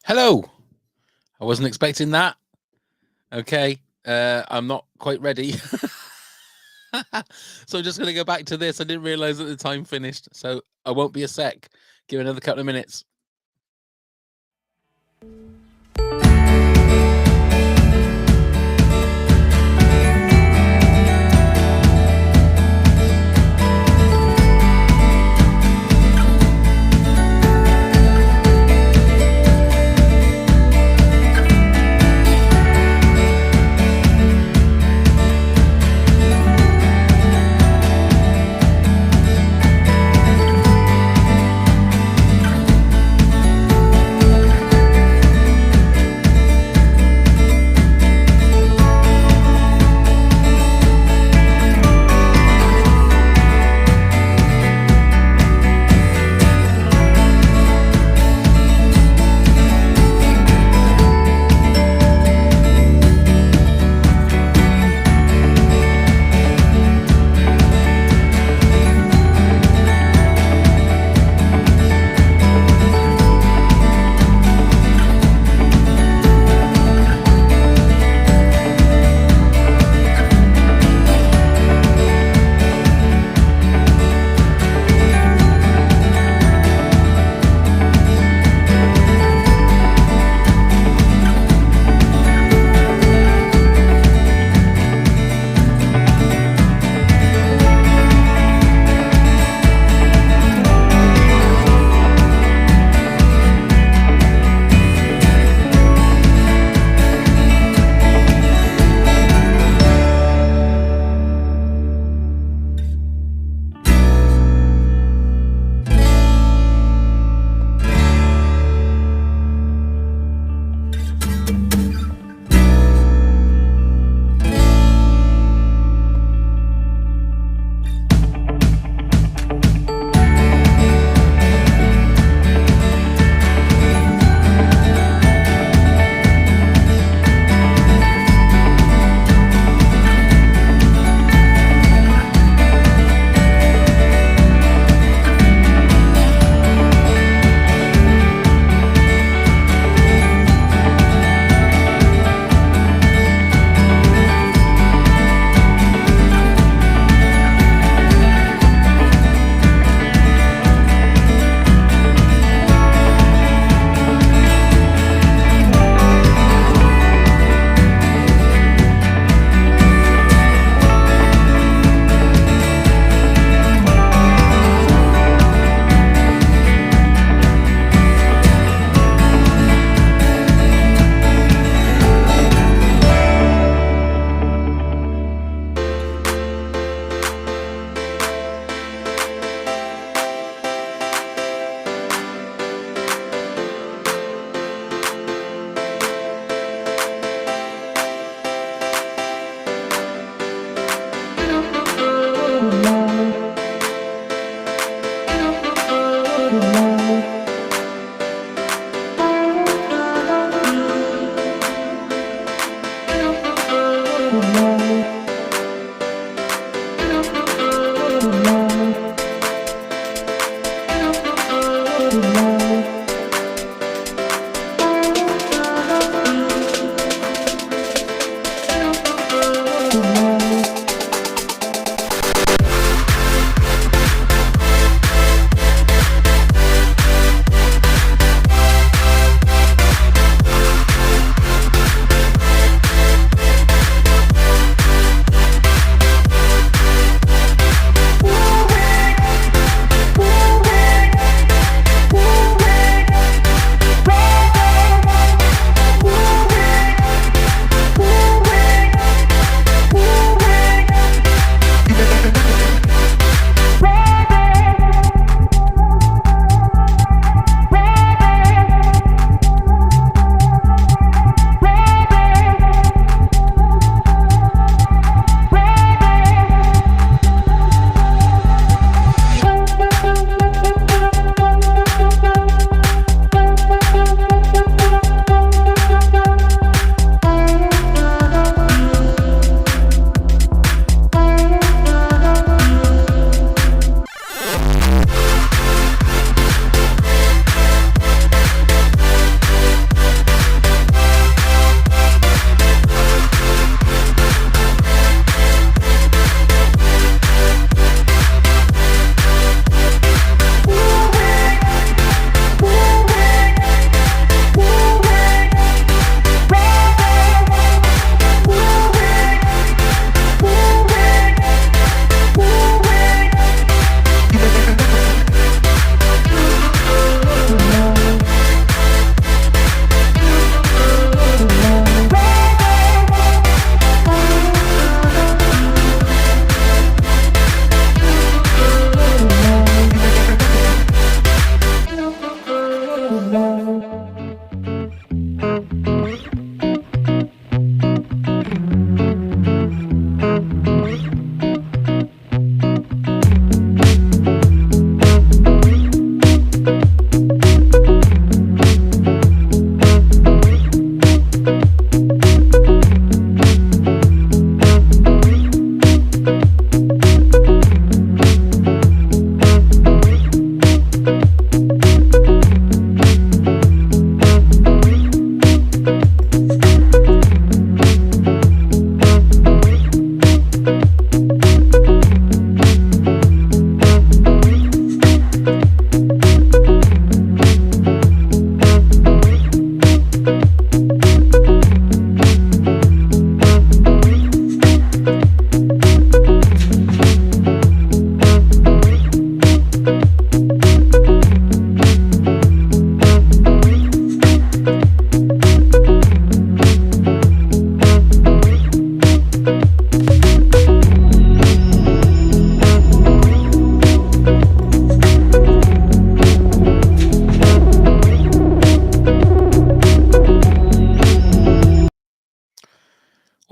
Hello. I wasn't expecting that. Okay. I'm not quite ready. So I'm just going to go back to this. I didn't realize that the time finished. So I won't be a sec. Give it another couple of minutes.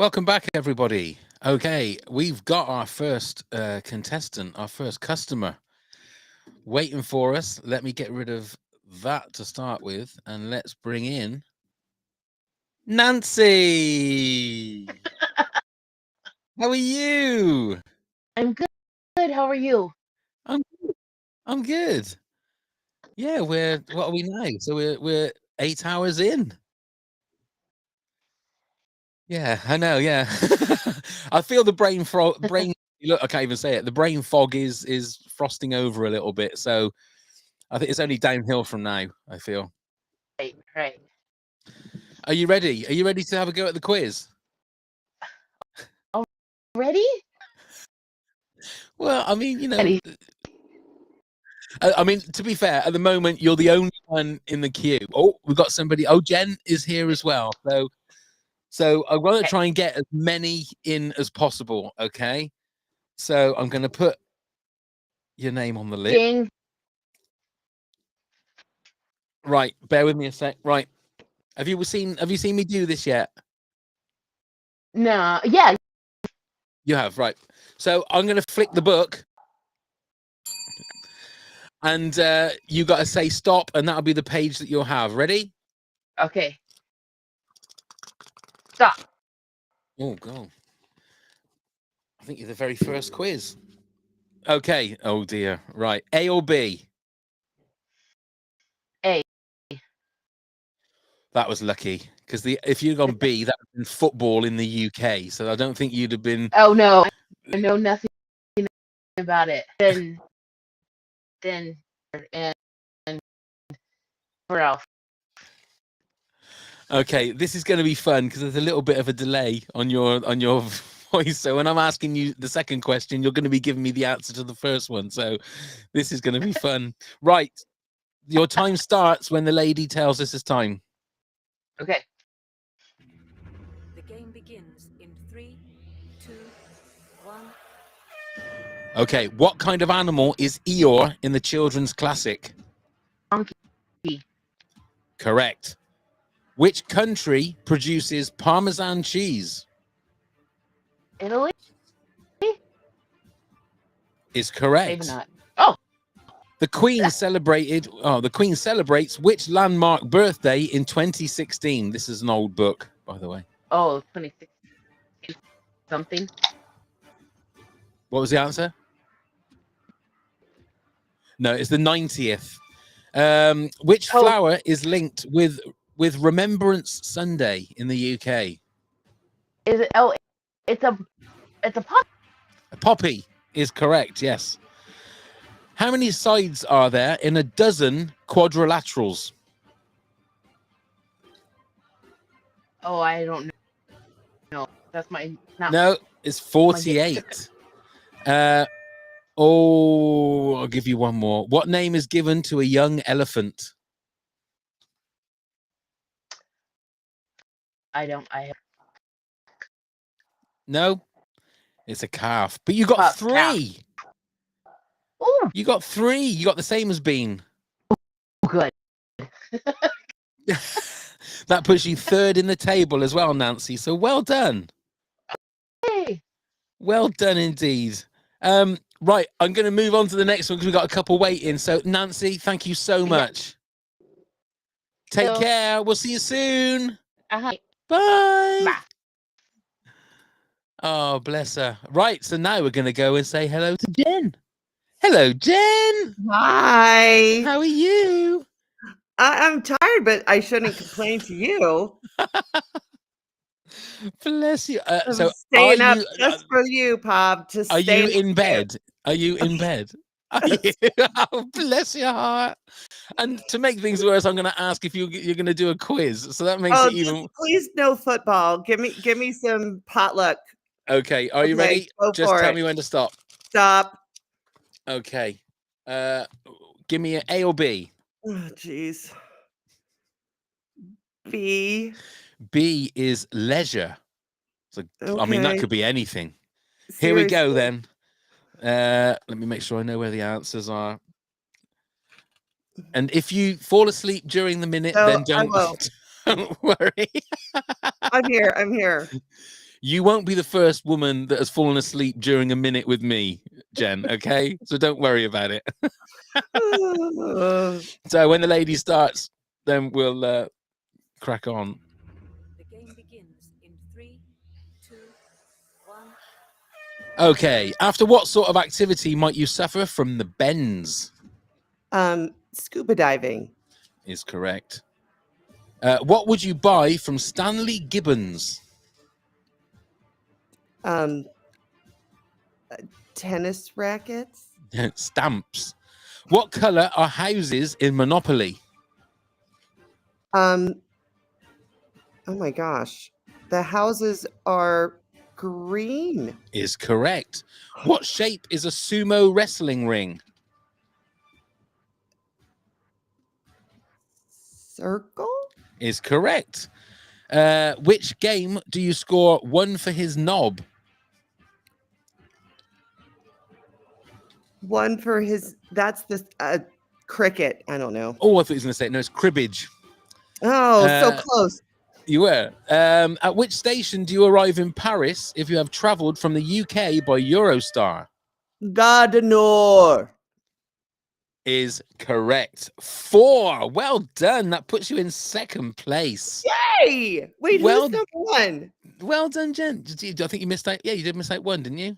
welcome back, everybody. Okay, we've got our first contestant, our first customer waiting for us. Let me get rid of that to start with, and let's bring in Nancy. How are you? I'm good. How are you? I'm I'm good. Yeah, what are we now? So we're 8 hours in. Yeah, I know. Yeah, I feel the brain. Look, I can't even say it. The brain fog is frosting over a little bit. So I think it's only downhill from now. I feel. Right. Are you ready? Are you ready to have a go at the quiz? Ready? Well, I mean, Ready. I mean, to be fair, at the moment you're the only one in the queue. Oh, we've got somebody. Oh, Jen is here as well. So I want to try and get as many in as possible. Okay. So I'm going to put your name on the list. Ding. Right. Bear with me a sec. Right. Have you seen me do this yet? No. Yeah. You have, right. So I'm going to flick the book, and you got to say stop, and that'll be the page that you'll have. Ready? Okay. Stop. Oh, God. I think you're the very first quiz. Okay. Oh, dear. Right. A or B? A. That was lucky, because if you'd gone B, that would have been football in the UK. So I don't think you'd have been. Oh no, I know nothing about it. Then and where else? Okay, this is going to be fun because there's a little bit of a delay on your voice. So when I'm asking you the second question, you're going to be giving me the answer to the first one. So this is going to be fun. Right, your time starts when the lady tells us it's time. Okay. The game begins in 3, 2, 1. Okay, what kind of animal is Eeyore in the children's classic? Monkey. Correct. Which country produces Parmesan cheese? Italy. Is correct. Maybe not. Oh. The Queen celebrated. Oh, the Queen celebrates which landmark birthday in 2016? This is an old book, by the way. Oh, 26 something. What was the answer? No, it's the 90th. Which flower is linked with Remembrance Sunday in the UK? Is it? Oh, it's a poppy. A poppy is correct. Yes. How many sides are there in a dozen quadrilaterals? Oh, I don't know. No, that's my. No, it's 48. Oh, I'll give you one more. What name is given to a young elephant? I have. No, it's a calf. But you got three. Oh, you got three. You got the same as Bean. Good. That puts you third in the table as well, Nancy. So well done. Hey. Well done indeed. Right, I'm going to move on to the next one because we've got a couple waiting. So, Nancy, thank you so much. Take care. We'll see you soon. Bye. Bye. Oh, bless her. Right, so now we're going to go and say hello to Jen. Hello, Jen. Hi. How are you? I'm tired, but I shouldn't complain to you. Bless you. So staying up just for you, Pab. Are you in bed? Are you in bed? Oh, bless your heart. And to make things worse, I'm going to ask if you're going to do a quiz. So that makes it even. Please, no football. Give me some potluck. Okay, are you ready? Just tell me when to stop. Stop. Okay. Give me an A or B. Oh, jeez. B. B is leisure. So I mean that could be anything. Seriously? Here we go then. Let me make sure I know where the answers are. And if you fall asleep during the minute, then don't worry. I'm here. You won't be the first woman that has fallen asleep during a minute with me, Jen. Okay, so don't worry about it. So when the lady starts, then we'll crack on. The game begins in 3, 2, 1. Okay. After what sort of activity might you suffer from the bends? Scuba diving. Is correct. What would you buy from Stanley Gibbons? Tennis rackets. Stamps. What color are houses in Monopoly? Oh my gosh. The houses are green. Is correct. What shape is a sumo wrestling ring? Circle? Is correct. Which game do you score 1 for his knob? One for his, that's the cricket. I don't know. Oh, I thought he was going to say, no, it's cribbage. Oh, so close. You were. At which station do you arrive in Paris if you have traveled from the UK by Eurostar? Gare du Nord. Is correct. 4. Well done. That puts you in second place. Yay! Wait, Well- who's number one? Well done, Jen. I think you missed out. Yeah, you did miss out one, didn't you?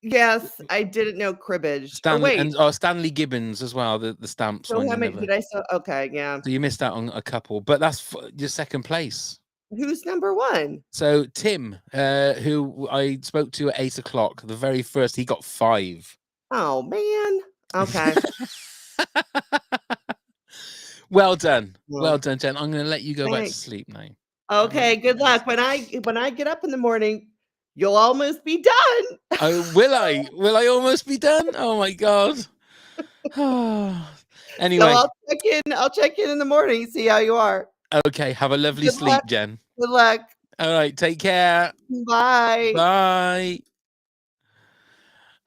Yes, I didn't know cribbage. Stanley, wait. and Stanley Gibbons as well, the stamps So one. how you many never- did I say? Okay, yeah. So you missed out on a couple, but that's your second place. Who's number one? So Tim, who I spoke to at 8 o'clock, the very first, he got 5. Oh man. Okay. Well done. Well, Well done, Jen. I'm going to let you go back to thanks. sleep now. Okay, good luck. When I get up in the morning, you'll almost be done. Oh, will I? Will I almost be done? Oh my god. Anyway, So I'll check in the morning, see how you are. okay. Have a lovely Good sleep, luck. Jen. Good luck. All right. Take care. Bye. Bye.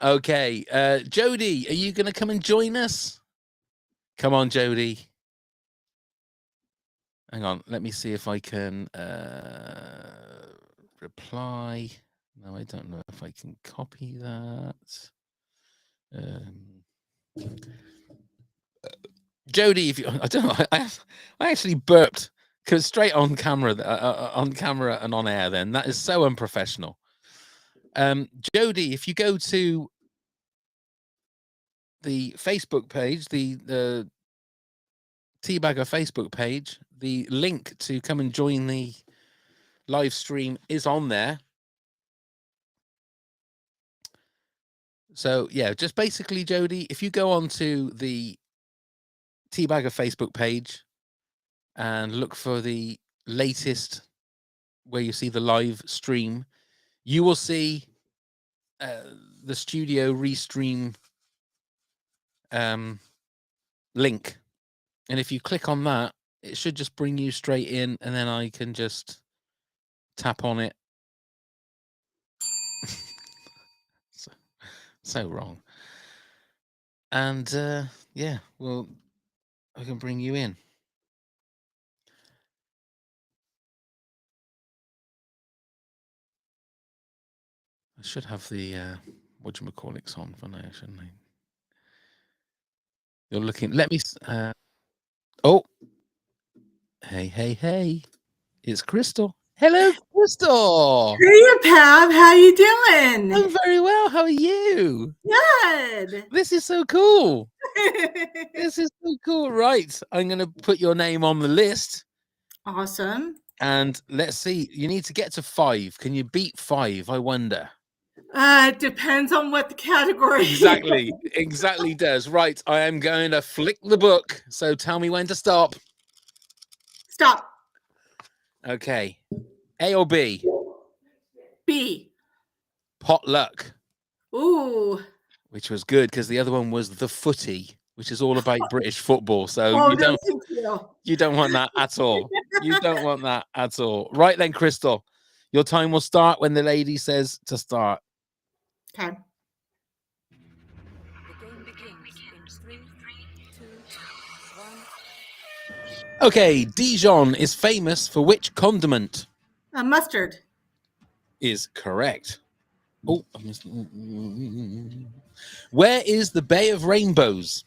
Okay. Jody, are you going to come and join us? Come on, Jody. Hang on. Let me see if I can reply. No, I don't know if I can copy that. Jody, if you, I don't know, I actually burped because straight on camera, and on air. Then that is so unprofessional. Jody, if you go to the Facebook page, the Teabagger Facebook page, the link to come and join the live stream is on there. So yeah, just basically, Jody, if you go onto the Teabagger Facebook page and look for the latest where you see the live stream, you will see the studio restream link. And if you click on that, it should just bring you straight in, and then I can just tap on it. So wrong. And yeah, well, I can bring you in. I should have the whatchamacallits on for now, shouldn't I? You're looking. Let me. Oh, hey! It's Crystal. Hello, Crystal. Hey, Pav, how you doing? I'm very well. How are you? Good. This is so cool. This is so cool. Right, I'm going to put your name on the list. Awesome. And let's see. You need to get to 5. Can you beat 5? I wonder. Depends on what the category is. Exactly does. Right, I am going to flick the book. So tell me when to stop. Stop. Okay. A or B? B. Potluck, Ooh. which was good because the other one was the footy, which is all about British football. So Oh, you no, thank you. don't want that at all. You don't want that at all. Right then, Crystal, your time will start when the lady says to start. Okay. The game begins in 3, 2, 1. Okay, Dijon is famous for which condiment? Mustard. is correct. Oh, I missed... Where is the Bay of Rainbows?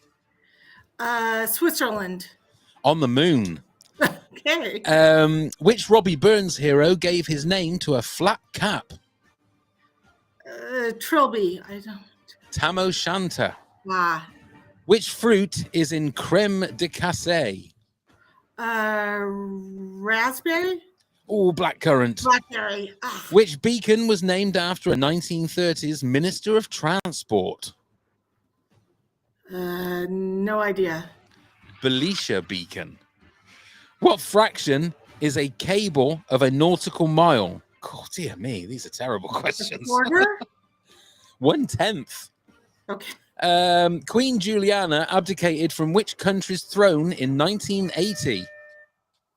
Switzerland. On the moon. Okay. Which Robbie Burns hero gave his name to a flat cap? Trilby. I don't. Tam O'Shanter. Ah. Which fruit is in creme de cassé? Raspberry. Oh, blackcurrant. Blackberry. Ah. Which beacon was named after a 1930s Minister of Transport? No idea. Belisha Beacon. What fraction is a cable of a nautical mile? Oh, dear me, these are terrible questions. Quarter. 1/10. Okay. Queen Juliana abdicated from which country's throne in 1980?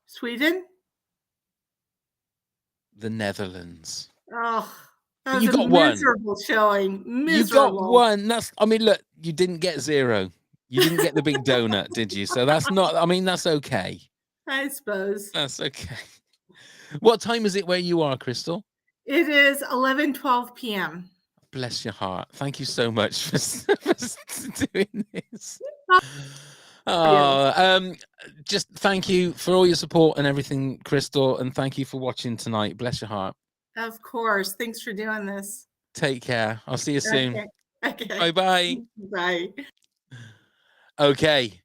Sweden. The Netherlands. Oh, that But was you a got one. miserable showing. You Miserable. got one. That's. I mean, look, you didn't get 0. You didn't get the big donut, did you? So that's not. I mean, that's okay. I suppose. That's okay. What time is it where you are, Crystal? It is 11:12 p.m. Bless your heart. Thank you so much for doing this. Oh, just thank you for all your support and everything, Crystal, and thank you for watching tonight. Bless your heart. Of course. Thanks for doing this. Take care. I'll see you soon. Okay. Bye-bye. Bye. Okay.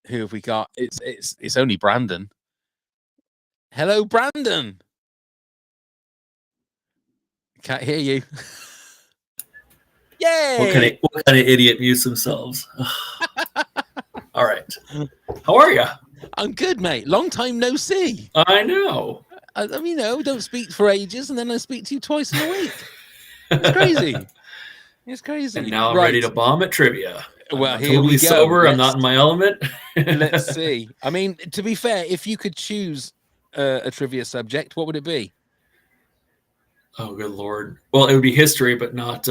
Who have we got? It's only Brandon. Hello, Brandon. Can't hear you. Yay! What kind of idiot mutes themselves? All right. How are you? I'm good, mate. Long time no see. I know. I mean, you know, we don't speak for ages, and then I speak to you twice in a week. It's crazy. It's crazy. And now I'm ready to bomb at trivia. Well, I'm here totally we go. sober. I'm not in my element. Let's see. I mean, to be fair, if you could choose a trivia subject, what would it be? Oh, good Lord. Well, it would be history, but not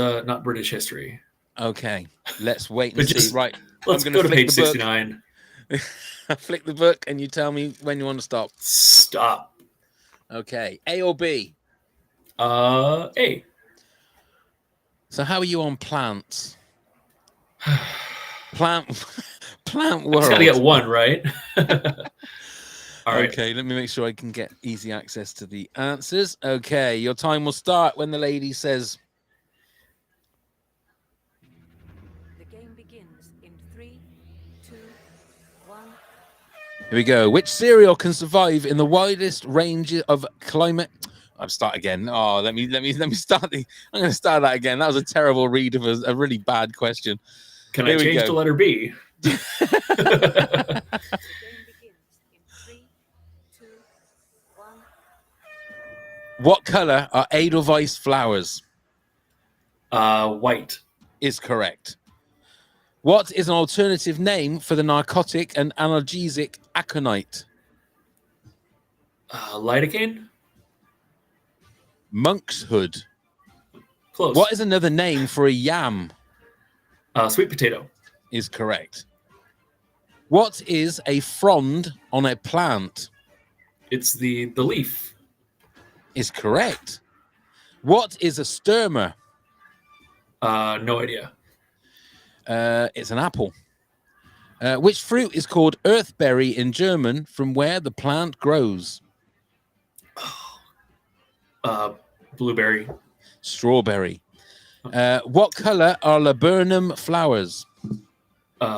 British history. Okay, let's wait and see. Right. Let's go to page 69. Flick the book and you tell me when you want to stop. Stop. Okay. A or B? A. So how are you on plants? Plant world. It's got to get one, right? All right. Okay, let me make sure I can get easy access to the answers. Okay, your time will start when the lady says. The game begins in 3, 2, 1. Here we go. Which cereal can survive in the widest range of climate? I'll start again. Oh, let me start. I'm going to start that again. That was a terrible read of a really bad question. Can Here I we change go. to letter B? The game begins in 3, 2, 1. What color are Edelweiss flowers? White. Is correct. What is an alternative name for the narcotic and analgesic aconite? Lidocaine? Monkshood. Close. What is another name for a yam? Sweet potato. Is correct. What is a frond on a plant? It's the leaf. Is correct. What is a sturma? No idea. It's an apple. Which fruit is called earthberry in German, from where the plant grows? Blueberry. Strawberry. What color are laburnum flowers?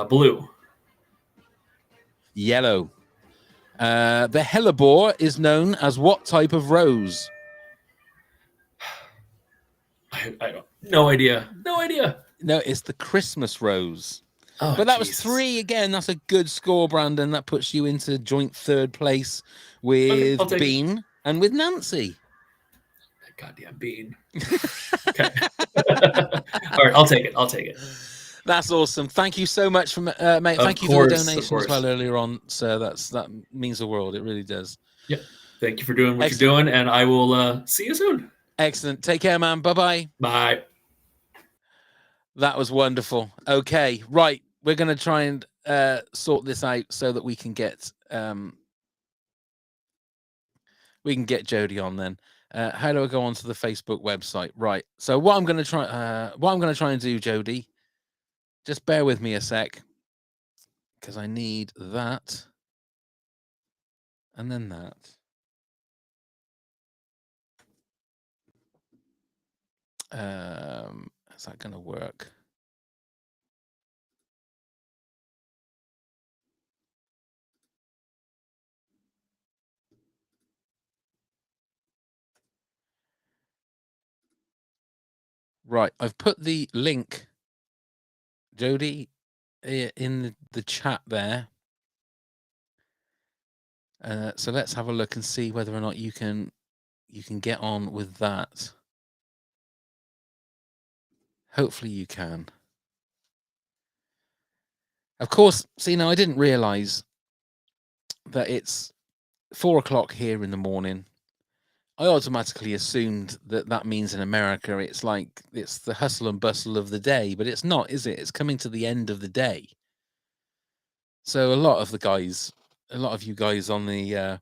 Blue. Yellow. The hellebore is known as what type of rose? I don't. No idea. No idea. No, it's the Christmas rose. Oh, But that was Jesus. 3 again. That's a good score, Brandon. That puts you into joint 3rd place with I'll take it. Bean and with Nancy. Goddamn bean. Okay. All right, I'll take it. I'll take it. That's awesome. Thank you so much, mate. Thank you for the donation as well earlier on, sir. That means the world. It really does. Yep. Thank you for doing what you're doing, and I will see you soon. Excellent. Take care, man. Bye-bye. Bye. That was wonderful. Okay, right. We're going to try and sort this out so that we can get Jody on then. How do I go onto the Facebook website? Right. So what I'm going to try and do, Jody, just bear with me a sec, because I need that and then that. Is that going to work? Right. I've put the link, Jody, in the chat there. So let's have a look and see whether or not you can get on with that. Hopefully you can. Of course, see, now I didn't realize that it's 4 o'clock here in the morning. I automatically assumed that means in America it's like it's the hustle and bustle of the day, but it's not, is it? It's coming to the end of the day. So a lot of you guys on the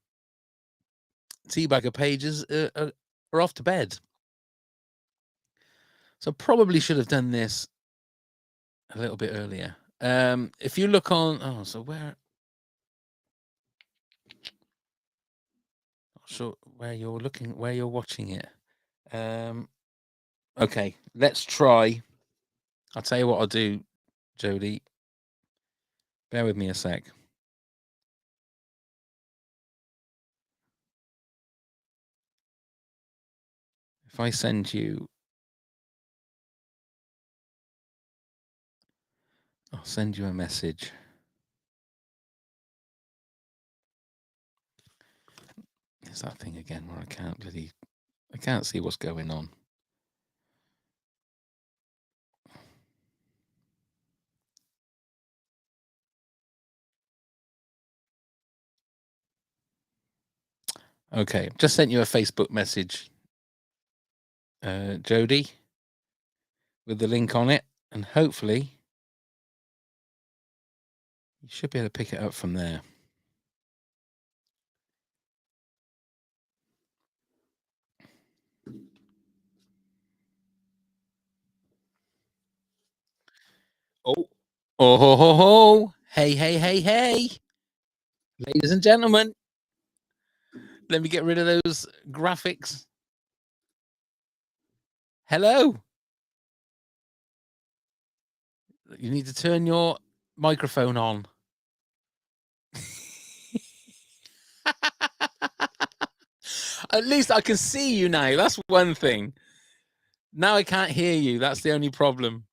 Teabagger pages are off to bed. So probably should have done this a little bit earlier. If you look on, so where? Not sure where you're looking, where you're watching it. Okay, let's try. I'll tell you what I'll do, Jody. Bear with me a sec. If I send you, I'll send you a message. It's that thing again where I can't see what's going on. Okay, just sent you a Facebook message, Jody, with the link on it, and hopefully you should be able to pick it up from there. Oh ho ho ho! Hey hey hey hey! Ladies and gentlemen, let me get rid of those graphics. Hello. You need to turn your microphone on. At least I can see you now. That's one thing. Now I can't hear you. That's the only problem.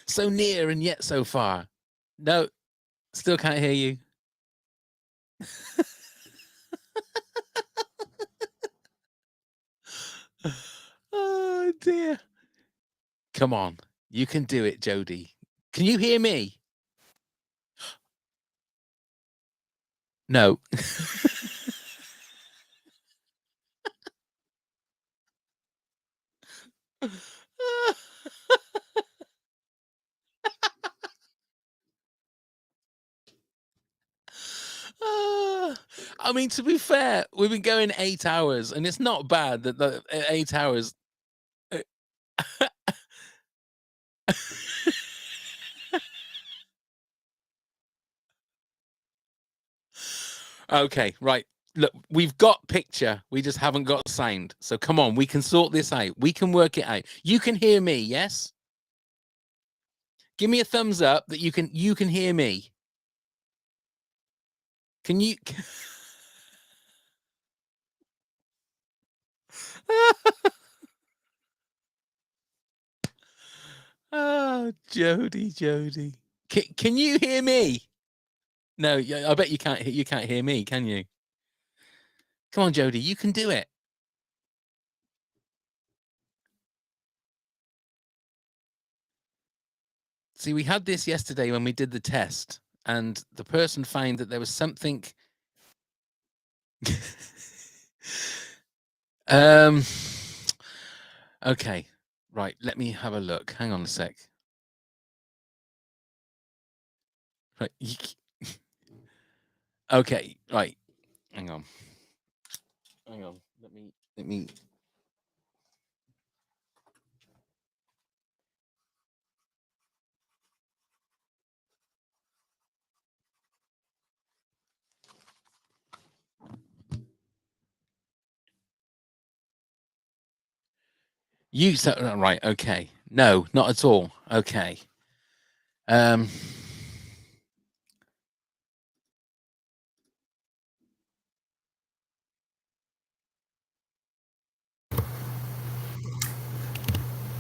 So near and yet so far. No, still can't hear you. Oh dear. Come on. You can do it, Jody. Can you hear me? No. I mean, to be fair, we've been going 8 hours, and it's not bad that the 8 hours. Okay, right. Look, we've got picture. We just haven't got sound. So come on, we can sort this out. We can work it out. You can hear me, yes? Give me a thumbs up that you can hear me. Can you? Oh, Jody. Can you hear me? No, I bet you can't. You can't hear me, can you? Come on, Jody, you can do it. See, we had this yesterday when we did the test, and the person found that there was something. Okay, right. Let me have a look. Hang on a sec. Right. Okay, right. Hang on. Let me. You so right? Okay. No, not at all. Okay. Um.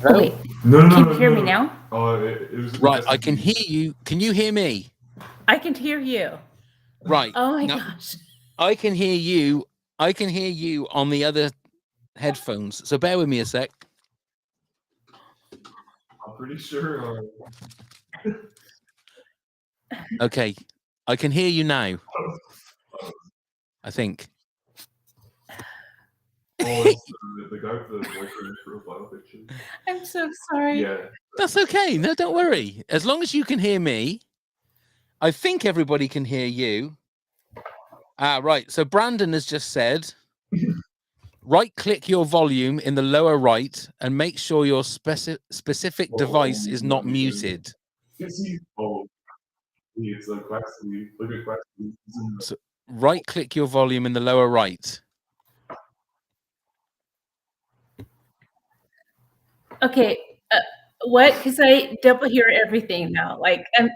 Oh, wait. No, Can you hear me now? Oh, it was Right. I can hear you. Can you hear me? I can hear you. Right. Oh my now, gosh. I can hear you. I can hear you on the other headphones. So bear with me a sec. I'm pretty sure. Okay. I can hear you now. I think. Oh, it's the guy with the boyfriend profile picture. I'm so sorry. Yeah. That's okay. No, don't worry. As long as you can hear me, I think everybody can hear you. Right. So Brandon has just said, right-click your volume in the lower right and make sure your specific device is not muted. Oh, it's like Quaxley. Look at Quaxley. So right-click your volume in the lower right. Okay. What? Because I double hear everything now. Like I'm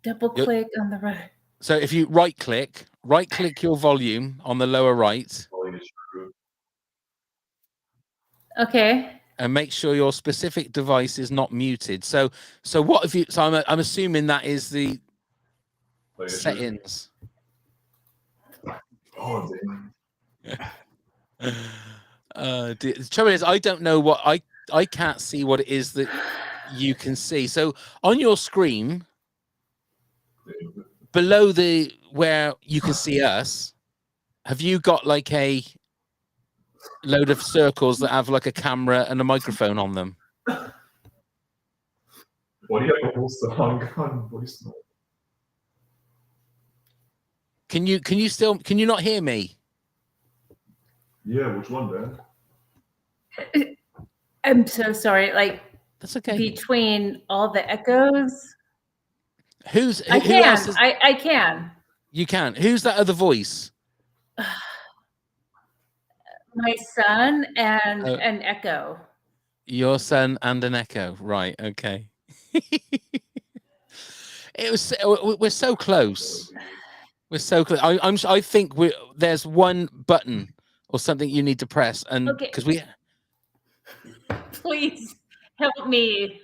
double click on the right. So if you right-click your volume on the lower right. Okay. And make sure your specific device is not muted. So what if you? So I'm assuming that is the settings. Oh, The trouble is, I don't know what I can't see what it is that you can see. So on your screen, below the where you can see us, have you got like a load of circles that have like a camera and a microphone on them? Why do you have a whole song on voice note? Can you not hear me? Yeah, which one, man? I'm so sorry. Like that's okay. Between all the echoes. Who can. else is, I can. You can. Who's that other voice? My son and an echo. Your son and an echo. Right. Okay. We're so close. We're so close. I think there's one button or something you need to press, and because we. Please help me.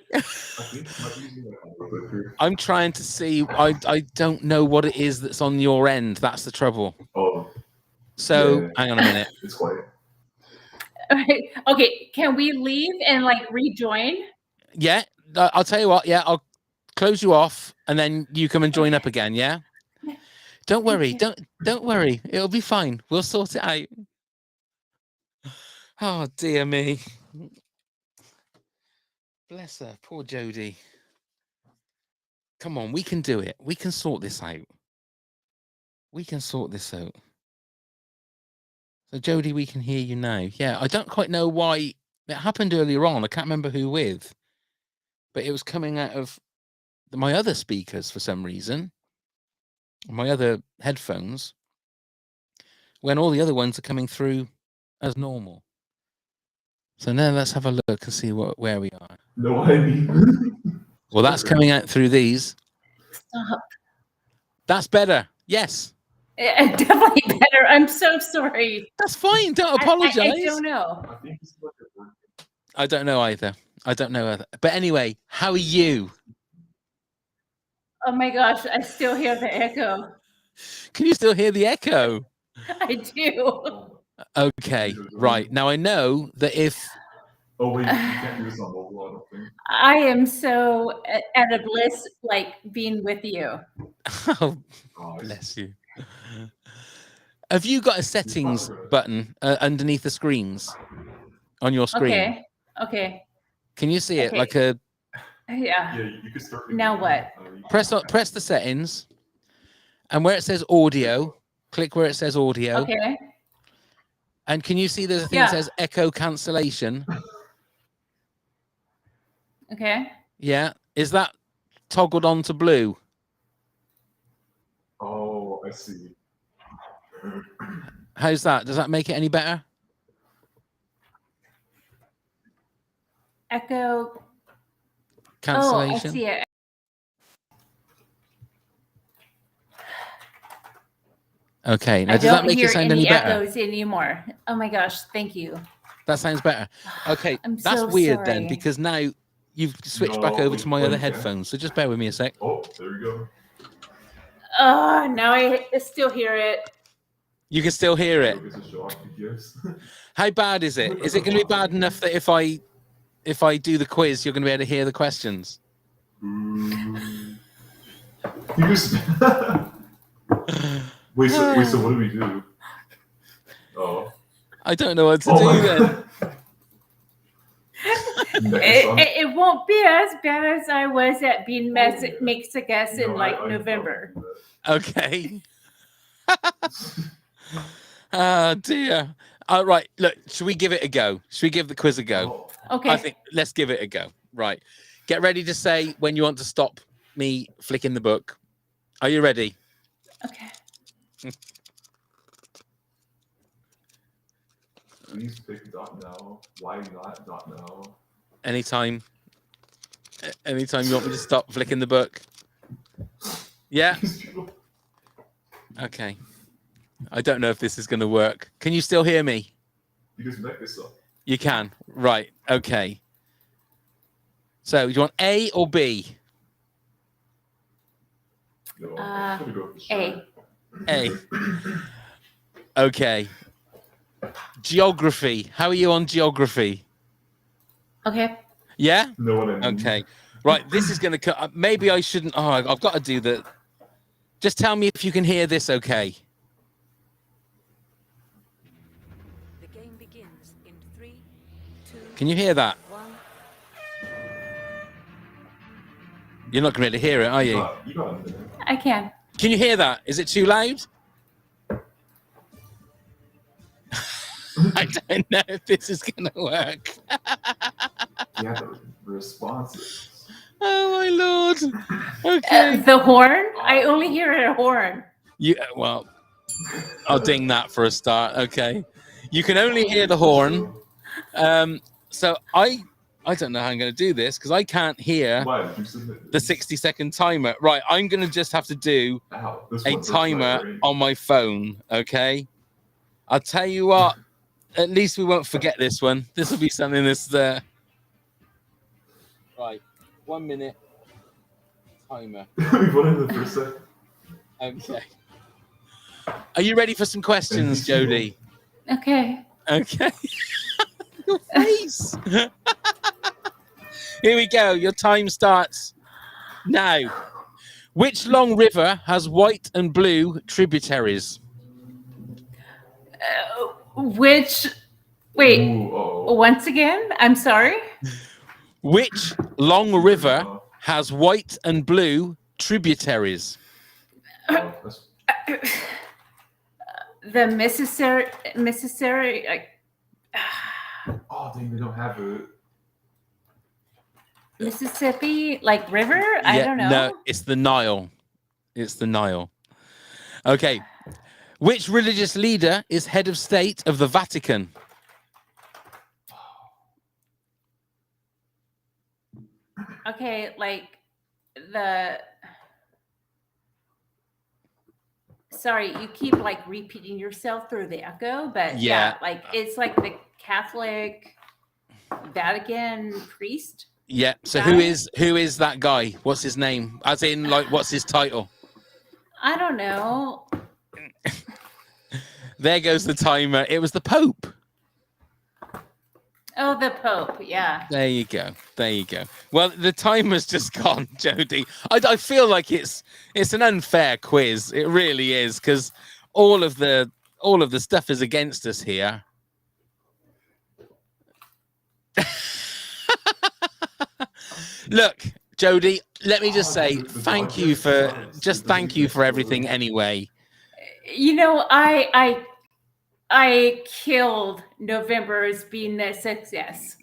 I'm trying to see. I don't know what it is that's on your end. That's the trouble. Oh. So yeah. Hang on a minute. It's quiet. All right. Okay. Can we leave and like rejoin? Yeah. I'll tell you what. Yeah. I'll close you off, and then you come and join up again. Yeah. Don't worry. Don't worry. It'll be fine. We'll sort it out. Oh dear me. Bless her. Poor Jodie. Come on, we can do it. We can sort this out. We can sort this out. So Jodie, we can hear you now. Yeah, I don't quite know why it happened earlier on. I can't remember who with, but it was coming out of my other speakers for some reason, my other headphones, when all the other ones are coming through as normal. So now let's have a look and see where we are. No, I mean. Well, that's coming out through these. Stop. That's better. Yes. Definitely better. I'm so sorry. That's fine. Don't apologize. I don't know. I don't know either. But anyway, how are you? Oh my gosh, I still hear the echo. Can you still hear the echo? I do. Okay, right. Now I know that if... Oh, wait, you can't do this on mobile, I don't think. I am so at a bliss, like being with you. Oh, bless you. Have you got a settings button underneath the screens on your screen? Okay. Can you see it? Like a... Yeah. Yeah, you could start. Now what? Press the settings, and where it says audio, click where it says audio. Okay. And can you see there's a thing Yeah. that says echo cancellation? Okay. Yeah. Is that toggled on to blue? Oh, I see. How's that? Does that make it any better? Echo. Oh, I Cancellation. see it. Okay. Now, I does that don't make hear it sound any any better? echoes anymore. Oh my gosh, thank you. That sounds better. Okay. I'm That's so weird then, sorry. because now you've switched back No, over to my wait, other you can? headphones. So just bear with me a sec. Oh, there we go. Oh, now I still hear it. You can still hear it. Look, it's a shock, yes. How bad is it? Is it going to be bad enough that if I do the quiz, you're going to be able to hear the questions? You just... wait, so what do we do? Oh. I don't know what to do then. It won't be as bad as I was at being makes a guess in like November. Okay. Oh dear. All right. Look, should we give it a go? Should we give the quiz a go? Okay. I think let's give it a go. Right. Get ready to say when you want to stop me flicking the book. Are you ready? Okay. Please pick dot now. Why not dot now? Anytime you want me to stop flicking the book. Yeah. Okay. I don't know if this is going to work. Can you still hear me? You just make this up. You can. Right. Okay. So, do you want A or B? No, I'm gonna go for sure. A. Okay. Geography. How are you on geography? Okay. Yeah? Know what I mean? Okay. Right. This is going to cut. Maybe I shouldn't. Oh, I've got to do that. Just tell me if you can hear this okay. The game begins in 3, 2, Can you hear that? 1. You're not going to be able to hear it, are you? You got a minute. I can. Can you hear that? Is it too loud? I don't know if this is going to work. Yeah, the responses. Oh my lord. Okay. The horn? I only hear a horn. Well, I'll ding that for a start. Okay. You can only hear the horn. So I don't know how I'm going to do this because I can't hear Why did you submit the this? 60-second timer. Right. I'm going to just have to do Ow, this a one hurts my timer brain. on my phone. Okay. I'll tell you what. At least we won't forget this one. This will be something that's there. Right. 1 minute. Timer. We put in the first set. Okay. Are you ready for some questions, Jody? Okay. Okay. Your face. Here we go. Your time starts now. Which long river has white and blue tributaries? Wait, Ooh, uh-oh. once again? I'm sorry? Which long river has white and blue tributaries? That's- The Mississippi. Oh, dang, they don't have it. Mississippi, like river? I don't know. No, it's the Nile. It's the Nile. Okay. Which religious leader is head of state of the Vatican? Okay, like the. Sorry, you keep like repeating yourself through the echo, but yeah, like it's like the Catholic Vatican priest. Yeah. So Guy? who is that guy? What's his name? As in, like, what's his title? I don't know. There goes the timer. It was the Pope. Oh, the Pope. Yeah. There you go. There you go. Well, the timer's just gone, Jody. I feel like it's an unfair quiz. It really is, because all of the stuff is against us here. Look, Jody, let me just Oh, say the thank you podcast for sucks. just It doesn't thank you get for everything good. anyway. You know, I killed November as being a success.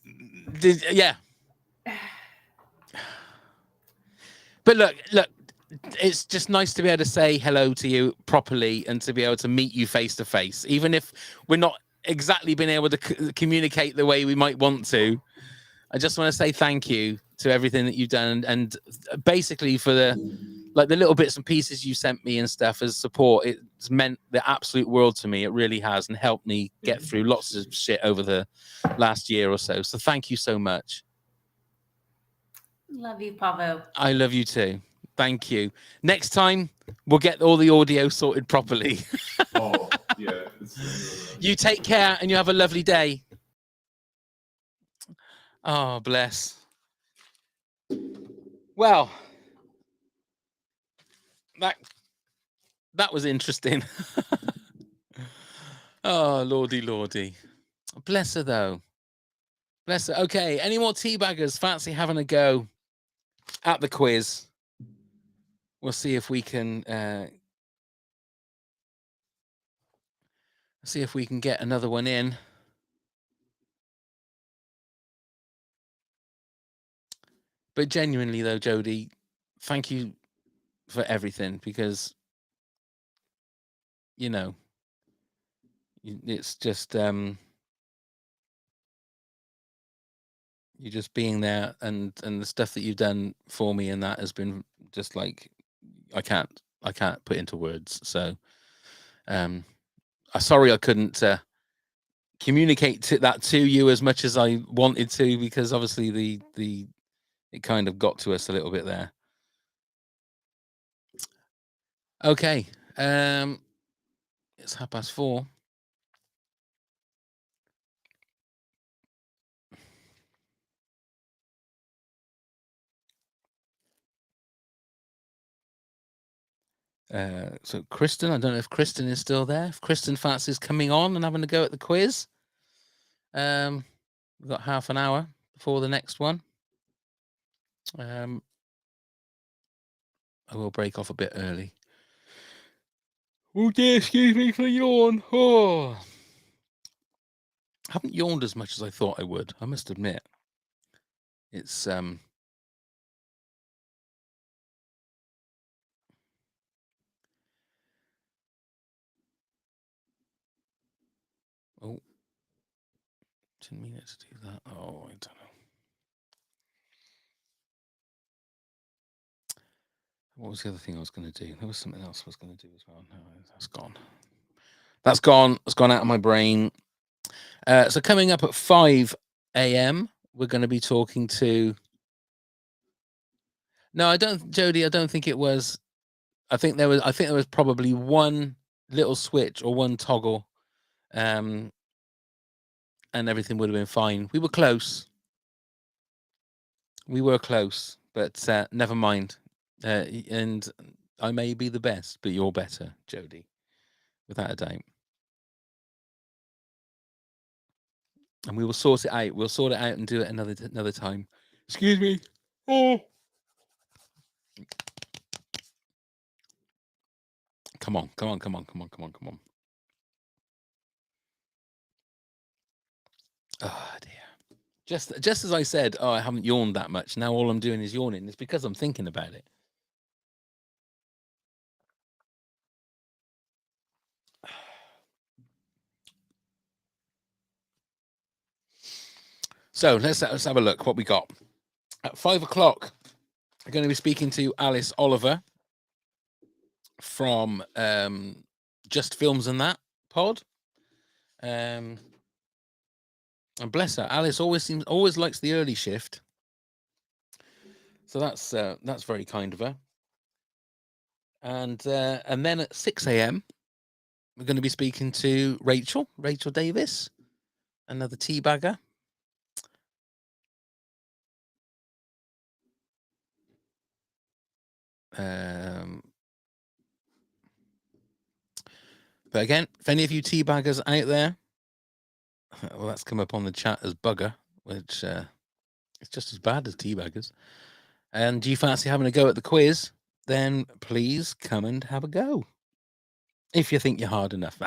Yeah. But look, it's just nice to be able to say hello to you properly and to be able to meet you face to face, even if we're not exactly being able to communicate the way we might want to. I just want to say thank you to everything that you've done, and basically for the little bits and pieces you sent me and stuff as support. It's meant the absolute world to me. It really has, and helped me get through lots of shit over the last year or so. So thank you so much. Love you, Pavo. I love you too. Thank you. Next time we'll get all the audio sorted properly. Oh, yeah. You take care and you have a lovely day. Oh, bless. Well, that was interesting. Oh, lordy. Bless her, though. Bless her. Okay, any more teabaggers fancy having a go at the quiz? We'll see if we can get another one in. But genuinely, though, Jody, thank you for everything, because, you know, it's just you just being there, and the stuff that you've done for me, and that has been just like I can't put into words. So I'm sorry I couldn't communicate that to you as much as I wanted to, because obviously it kind of got to us a little bit there. Okay, it's 4:30. So Kristen, I don't know if Kristen is still there. If Kristen fancies coming on and having a go at the quiz, we've got half an hour before the next one. I will break off a bit early. Oh dear, excuse me for yawn. Oh, I haven't yawned as much as I thought I would, I must admit. It's oh, didn't mean it to do that. Oh, I don't know. What was the other thing I was going to do? There was something else I was going to do as well. No, that's gone. That's gone. It's gone out of my brain. So coming up at 5 a.m., we're going to be talking to. No, Jody, I don't think it was. I think there was probably one little switch or one toggle, and everything would have been fine. We were close. But never mind. And I may be the best, but you're better, Jody, without a doubt. And we will sort it out. We'll sort it out and do it another time. Excuse me. Oh. Come on. Oh dear. Just as I said, I haven't yawned that much. Now all I'm doing is yawning. It's because I'm thinking about it. So let's have a look what we got. At 5 o'clock, we're going to be speaking to Alice Oliver from Just Films and That pod. And bless her, Alice always likes the early shift. So that's very kind of her. And then at 6 a.m. we're going to be speaking to Rachel Davis, another teabagger. But again, if any of you teabaggers out there, well, that's come up on the chat as bugger, which is just as bad as teabaggers. And do you fancy having a go at the quiz? Then please come and have a go. If you think you're hard enough.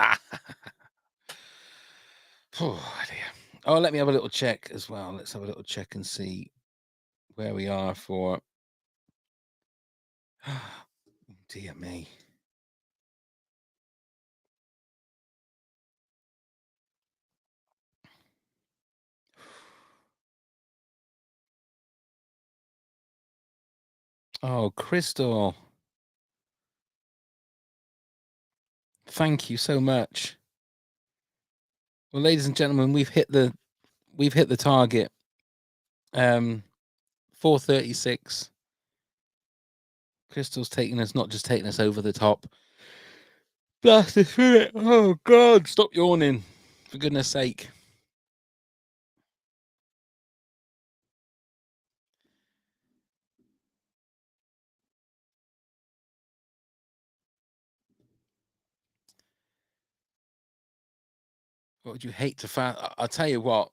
Oh, dear. Oh, let me have a little check as well. Let's have a little check and see where we are for. Dear me. Oh, Crystal. Thank you so much. Well, ladies and gentlemen, we've hit the target. 436. Crystal's not just taking us over the top. Blast it through it. Oh God, stop yawning. For goodness sake. What would you hate to fast? I'll tell you what,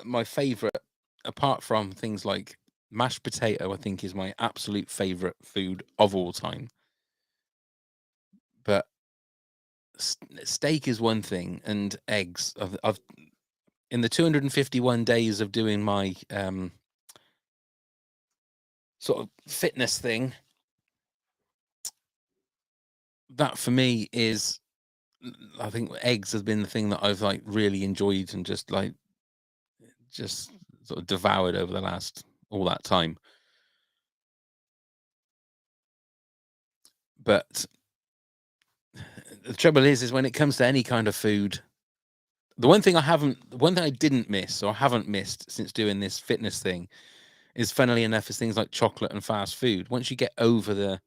my favorite, apart from things like mashed potato, I think is my absolute favorite food of all time. But steak is one thing, and eggs. I've in the 251 days of doing my sort of fitness thing, that for me is, I think eggs has been the thing that I've like really enjoyed and just sort of devoured over the last all that time. But the trouble is when it comes to any kind of food, the one thing I didn't miss or haven't missed since doing this fitness thing is, funnily enough, is things like chocolate and fast food. Once you get over the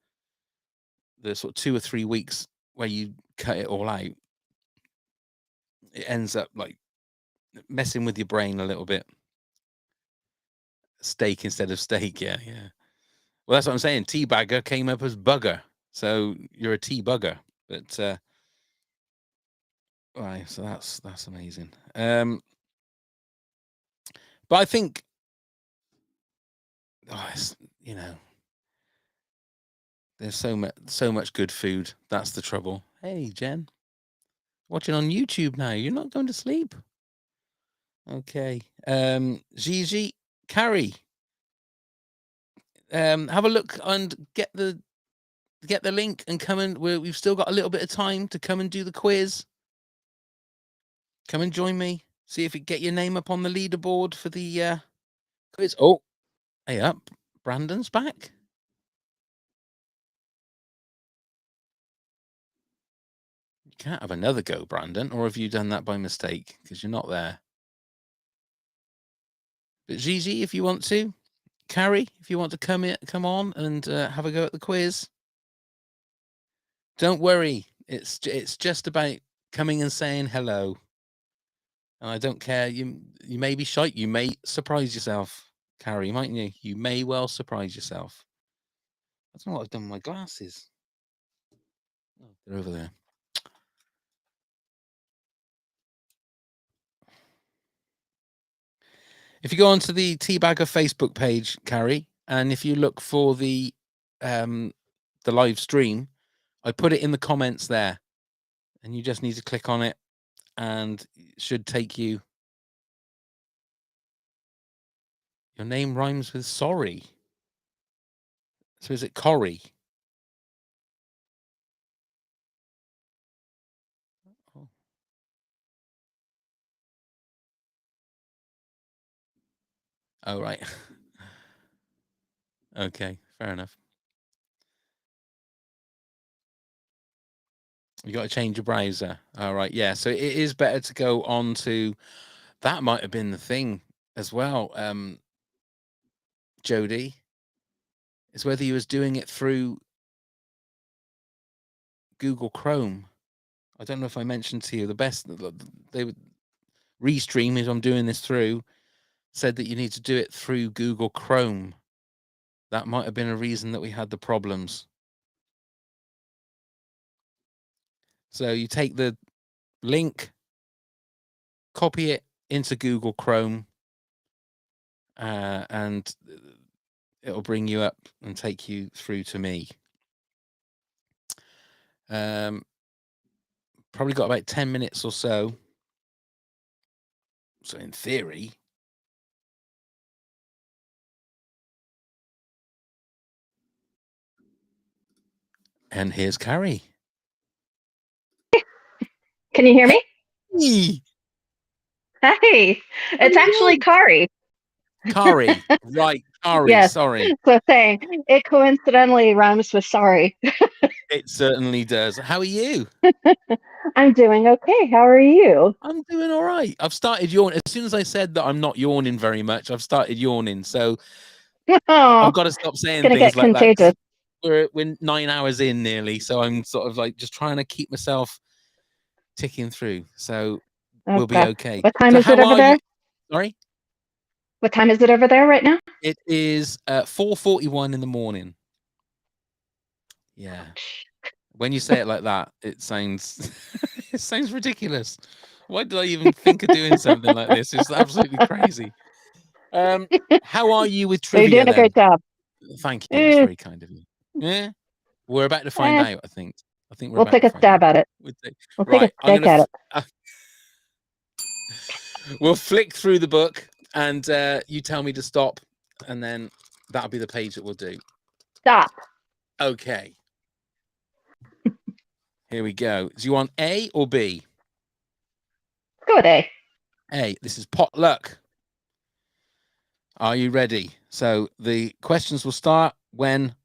sort of 2 or 3 weeks where you cut it all out, it ends up like messing with your brain a little bit. Steak instead of steak, yeah. Well, that's what I'm saying. Teabagger came up as bugger, so you're a tea bugger. But right, so that's amazing. But I think, there's so much good food. That's the trouble. Hey, Jen, watching on YouTube now. You're not going to sleep. Okay. Gigi, Carrie, have a look and get the link and come and we've still got a little bit of time to come and do the quiz. Come and join me. See if you get your name up on the leaderboard for the quiz. Oh, hey up. Brandon's back. You can't have another go, Brandon, or have you done that by mistake? Because you're not there. But Gigi, if you want to, Carrie, if you want to come on and have a go at the quiz. Don't worry, it's just about coming and saying hello. And I don't care. You may be shy. You may surprise yourself, Carrie, mightn't you? You may well surprise yourself. I don't know what I've done with my glasses. Oh, they're over there. If you go onto the Teabagger Facebook page, Carrie, and if you look for the live stream, I put it in the comments there, and you just need to click on it, and it should take you. Your name rhymes with sorry. So is it Corrie? Oh. Oh, right. Okay, fair enough. You got to change your browser. All right, yeah. So it is better to go on to. That might have been the thing as well, Jody. Is whether you was doing it through Google Chrome. I don't know if I mentioned to you the best. They would Restream, as I'm doing this through, said that you need to do it through Google Chrome. That might have been a reason that we had the problems. So you take the link, copy it into Google Chrome, and it'll bring you up and take you through to me. Probably got about 10 minutes or so. So in theory, and here's Carrie. Can you hear me? Hey, Hey, it's actually Kari. Kari, right? Kari, Yes. sorry. So saying it coincidentally rhymes with sorry. It certainly does. How are you? I'm doing okay. How are you? I'm doing all right. I've started yawning. As soon as I said that I'm not yawning very much, I've started yawning. So Oh, I've got to stop saying gonna things get like that. contagious. We're 9 hours in nearly, so I'm sort of like just trying to keep myself ticking through. So we'll be okay. What time So is it over there? Sorry? What time is it over there right now? It is 4:41 in the morning. Yeah. When you say it like that, it sounds it sounds ridiculous. Why did I even think of doing something like this? It's absolutely crazy. How are you with You're trivia doing a then? great job. Thank you. That's very kind of you. Yeah. We're about to find out, I think. We're We'll about take to a find stab out. at it. We'll take a stick at it. We'll flick through the book and you tell me to stop, and then that'll be the page that we'll do. Stop. Okay. Here we go. Do you want A or B? Go with A. A. This is potluck. Are you ready? So the questions will start when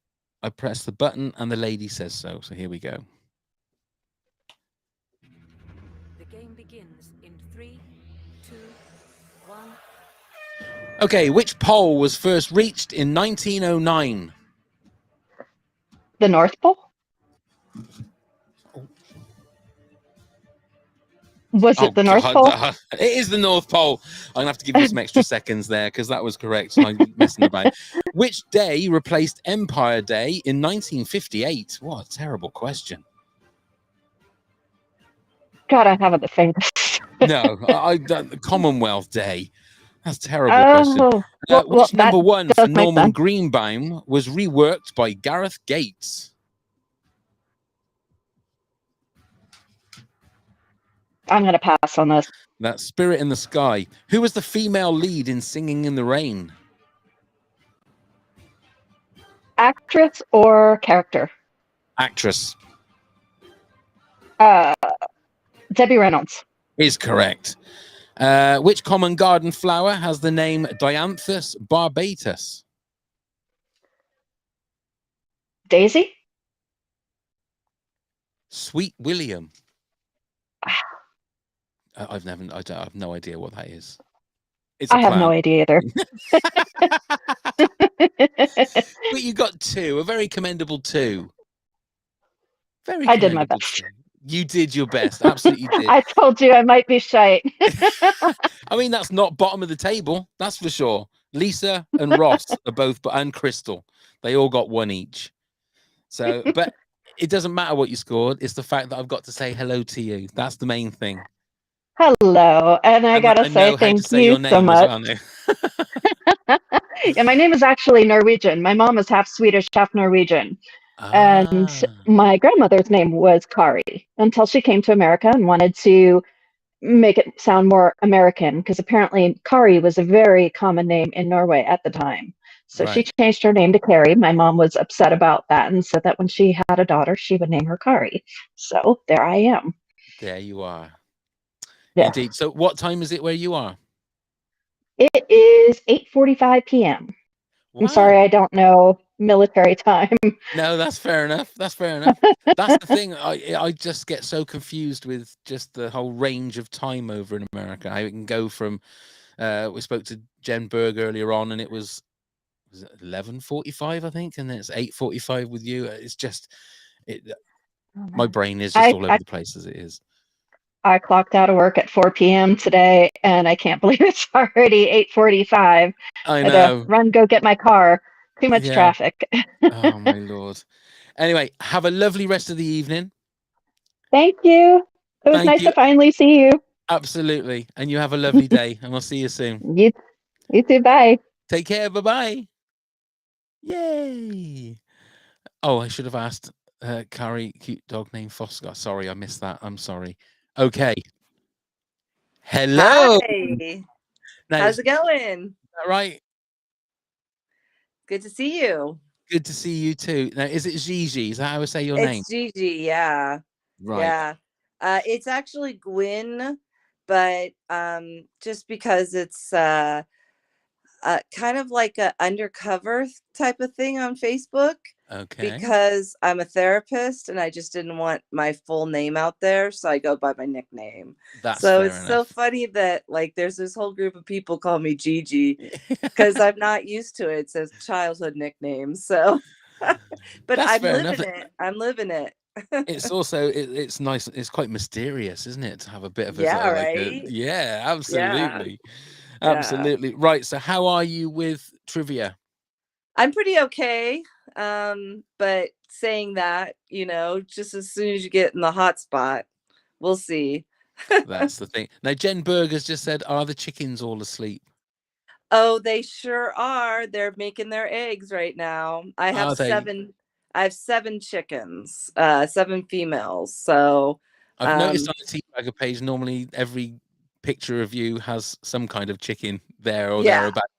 I press the button and the lady says so. So here we go. The game begins in 3, 2, 1. Okay, which pole was first reached in 1909? The North Pole? Was it the North Pole? It is the North Pole. I'm going to have to give you some extra seconds there because that was correct. I'm messing about. Which day replaced Empire Day in 1958? What a terrible question. God, I haven't the faintest. No, Commonwealth Day. That's a terrible question. Which number one for Norman Greenbaum was reworked by Gareth Gates? I'm going to pass on this. That's Spirit in the Sky. Who was the female lead in Singing in the Rain? Actress or character? Actress. Debbie Reynolds. Is correct. Which common garden flower has the name Dianthus barbatus? Daisy? Sweet William. I have no idea what that is. I have no idea either. But you got 2, a very commendable 2. Very. I did my best. 2. You did your best. Absolutely did. I told you I might be shy. I mean, that's not bottom of the table. That's for sure. Lisa and Ross are both, and Crystal, they all got 1 each. So, but it doesn't matter what you scored. It's the fact that I've got to say hello to you. That's the main thing. Hello, and I gotta say thank you so much. Yeah, my name is actually Norwegian. My mom is half Swedish, half Norwegian. And my grandmother's name was Kari until she came to America and wanted to make it sound more American, because apparently Kari was a very common name in Norway at the time. So she changed her name to Carrie. My mom was upset about that and said that when she had a daughter, she would name her Kari. So there I am. There you are. Yeah. Indeed. So what time is it where you are? It is 8:45 p.m. Wow. I'm sorry, I don't know military time. No, that's fair enough. That's fair enough. That's the thing. I just get so confused with just the whole range of time over in America. How it can go from we spoke to Jen Berg earlier on, and it was 11:45, I think, and then it's 8:45 with you. It's just my brain is just all over the place as it is. I clocked out of work at 4 p.m. today, and I can't believe it's already 8:45. I know. I had to run, go get my car. Too much traffic. Oh, my Lord. Anyway, have a lovely rest of the evening. Thank you. It was nice to finally see you. Absolutely. And you have a lovely day, and we'll see you soon. You too. Bye. Take care. Bye-bye. Yay! Oh, I should have asked Carrie, cute dog named Foscar. Sorry, I missed that. I'm sorry. Okay. Hello. Hi. Now, How's is it going? that right? Good to see you. Good to see you too. Now, is it Gigi? Is that how I say your name? It's Gigi, yeah. Right. Yeah. It's actually Gwyn, but just because it's kind of like a undercover type of thing on Facebook. Okay. Because I'm a therapist and I just didn't want my full name out there, so I go by my nickname. That's So fair it's so enough. funny that like there's this whole group of people call me Gigi because I'm not used to it. It says childhood nickname. So but That's I'm fair enough. living it. I'm living it. It's also it's nice. It's quite mysterious, isn't it, to have a bit of a Yeah, like a right? yeah, Yeah. absolutely, Yeah. absolutely. Right. So, how are you with trivia? I'm pretty okay. But saying that, just as soon as you get in the hot spot, we'll see. That's the thing. Now, Jen Berger's just said, "Are the chickens all asleep?" Oh, they sure are. They're making their eggs right now. I have Are they? 7 chickens, 7 females. So, I've noticed on the Teabagger page, normally every picture of you has some kind of chicken there or yeah, thereabouts.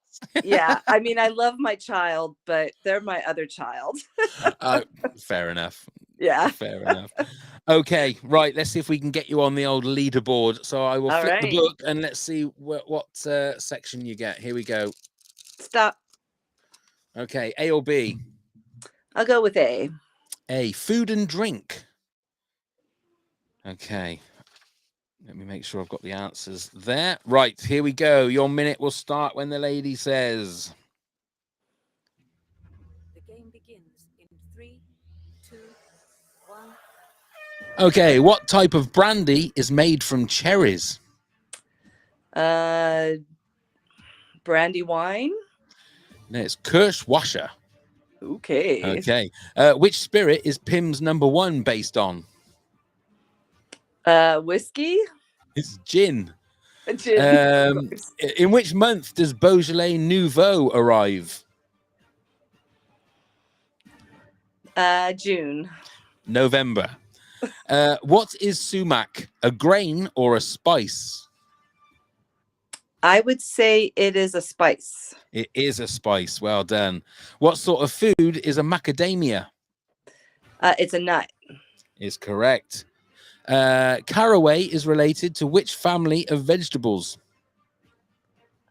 yeah. I mean, I love my child, but they're my other child. Fair enough. Yeah. Fair enough. Okay, right. Let's see if we can get you on the old leaderboard. So I will All flip the right. book and let's see what section you get. Here we go. Stop. Okay, A or B? I'll go with A. A, food and drink. Okay. Let me make sure I've got the answers there. Right, here we go. Your minute will start when the lady says. The game begins in 3, 2, 1. Okay, what type of brandy is made from cherries? Brandy wine. No, it's Kirschwasser. Okay. Okay. Which spirit is Pim's #1 based on? Whiskey. It's gin. Gin. In which month does Beaujolais Nouveau arrive? June. November. What is sumac? A grain or a spice? I would say it is a spice. It is a spice. Well done. What sort of food is a macadamia? It's a nut. Is correct. Caraway is related to which family of vegetables?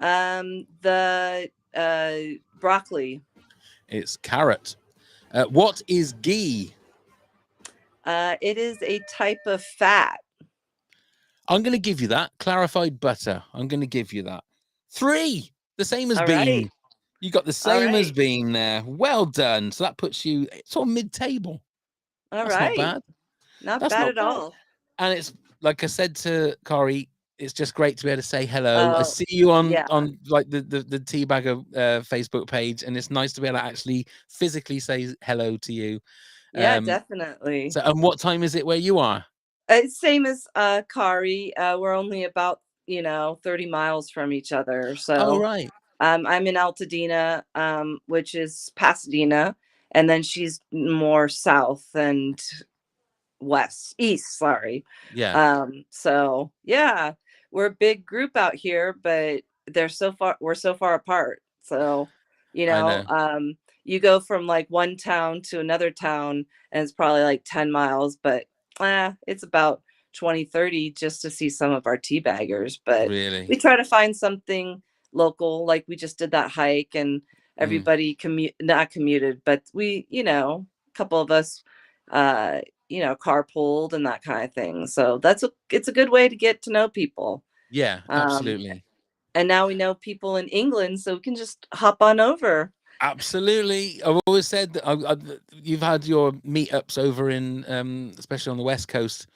The broccoli. It's carrot. What is ghee? It is a type of fat. I'm going to give you that. Clarified butter. I'm going to give you that. 3. The same as All bean. right. You got the same as right. bean there. Well done. So that puts you sort of mid-table. All That's right. not bad. Not That's bad not at bad. all. And it's like I said to Corey, it's just great to be able to say hello. I Oh, see you on yeah. like the Teabagger Facebook page, and it's nice to be able to actually physically say hello to you. Yeah, definitely. So, and what time is it where you are? Same as Kari. We're only about 30 miles from each other. So Oh, right. I'm in Altadena, which is Pasadena, and then she's more south and east, sorry. Yeah. So yeah, we're a big group out here, but we're so far apart. So, I know. you go from like one town to another town and it's probably like 10 miles, but it's about 20-30 just to see some of our teabaggers. But Really? we try to find something local, like we just did that hike and everybody not commuted, but we, a couple of us carpooled and that kind of thing. So it's a good way to get to know people. Yeah, absolutely. And now we know people in England, so we can just hop on over. Absolutely. I've always said that you've had your meetups over in, especially on the West Coast.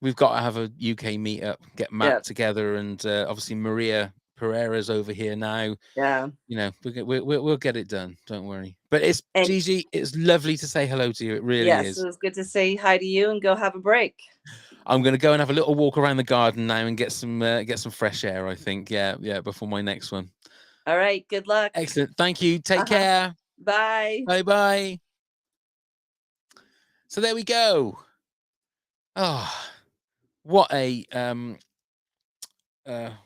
We've got to have a UK meetup, get Matt together, and obviously Maria Pereira's over here now. Yeah. We'll get it done. Don't worry. But Gigi, it's lovely to say hello to you. It really is. Yes, it was good to say hi to you and go have a break. I'm going to go and have a little walk around the garden now and get some fresh air, I think. Yeah, before my next one. All right. Good luck. Excellent. Thank you. Take care. Bye. Bye. So there we go. Oh, what a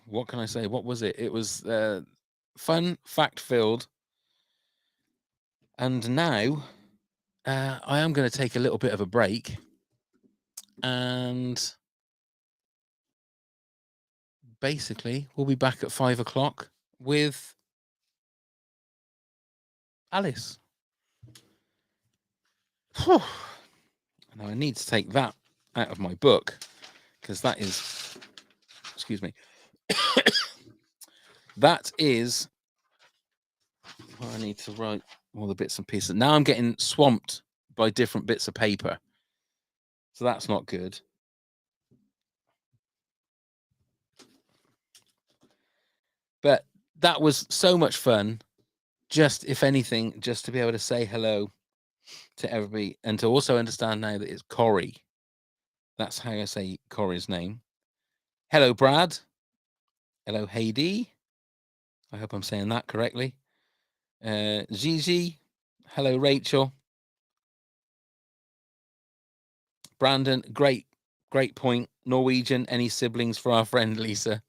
what can I say? What was it? It was fun, fact-filled. And now I am going to take a little bit of a break, and basically we'll be back at 5 o'clock with Alice. Whew. Now I need to take that out of my book, because that is, excuse me, that is what I need to write all the bits and pieces. Now I'm getting swamped by different bits of paper, so that's not good. But that was so much fun. Just, if anything, just to be able to say hello to everybody, and to also understand now that it's Corey. That's how I say Corey's name. Hello, Brad. Hello, Heidi. I hope I'm saying that correctly. Gigi. Hello, Rachel. Brandon, great point. Norwegian, any siblings for our friend Lisa?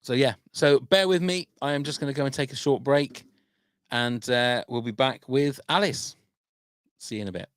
So yeah, so bear with me. I am just going to go and take a short break, and we'll be back with Alice. See you in a bit.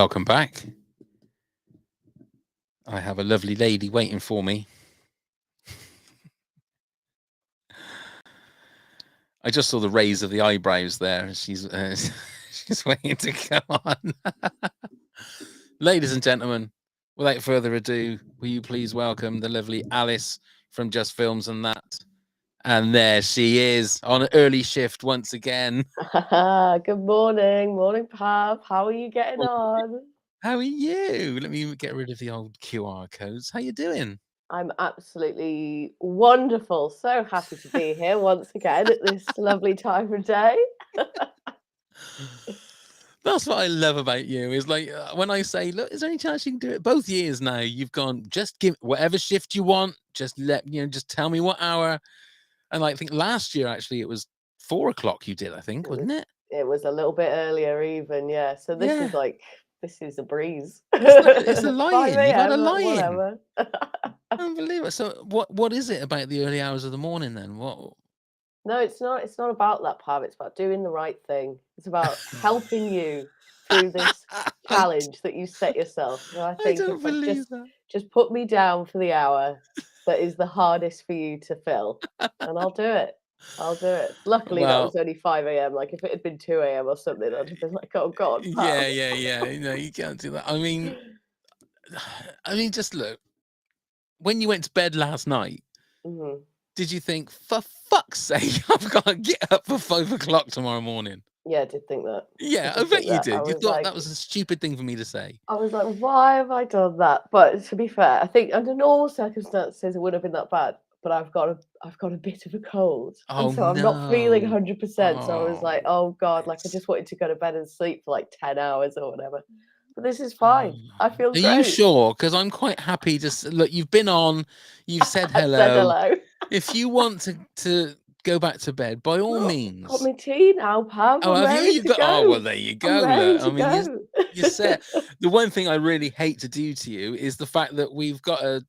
welcome back. I have a lovely lady waiting for me. I just saw the raise of the eyebrows there. She's she's waiting to come on. Ladies and gentlemen, without further ado, will you please welcome the lovely Alice from Just Films and That? And there she is on an early shift once again. Good morning, Pav. How are you getting on? How are you? Let me get rid of the old QR codes. How you doing? I'm absolutely wonderful. So happy to be here once again at this lovely time of day. That's what I love about you. Is like when I say, look, is there any chance you can do it? Both years now, you've gone, just give whatever shift you want. Just just tell me what hour. And I think last year, actually, it was 4 o'clock you did, I think, wasn't it? It was a little bit earlier even, yeah. So this is this is a breeze. It's a lie-in. 5 You've had a a.m., lie-in. whatever. Unbelievable. So what is it about the early hours of the morning then? What? No, it's not about that, Pav. It's about doing the right thing. It's about helping you through this challenge that you set yourself. So I think don't believe that. Just put me down for the hour that is the hardest for you to fill, and I'll do it. I'll do it. Luckily, that was only 5 a.m. Like if it had been 2 a.m. or something, I'd have been like, "Oh God, Pav." Yeah. No, you can't do that. I mean, just look. When you went to bed last night, did you think, for fuck's sake, I've got to get up for 5 o'clock tomorrow morning? Yeah, I did think that. Yeah, I bet you did. You thought that was a stupid thing for me to say. I was like, why have I done that? But to be fair, I think under normal circumstances, it wouldn't have been that bad. But I've got a bit of a cold, and so I'm not feeling 100%. So I was like, oh God, like I just wanted to go to bed and sleep for like 10 hours or whatever. But this is fine. I feel great. Are you sure? Because I'm quite happy to look. You've been on. You've said hello. Said hello. If you want to go back to bed, by all means. Got my tea now, Pav. Oh, I'm have ready you? to go. Oh, well, there you go. Look. I mean, you said the one thing I really hate to do to you is the fact that we've got a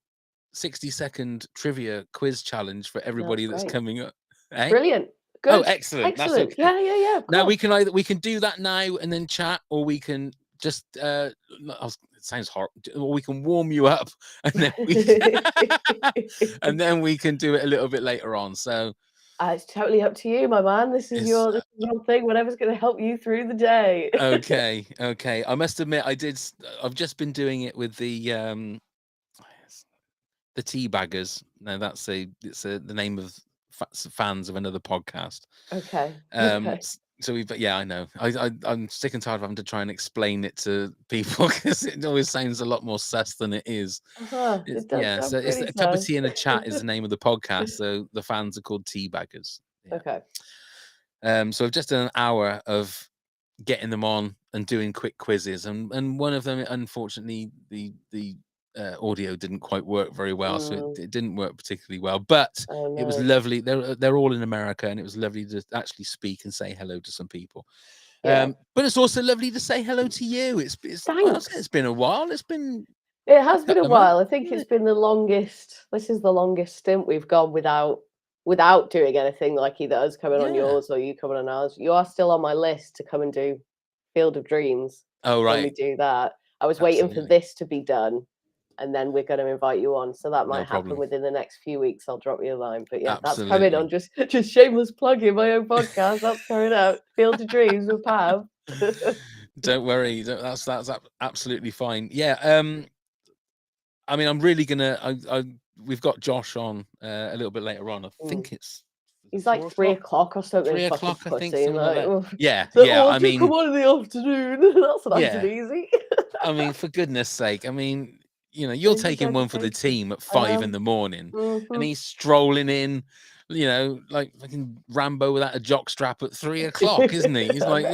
60-second trivia quiz challenge for everybody that's coming up. Eh? Brilliant. Good. Oh, excellent. That's okay. Yeah. Now we can do that now and then chat, or we can just it sounds horrible, or we can warm you up and then we can do it a little bit later on. So it's totally up to you, my man. This is your thing. Whatever's going to help you through the day. Okay. I must admit, I've just been doing it with the Teabaggers. No, it's the name of fans of another podcast. Okay. So I know. I'm sick and tired of having to try and explain it to people because it always sounds a lot more sus than it is. It does so it's a cup of tea and a chat is the name of the podcast. So the fans are called Teabaggers. Yeah. Okay. So I've just done an hour of getting them on and doing quick quizzes, and one of them, unfortunately, the audio didn't quite work very well, so it didn't work particularly well, but it was lovely. They're all in America, and it was lovely to actually speak and say hello to some people. But it's also lovely to say hello to you. It's been a while. It has been a while. I think it's been the longest. This is the longest stint we've gone without doing anything, like either us coming on yours or you coming on ours. You are still on my list to come and do Field of Dreams. Oh right, when we do that. I was waiting for this to be done, and then we're going to invite you on. So that might happen within the next few weeks. I'll drop you a line. But yeah, that's coming on. Just shameless plugging my own podcast. That's coming out. Field of Dreams with Pav. Don't worry. That's absolutely fine. Yeah. I mean, I'm really gonna. We've got Josh on a little bit later on. I think he's like 3 o'clock or something. 3 o'clock, I think. Like, yeah. I mean, come on in the afternoon. That's nice and easy. I mean, for goodness sake. I mean, you're taking one for the team at 5 in the morning, and he's strolling in, like fucking Rambo without a jock strap at 3 o'clock, isn't he? He's like,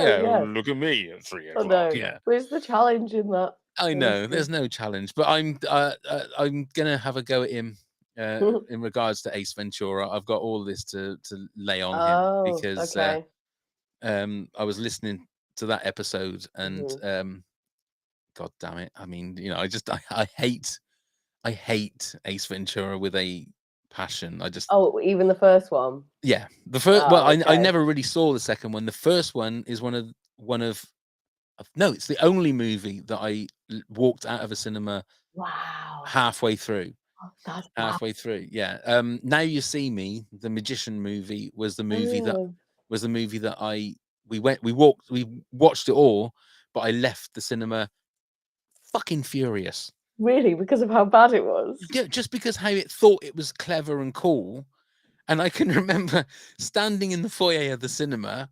look at me at 3 o'clock. Yeah. Where's the challenge in that? I know there's no challenge, but I'm gonna have a go at him in regards to Ace Ventura. I've got all this to lay on him because I was listening to that episode and God damn it! I mean, I hate Ace Ventura with a passion. Even the first one. Yeah, the first. I never really saw the second one. The first one is one of No, it's the only movie that I walked out of a cinema Wow. halfway through. Oh, that's Halfway through, yeah. Now You See Me, the magician movie, was the movie that we watched it all, but I left the cinema fucking furious. Really, because of how bad it was. Yeah, just because how it thought it was clever and cool. And I can remember standing in the foyer of the cinema,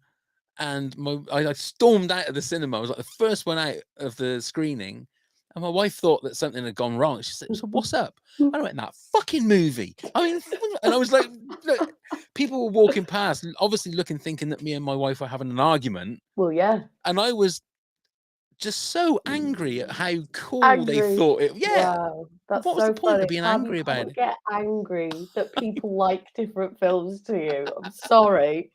and I stormed out of the cinema. I was like the first one out of the screening, and my wife thought that something had gone wrong. She said, "So what's up?" I went, "That fucking movie." I mean, and I was like, look, people were walking past, obviously looking, thinking that me and my wife were having an argument. Well, yeah. And I was just so angry at how cool they thought it. Yeah. Wow, that's What was so the point funny. of being Pam, angry you about can't it? get angry that people like different films to you. I'm sorry.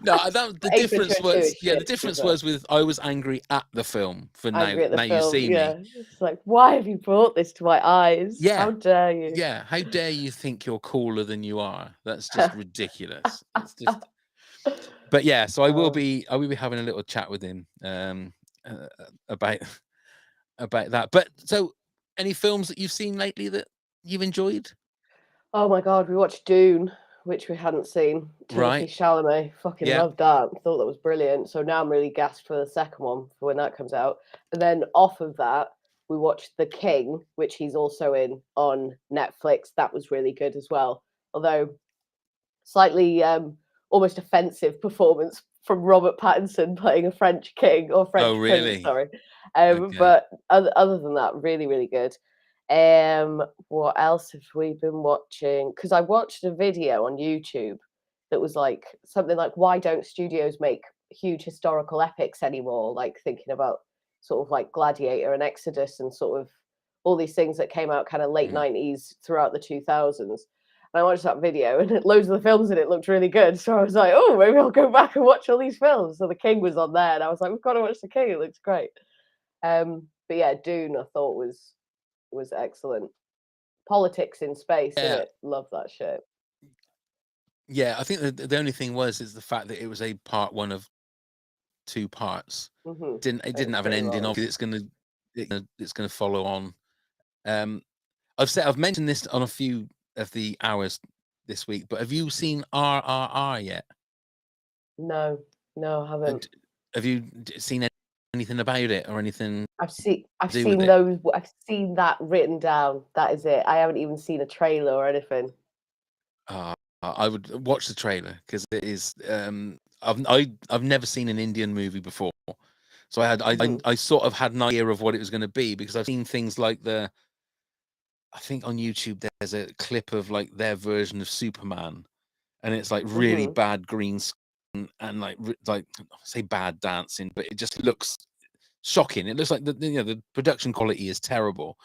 No, the Ace difference Ventura 2 was is shit, the difference to be was with I was angry at the film for Angry at the now film, You See yeah. Me. It's like, why have you brought this to my eyes? Yeah. How dare you? Yeah, how dare you think you're cooler than you are? That's just ridiculous. It's just. But yeah, so I will be having a little chat with him about that. But so, any films that you've seen lately that you've enjoyed? Oh my god, we watched Dune, which we hadn't seen. Right. Timothée Chalamet, fucking Yeah. loved that. Thought that was brilliant. So now I'm really gassed for the second one for when that comes out. And then off of that, we watched The King, which he's also in on Netflix. That was really good as well. Although slightly almost offensive performance from Robert Pattinson playing a French king or French Oh, really? prince, sorry. Okay. But other than that, really, really good. What else have we been watching? Because I watched a video on YouTube that was like something like, why don't studios make huge historical epics anymore? Like thinking about sort of like Gladiator and Exodus and sort of all these things that came out kind of late 90s throughout the 2000s. And I watched that video and loads of the films in it looked really good. So I was like, oh, maybe I'll go back and watch all these films. So The King was on there and I was like, we've got to watch The King. It looks great. But yeah, Dune I thought was excellent. Politics in space, Yeah. innit? Love that shit. Yeah, I think the only thing is the fact that it was a part one of two parts. Mhm. It didn't have an pretty ending. long. Obviously, it's gonna follow on. I've mentioned this on a few of the hours this week, but have you seen RRR yet? No, I haven't. Have you seen anything about it or anything? I've seen do with it? those. I've seen that written down. That is it. I haven't even seen a trailer or anything. I would watch the trailer because it is. I've never seen an Indian movie before, so I sort of had an idea of what it was going to be because I've seen things like I think on YouTube there's a clip of like their version of Superman, and it's like really bad green screen and like I say bad dancing, but it just looks shocking. It looks like the production quality is terrible.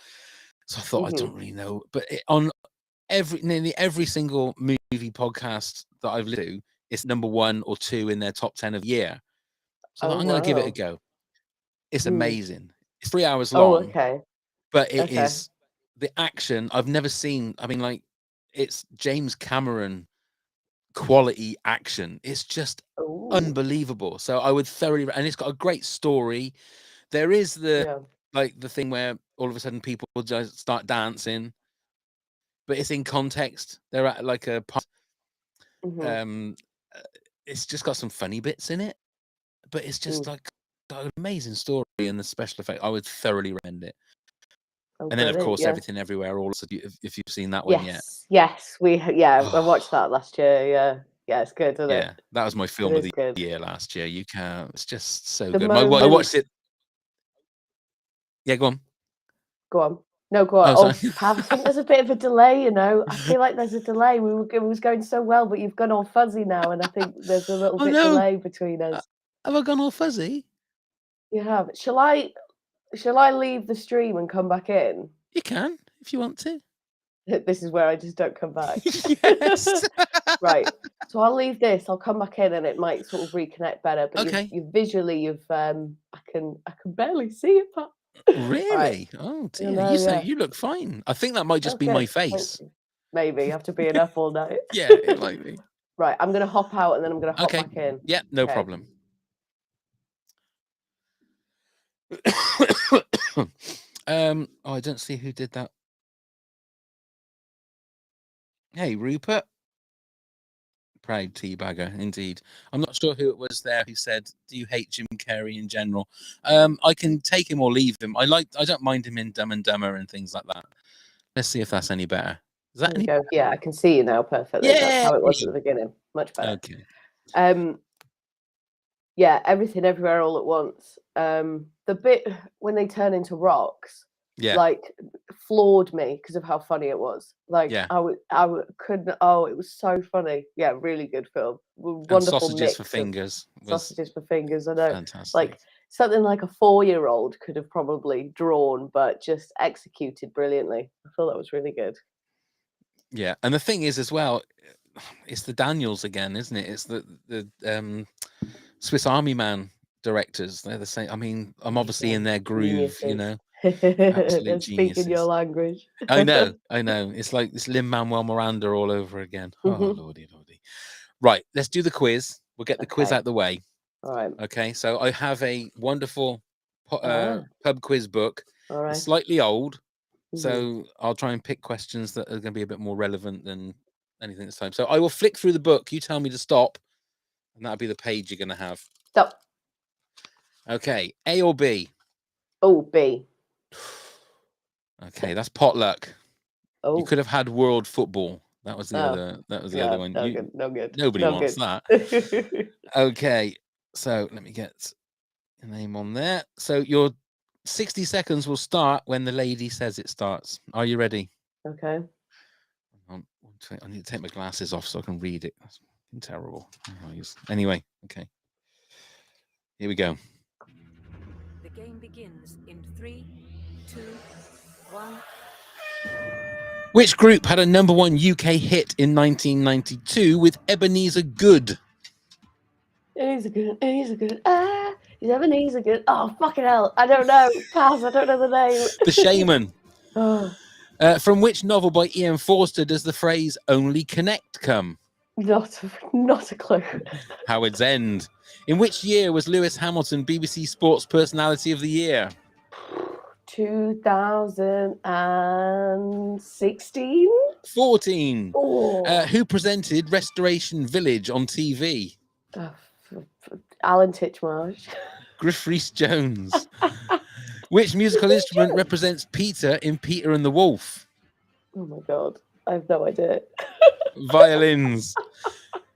So I thought I don't really know, but on nearly every single movie podcast that I've listened to, it's number 1 or 2 in their top 10 of the year. So I'm going to give it a go. It's amazing. It's 3 hours long. Oh, okay. But it is the action I've never seen. I mean, like it's James Cameron quality action. It's just unbelievable. So I would thoroughly, and it's got a great story. There is the thing where all of a sudden people just start dancing, but it's in context. They're at like a it's just got some funny bits in it, but it's just like got an amazing story and the special effect. I would thoroughly recommend it. And then, of course, Everything Everywhere All. If you've seen that one yet. Yes, I watched that last year. Yeah, it's good, isn't it? Yeah, that was my film of the year last year. You can't. It's just so good. I watched it. Yeah, go on. Go on. No, go on. Oh, Pav, I think there's a bit of a delay. I feel like there's a delay. It was going so well, but you've gone all fuzzy now, and I think there's a little bit delay between us. Have I gone all fuzzy? You have. Shall I leave the stream and come back in? You can, if you want to. This is where I just don't come back. Yes. Right. So I'll leave this. I'll come back in, and it might sort of reconnect better. But you've I can barely see it, Pat. Really? Right. Oh dear. You look fine. I think that might just be my face. Maybe after being up all night. Yeah, it might be. Right. I'm gonna hop out and then I'm gonna hop back in. Yeah, no problem. Oh, I don't see who did that. Hey, Rupert. Proud teabagger, indeed. I'm not sure who it was there who said, "Do you hate Jim Carrey in general?" I can take him or leave him. I don't mind him in Dumb and Dumber and things like that. Let's see if that's any better. Is that There any? you go. Yeah, I can see you now perfectly. That's how it was Yay! at the beginning. Much better. Okay. Yeah, Everything Everywhere All at Once. The bit when they turn into rocks, Yeah. like floored me because of how funny it was. Like Yeah. couldn't. Oh, it was so funny. Yeah, really good film. And Wonderful Sausages mix for of Fingers was Sausages for Fingers. I know. fantastic. Like something like a 4-year-old could have probably drawn, but just executed brilliantly. I thought that was really good. Yeah, and the thing is as well, it's the Daniels again, isn't it? It's the Swiss Army Man directors. They're the same. I mean, I'm obviously in their groove, you know. Absolute They're speaking your geniuses. language. I know. It's like this Lin-Manuel Miranda all over again. Oh, lordy. Right, let's do the quiz. We'll get the quiz Okay. out the way. All right. Okay, so I have a wonderful Ah. pub quiz book. All right. It's slightly old, Mhm. so I'll try and pick questions that are going to be a bit more relevant than anything this time. So I will flick through the book. You tell me to stop, and that'll be the page you're going to have. Stop. Okay, A or B? Oh, B. Okay, that's potluck. Oh. You could have had world football. That was the other. That was the other one. No good. No good. Nobody no wants good. that. Okay, so let me get a name on there. So your 60 seconds will start when the lady says it starts. Are you ready? Okay. I need to take my glasses off so I can read it. That's terrible. Anyway, okay. Here we go. The game begins in 3, 2, 1. Which group had a #1 UK hit in 1992 with Ebenezer Good? He's a good. Ah, he's Ebenezer Good. Oh, fucking hell. I don't know. Pass. I don't know the name. The Shaman. Oh, From which novel by Ian Forster does the phrase "only connect" come? not a clue. Howard's End. In which year was Lewis Hamilton BBC Sports Personality of the Year? 2016? 14. Oh. Who presented Restoration Village on TV? Alan Titchmarsh. Griff Rhys-Jones. Which musical instrument represents Peter in Peter and the Wolf? Oh my god, I have no idea. Violins.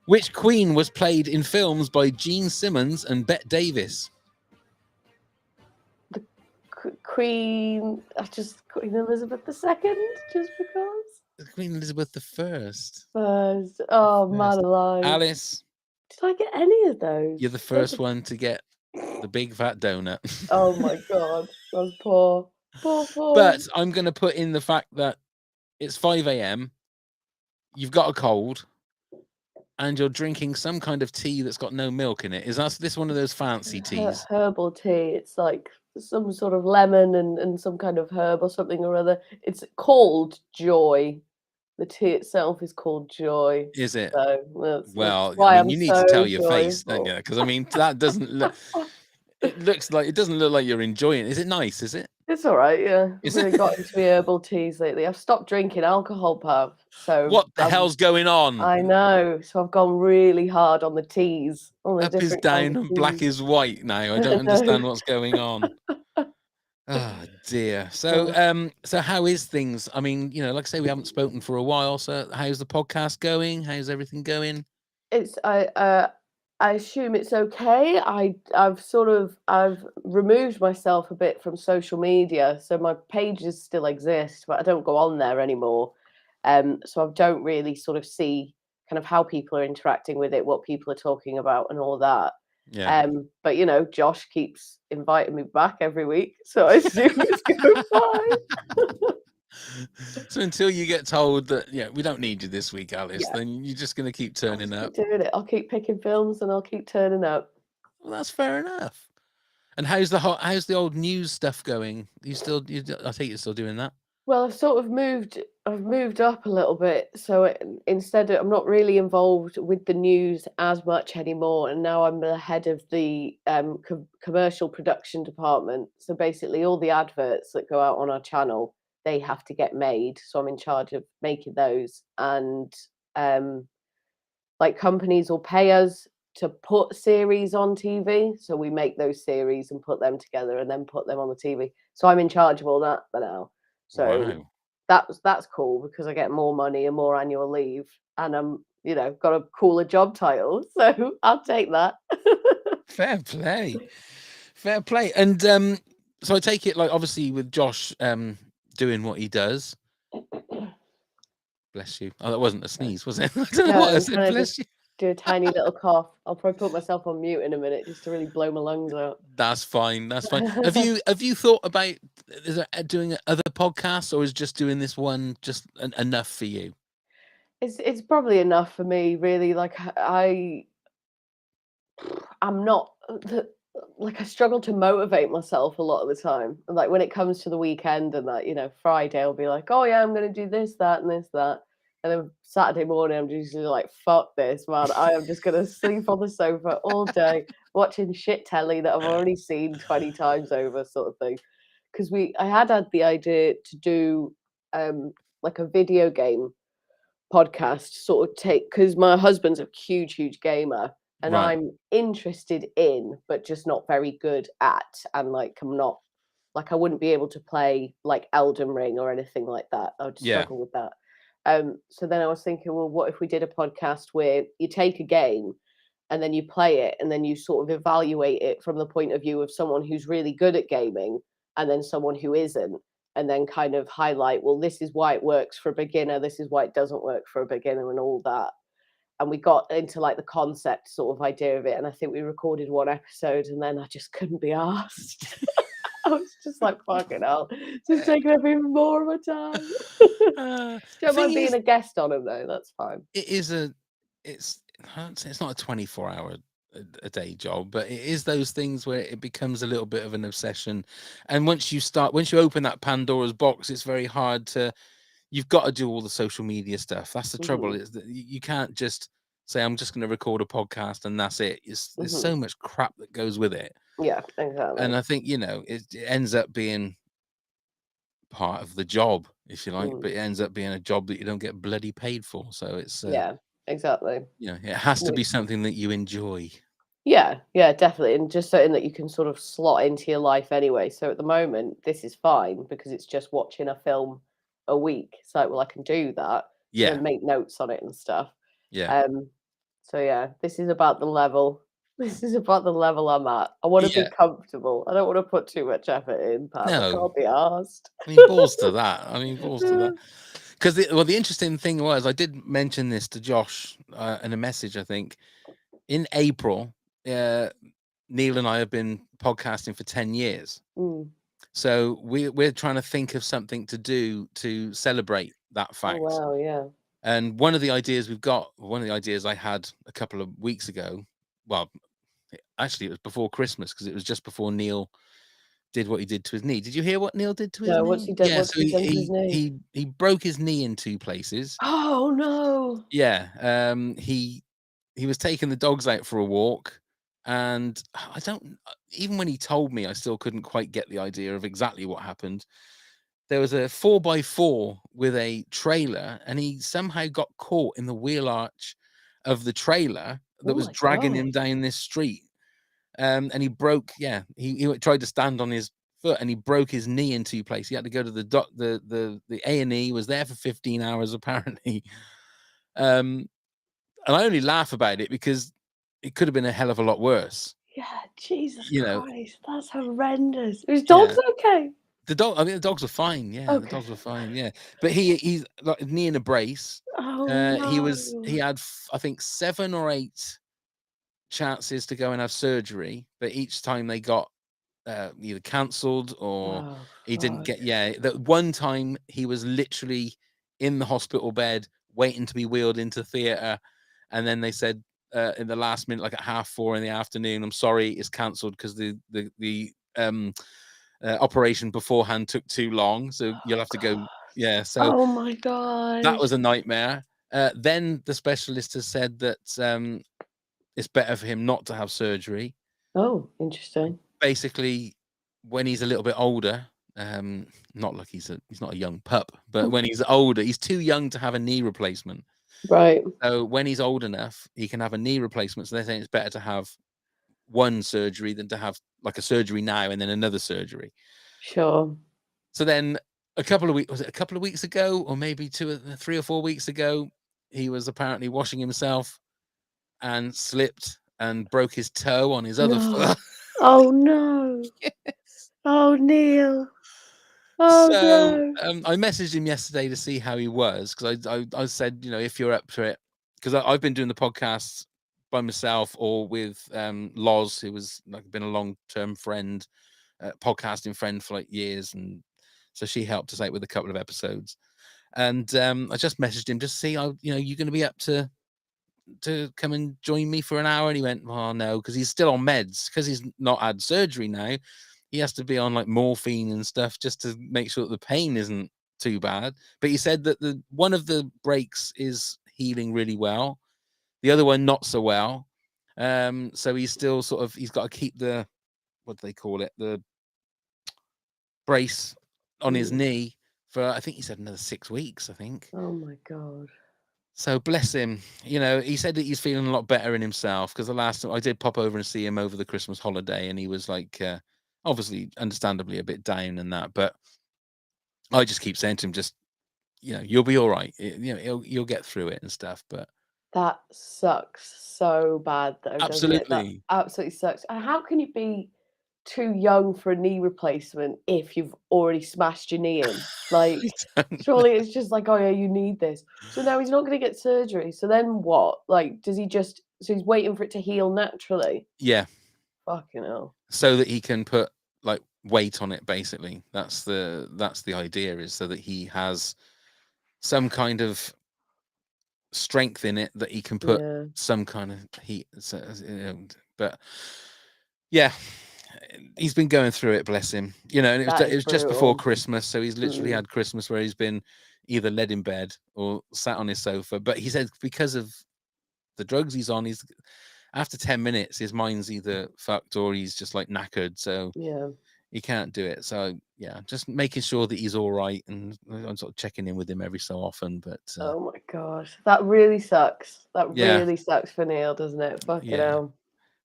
Which queen was played in films by Gene Simmons and Bette Davis? Queen Elizabeth II, just because. Queen Elizabeth I. First. Oh man alive. Alice. Did I get any of those? You're the first one to get the big fat donut. Oh my god, that was poor. But I'm going to put in the fact that it's 5 a.m. You've got a cold, and you're drinking some kind of tea that's got no milk in it. Is this one of those fancy teas? Herbal tea. It's like some sort of lemon and some kind of herb or something or other. It's called Joy. The tea itself is called Joy. Is it? So well, why you need to tell your face, don't joyful. you? Because I mean, that doesn't look. It doesn't look like you're enjoying it. Is it nice? Is it? It's all right. Yeah, Is I've really got into my herbal teas lately. I've stopped drinking alcohol, Pav. So what the hell's going on? I know. So I've gone really hard on the teas. On the Up is different down kinds of and black teas. is white now. I don't understand what's going on. Oh dear. So so how is things? I mean, like I say, we haven't spoken for a while. So how's the podcast going? How's everything going? It's I assume it's okay. I've removed myself a bit from social media, so my pages still exist, but I don't go on there anymore. So I don't really sort of see kind of how people are interacting with it, what people are talking about, and all that. Yeah. But Josh keeps inviting me back every week, so I assume it's going fine. So until you get told that we don't need you this week, Alice, then you're just going to keep turning up. Keep doing it. I'll keep picking films and I'll keep turning up. Well, that's fair enough. And how's the old news stuff going? I take you're still doing that. Well, I've sort of moved I've moved up a little bit, so instead of, I'm not really involved with the news as much anymore, and now I'm the head of the commercial production department. So basically, all the adverts that go out on our channel, they have to get made. So I'm in charge of making those, and like companies will pay us to put series on TV. So we make those series and put them together, and then put them on the TV. So I'm in charge of all that for now. So. Wow. That's cool because I get more money and more annual leave, and I'm got a cooler job title, so I'll take that. Fair play, fair play. And so I take it, like, obviously with Josh doing what he does. Bless you. Oh, that wasn't a sneeze, was it? I don't know what I said. Bless you. Do a tiny little cough. I'll probably put myself on mute in a minute just to really blow my lungs out. That's fine. That's fine. Have you thought about doing other podcasts, or is just doing this one just enough for you? It's probably enough for me, really. Like I'm not like, I struggle to motivate myself a lot of the time. Like when it comes to the weekend and that, Friday I'll be like, oh yeah, I'm gonna do this, that, and this, that. And then Saturday morning, I'm usually like, fuck this, man. I am just going to sleep on the sofa all day, watching shit telly that I've already seen 20 times over, sort of thing. Because I had the idea to do like a video game podcast, sort of because my husband's a huge, huge gamer. And Right. I'm interested in, but just not very good at. And like, I'm not, like, I wouldn't be able to play like Elden Ring or anything like that. I would struggle with that. So then I was thinking, well, what if we did a podcast where you take a game and then you play it and then you sort of evaluate it from the point of view of someone who's really good at gaming and then someone who isn't, and then kind of highlight, well, this is why it works for a beginner, this is why it doesn't work for a beginner, and all that. And we got into like the concept sort of idea of it, and I think we recorded one episode, and then I just couldn't be asked. I was just like, fucking hell, just taking up even more of my time. Don't mind being a guest on them though, that's fine. It's not a 24-hour a day job, but it is those things where it becomes a little bit of an obsession. And once you open that Pandora's box, it's very hard you've got to do all the social media stuff. That's the trouble, is that you can't just say, I'm just going to record a podcast and that's it. There's so much crap that goes with it. Yeah, exactly. And I think, it ends up being part of the job, if you like, but it ends up being a job that you don't get bloody paid for. So it's yeah, exactly. It has to be something that you enjoy. Yeah, definitely. And just something that you can sort of slot into your life anyway. So at the moment, this is fine because it's just watching a film a week. It's like, well, I can do that. Yeah. And make notes on it and stuff. Yeah. So yeah, this is about the level. This is about the level I'm at. I want to be comfortable. I don't want to put too much effort in, Pat. I can't be asked. I mean, balls to that. Because the interesting thing was, I did mention this to Josh in a message, I think. In April, Neil and I have been podcasting for 10 years. So we're trying to think of something to do to celebrate that fact. Oh, wow, yeah. And one of the ideas I had a couple of weeks ago, well, actually it was before Christmas, because it was just before Neil did what he did to his knee. Did you hear what Neil did to his knee? What's he done? Yeah, what's he done to his knee? He broke his knee in 2 places. Oh no. Yeah. He was taking the dogs out for a walk, and even when he told me, I still couldn't quite get the idea of exactly what happened. There was a 4x4 with a trailer, and he somehow got caught in the wheel arch of the trailer that was dragging him down this street. And he broke, he tried to stand on his foot and he broke his knee in 2 places. He had to go to the A&E, was there for 15 hours apparently. And I only laugh about it because it could have been a hell of a lot worse. Yeah, Jesus You know, Christ, that's horrendous. His dog's okay. The dogs were fine. Yeah, the dogs were fine. Yeah, but he's like knee in a brace. Oh, no. He had I think 7 or 8 chances to go and have surgery, but each time they got either cancelled or he didn't get. Yeah, that one time he was literally in the hospital bed waiting to be wheeled into theatre, and then they said in the last minute, like at 4:30 in the afternoon, I'm sorry, it's cancelled because the operation beforehand took too long, so you'll have to go Yeah, so Oh my that god. was a nightmare. Then the specialist has said that it's better for him not to have surgery. Oh, interesting. Basically, when he's a little bit older, not like he's not a young pup, but when he's older, he's too young to have a knee replacement. Right. So when he's old enough, he can have a knee replacement. So they're saying it's better to have one surgery than to have like a surgery now and then another surgery. Sure. So then a couple of weeks ago, or maybe 3 or 4 weeks ago, he was apparently washing himself and slipped and broke his toe on his other No. foot. Oh no. Oh Neil. Oh So no. I messaged him yesterday to see how he was, because I said, if you're up to it, because I've been doing the podcasts by myself or with Loz, who was like been a long-term friend, podcasting friend for like years, and so she helped us out with a couple of episodes. And I just messaged him just to see, you're going to be up to come and join me for an hour. And he went, oh no, because he's still on meds, because he's not had surgery now. He has to be on like morphine and stuff just to make sure that the pain isn't too bad. But he said that one of the breaks is healing really well, the other one not so well. So he's still he's got to keep the, what do they call it, the brace on his knee for, I think he said another 6 weeks, I think. Oh my god. So bless him. He said that he's feeling a lot better in himself, because the last time I did pop over and see him over the Christmas holiday, and he was like, obviously, understandably a bit down and that. But I just keep saying to him, just, you'll be all right. You'll get through it and stuff. But That sucks so bad though, doesn't it? That absolutely. absolutely sucks. And how can you be too young for a knee replacement if you've already smashed your knee in? Like, surely it's just like, oh yeah, you need this. So now he's not going to get surgery. So then what? Like, so he's waiting for it to heal naturally? Yeah. Fucking hell. So that he can put like weight on it, basically. That's the idea, is so that he has some kind of strength in it, that he can put some kind of heat. So, but yeah, he's been going through it, bless him. And it was just before Christmas, so he's literally had Christmas where he's been either led in bed or sat on his sofa. But he said because of the drugs he's on, he's after 10 minutes his mind's either fucked or he's just like knackered, so yeah, he can't do it. So yeah, just making sure that he's all right, and I'm sort of checking in with him every so often. But oh my gosh, that really sucks. That really sucks for Neil, doesn't it? Fucking hell.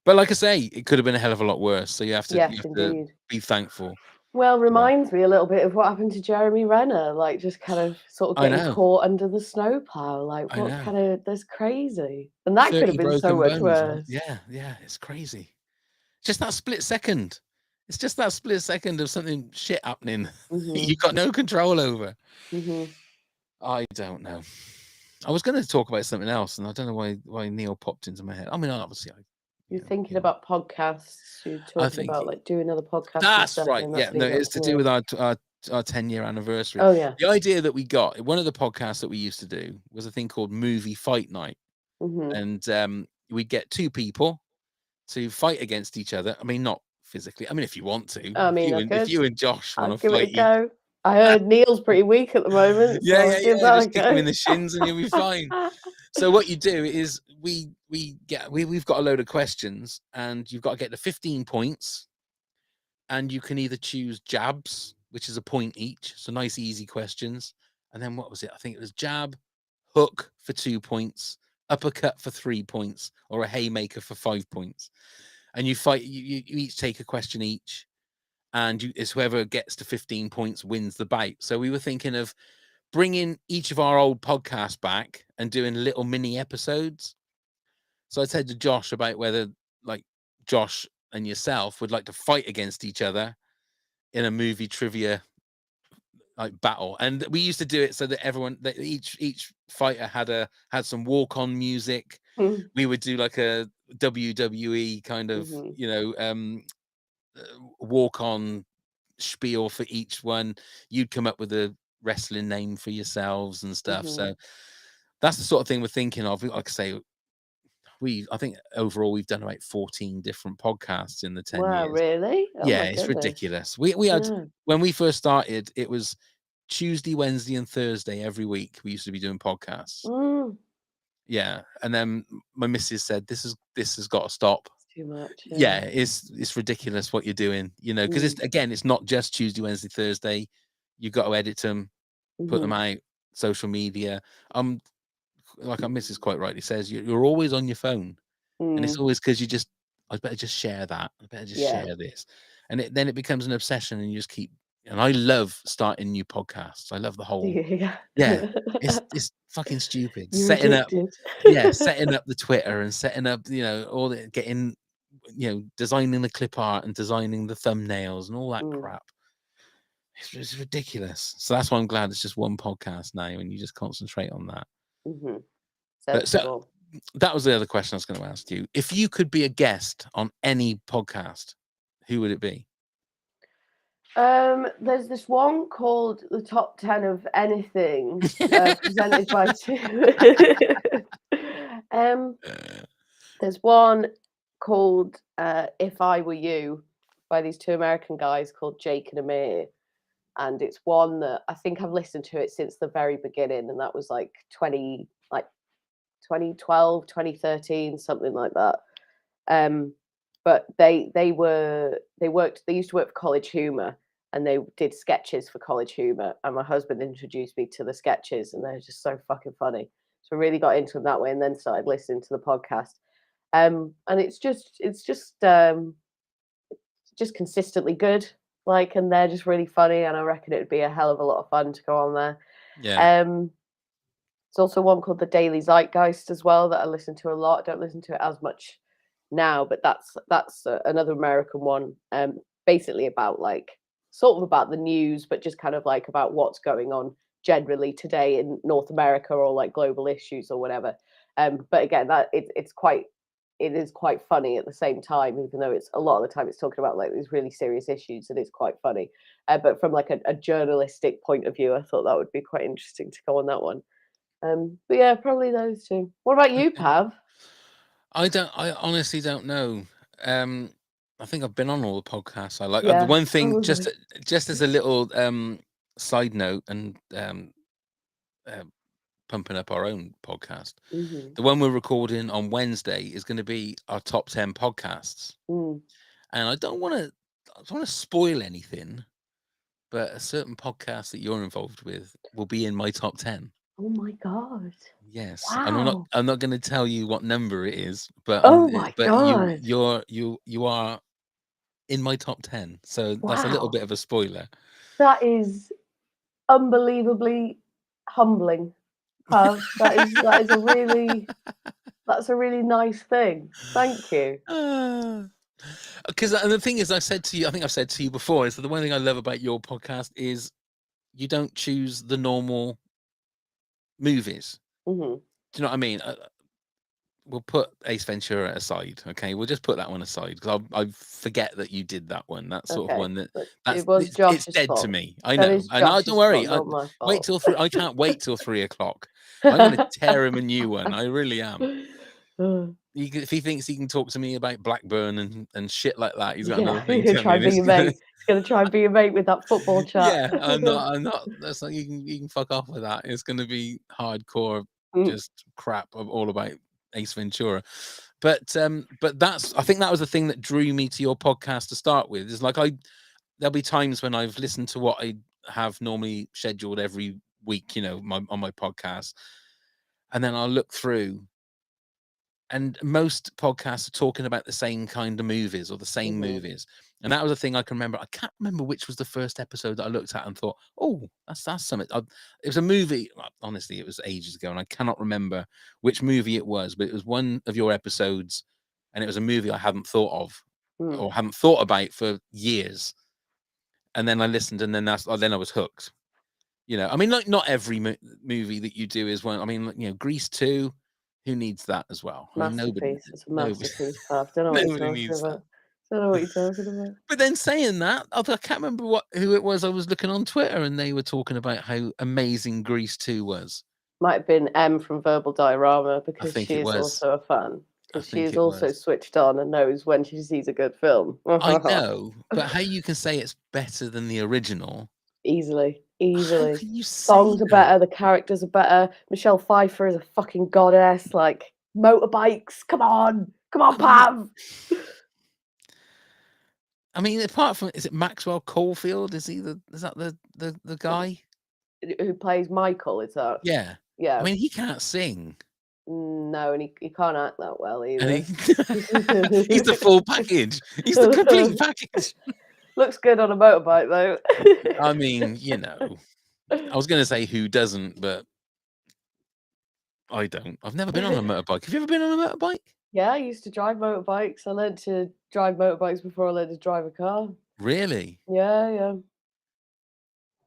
But like I say, it could have been a hell of a lot worse. So you have to, indeed. Be thankful. Well, reminds me a little bit of what happened to Jeremy Renner, like just kind of sort of getting caught under the snowplow. Like, what kind of, that's crazy. And that could have been so much worse. Yeah, it's crazy. Just that split second. It's just that split second of something shit happening you've got no control over. I don't know. I was going to talk about something else, and I don't know why Neil popped into my head. I mean, obviously, you're thinking about podcasts. You're talking about like doing other podcasts. That's right. Yeah, no, it's to do with our 10-year anniversary. Oh yeah. The idea that we got, one of the podcasts that we used to do was a thing called Movie Fight Night, and we'd get two people to fight against each other. I mean, not physically. I mean, if you want to. I mean, if you and Josh want to give fight, it a go. I heard Neil's pretty weak at the moment. Yeah. Just kick him in the shins and you'll be fine. So what you do is we've got a load of questions, and you've got to get to 15 points, and you can either choose jabs, which is a point each, so nice easy questions, and then what was it? I think it was jab, hook for 2 points, uppercut for 3 points, or a haymaker for 5 points. And you fight. You each take a question each, and it's whoever gets to 15 points wins the bout. So we were thinking of bringing each of our old podcasts back and doing little mini episodes. So I said to Josh about whether like Josh and yourself would like to fight against each other in a movie trivia like battle. And we used to do it so that each fighter had some walk-on music. We would do like a WWE kind of, walk-on spiel for each one. You'd come up with a wrestling name for yourselves and stuff. So that's the sort of thing we're thinking of. Like I say, I think overall we've done about 14 different podcasts in the 10 years. Really? Oh, yeah, it's ridiculous. We had when we first started, it was Tuesday, Wednesday, and Thursday every week. We used to be doing podcasts. Yeah, and then my missus said, "This has got to stop. It's too much. Yeah, it's ridiculous what you're doing. You know, because it's not just Tuesday, Wednesday, Thursday. You got to edit them, put them out, social media. Like our missus quite rightly says, you're always on your phone, and it's always because I better just share that. I better just share this, and then it becomes an obsession, and you just keep. And I love starting new podcasts. I love the whole. Yeah, it's fucking stupid. You're setting addicted. up the Twitter and setting up, all the getting, designing the clip art and designing the thumbnails and all that crap. It's ridiculous. So that's why I'm glad it's just one podcast now, and you just concentrate on that. But so that was the other question I was going to ask you. If you could be a guest on any podcast, who would it be? There's this one called The Top 10 of Anything, presented by two. There's one called If I Were You by these two American guys called Jake and Amir. And it's one that I think I've listened to it since the very beginning. And that was like 2012, 2013, something like that. But they used to work for College Humor, and they did sketches for College Humor, and my husband introduced me to the sketches, and they're just so fucking funny. So I really got into them that way, and then started listening to the podcast. And it's just consistently good, and they're just really funny, and I reckon it would be a hell of a lot of fun to go on there. Yeah. There's also one called The Daily Zeitgeist as well that I listen to a lot. I don't listen to it as much now, but that's another American one, basically about sort of about the news, but just kind of about what's going on generally today in North America, or global issues or whatever. But again, that it is quite funny at the same time, even though it's a lot of the time it's talking about these really serious issues, and it's quite funny. But from a journalistic point of view, I thought that would be quite interesting to go on that one. But yeah, probably those two. What about you, Pav? I honestly don't know. I think I've been on all the podcasts I like. The one thing, probably. just as a little side note, and pumping up our own podcast, the one we're recording on Wednesday is going to be our top 10 podcasts. And I don't want to spoil anything, but a certain podcast that you're involved with will be in my top 10. Oh my god! Yes, wow. and I'm not going to tell you what number it is, but god! you are in my top 10, so that's a little bit of a spoiler. That is unbelievably humbling, Pav. That's a really nice thing. Thank you. Because the thing is, I think I've said to you before, is that the one thing I love about your podcast is you don't choose the normal movies. Do you know what I mean? We'll put Ace Ventura aside, okay? We'll just put that one aside, because I forget that you did that one. That sort of one it's dead fault. to me. I know. And don't worry. Wait till I can't wait till 3:00. I'm going to tear him a new one. I really am. If he thinks he can talk to me about Blackburn and shit like that, he's got another thing to try and be your mate. He's going to try and be your mate with that football chat. Yeah, I'm not. That's not. You can fuck off with that. It's going to be hardcore, just crap all about Ace Ventura. But I think that was the thing that drew me to your podcast to start with. Is there'll be times when I've listened to what I have normally scheduled every week, on my podcast, and then I'll look through. And most podcasts are talking about the same kind of movies or the same movies. And that was the thing I can remember. I can't remember which was the first episode that I looked at and thought, oh, that's something. It was a movie. Honestly, it was ages ago, and I cannot remember which movie it was, but it was one of your episodes, and it was a movie I hadn't thought of or hadn't thought about for years. And then I listened, and then I was hooked. I mean, not every movie that you do is one. I mean, Grease 2. Who needs that as well? Masterpiece. It's a masterpiece, Pav. Don't know what you're talking about. Don't know what you're talking about. But then saying that, I can't remember who it was. I was looking on Twitter, and they were talking about how amazing Grease 2 was. Might have been M from Verbal Diorama, because she is also a fan. Because she is also switched on and knows when she sees a good film. I know, but how you can say it's better than the original? Easily. Easily. can you say Songs are that? better, the characters are better. Michelle Pfeiffer is a fucking goddess. Like, motorbikes, come on, Pav. I mean, apart from, is it Maxwell Caulfield? Is that the guy? Who plays Michael? Is that? Yeah. Yeah. I mean, he can't sing. No, and he can't act that well And either. he's the full package. He's the complete package. Looks good on a motorbike though. I mean, you know, I was going to say who doesn't, but I don't. I've never been on a motorbike. Have you ever been on a motorbike? Yeah, I used to drive motorbikes. I learned to drive motorbikes before I learned to drive a car. Really? Yeah, yeah.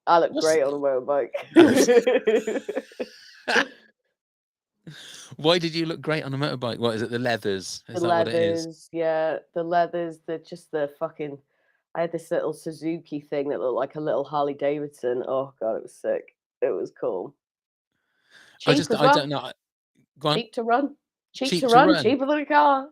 I look What's- great on a motorbike. Why did you look great on a motorbike? What is it? The leathers? Is The that what it is? leathers, yeah, the leathers, the fucking. I had this little Suzuki thing that looked like a little Harley Davidson. Oh god, it was sick. It was cool. Cheap as I well. don't know. Go on. Cheap to run. Cheap Cheap to to run. run. Cheaper than a car.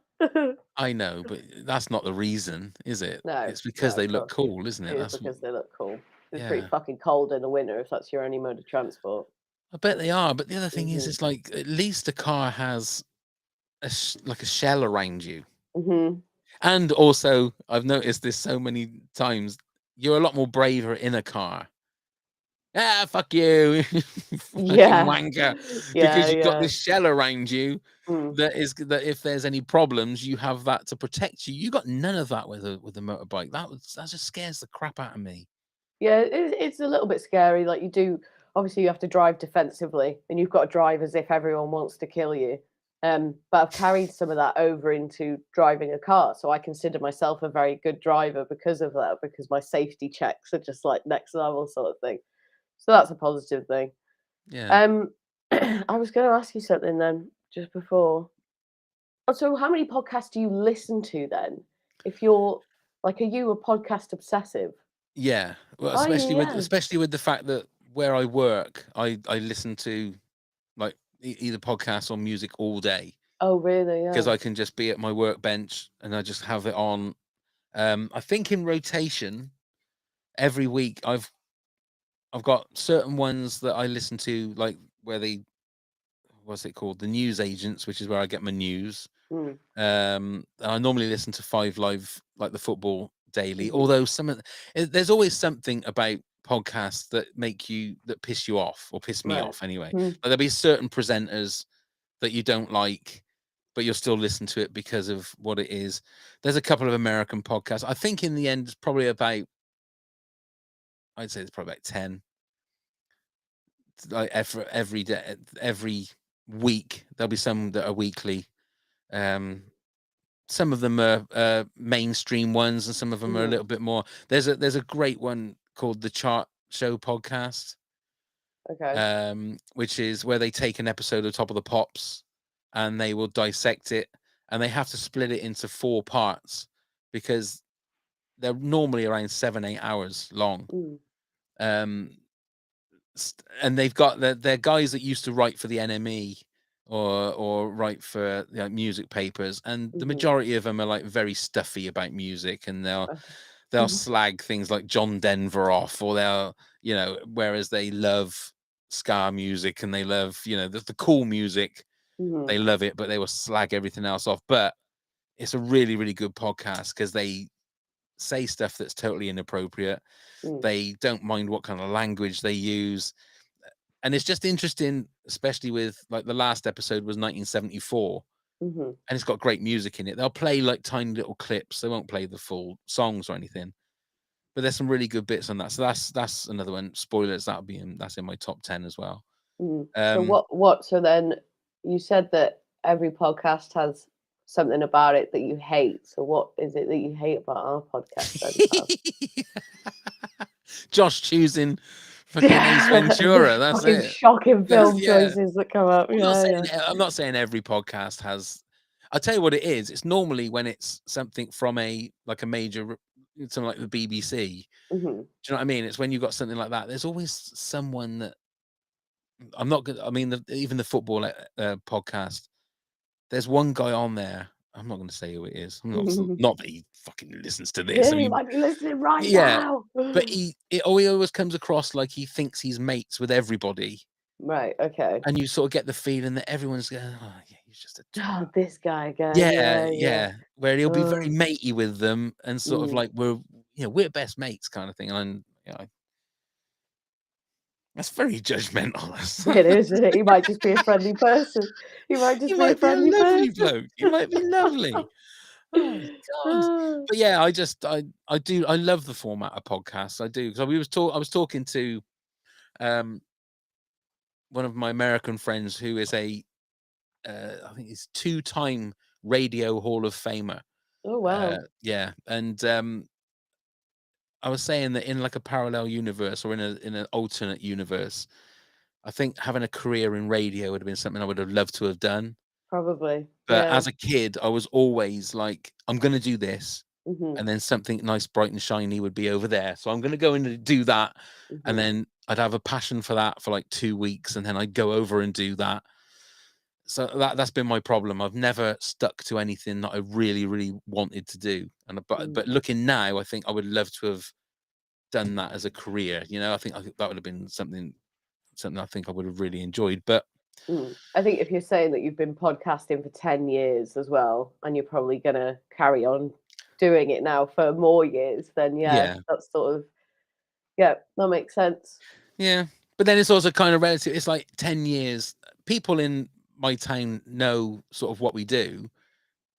I know, but that's not the reason, is it? No, It's because no, they of look course. cool, isn't it? It is That's because they look cool. It's yeah. pretty fucking cold in the winter if that's your only mode of transport. I bet they are. But the other thing is, Mhm. it's like at least a car has like a shell around you. Mm-hmm. And also, I've noticed this so many times, you're a lot more braver in a car. Ah, fuck you, fucking Yeah. wanker. Yeah, Because you've got yeah. this shell around you Mm. that if there's any problems, you have that to protect you. You got none of that with a motorbike. That just scares the crap out of me. Yeah, it's a little bit scary. Like, you do, obviously, you have to drive defensively, and you've got to drive as if everyone wants to kill you. But I've carried some of that over into driving a car, so I consider myself a very good driver because of that, because my safety checks are just like next level sort of thing. So that's a positive thing. Yeah. I was going to ask you something then just before. So, how many podcasts do you listen to then? If you're like, are you a podcast obsessive? Yeah. Well, Oh, especially yeah. with the fact that where I work, I listen to like either podcasts or music all day. Oh, really? Because Yeah. I can just be at my workbench and I just have it on. I think in rotation every week. I've got certain ones that I listen to, like where what's it called, the news agents, which is where I get my news. Mm. I normally listen to 5 Live, like the football daily. Mhm. Although there's always something about podcasts that piss you off, or piss me Right. off anyway. Mm. Like, there'll be certain presenters that you don't like, but you'll still listen to it because of what it is. There's a couple of American podcasts. I think in the end, it's probably about, I'd say it's probably about 10. Like every day, every week, there'll be some that are weekly. Some of them are mainstream ones, and some of them are a Mhm. little bit more. There's a great one called the Chart Show Podcast, Okay. which is where they take an episode of Top of the Pops and they will dissect it, and they have to split it into 4 parts because they're normally around 7-8 hours long. Mm. And they've got they're guys that used to write for the NME or write for music papers, and the Mhm. majority of them are like very stuffy about music, and they'll Mhm. slag things like John Denver off, or they'll, whereas they love ska music and they love, the cool music, Mhm. they love it, but they will slag everything else off. But it's a really, really good podcast because they say stuff that's totally inappropriate. Mm. They don't mind what kind of language they use. And it's just interesting, especially with, like, the last episode was 1974, Mhm. and it's got great music in it. They'll play like tiny little clips. They won't play the full songs or anything, but there's some really good bits on that. So that's another one. Spoilers, that's in my top 10 as well. Mm. So what? So then you said that every podcast has something about it that you hate. So what is it that you hate about our podcast then, Pav? Josh choosing fucking Ace Ventura. That's Fucking it. shocking film choices that come up. I'm not saying every podcast has. I'll tell you what it is. It's normally when it's something from a major, something like the BBC. Mhm. Do you know what I mean? It's when you've got something like that. There's always someone that I'm not good. I mean, even the football podcast. There's one guy on there I'm not going to say who it is. Not that he fucking listens to this. Yeah, I he mean, might be listening right yeah, now. but he always comes across like he thinks he's mates with everybody. Right, okay. And you sort of get the feeling that everyone's going, oh, yeah, he's just a Oh, this guy again. yeah. Where he'll be very matey with them and sort of like we're best mates kind of thing. And that's very judgmental. It is, isn't it? He might just be a friendly person. He might just be a friendly lovely person. bloke. He might be lovely. Oh God. But yeah, I love the format of podcasts. I do, because I was talking to one of my American friends who is I think he's 2-time Radio Hall of Famer. Oh wow. Yeah. And I was saying that in like a parallel universe or in an alternate universe, I think having a career in radio would have been something I would have loved to have done. Probably. But as a kid, I was always like, I'm going to do this. Mm-hmm. And then something nice, bright and shiny would be over there. So I'm going to go in and do that. Mm-hmm. And then I'd have a passion for that for like 2 weeks. And then I'd go over and do that. So that's been my problem. I've never stuck to anything that I really, really wanted to do. But looking now, I think I would love to have done that as a career. I think that would have been something I think I would have really enjoyed. But I think if you're saying that you've been podcasting for 10 years as well, and you're probably going to carry on doing it now for more years, then that's sort of, that makes sense. Yeah. But then it's also kind of relative. It's like 10 years. People in my town know sort of what we do.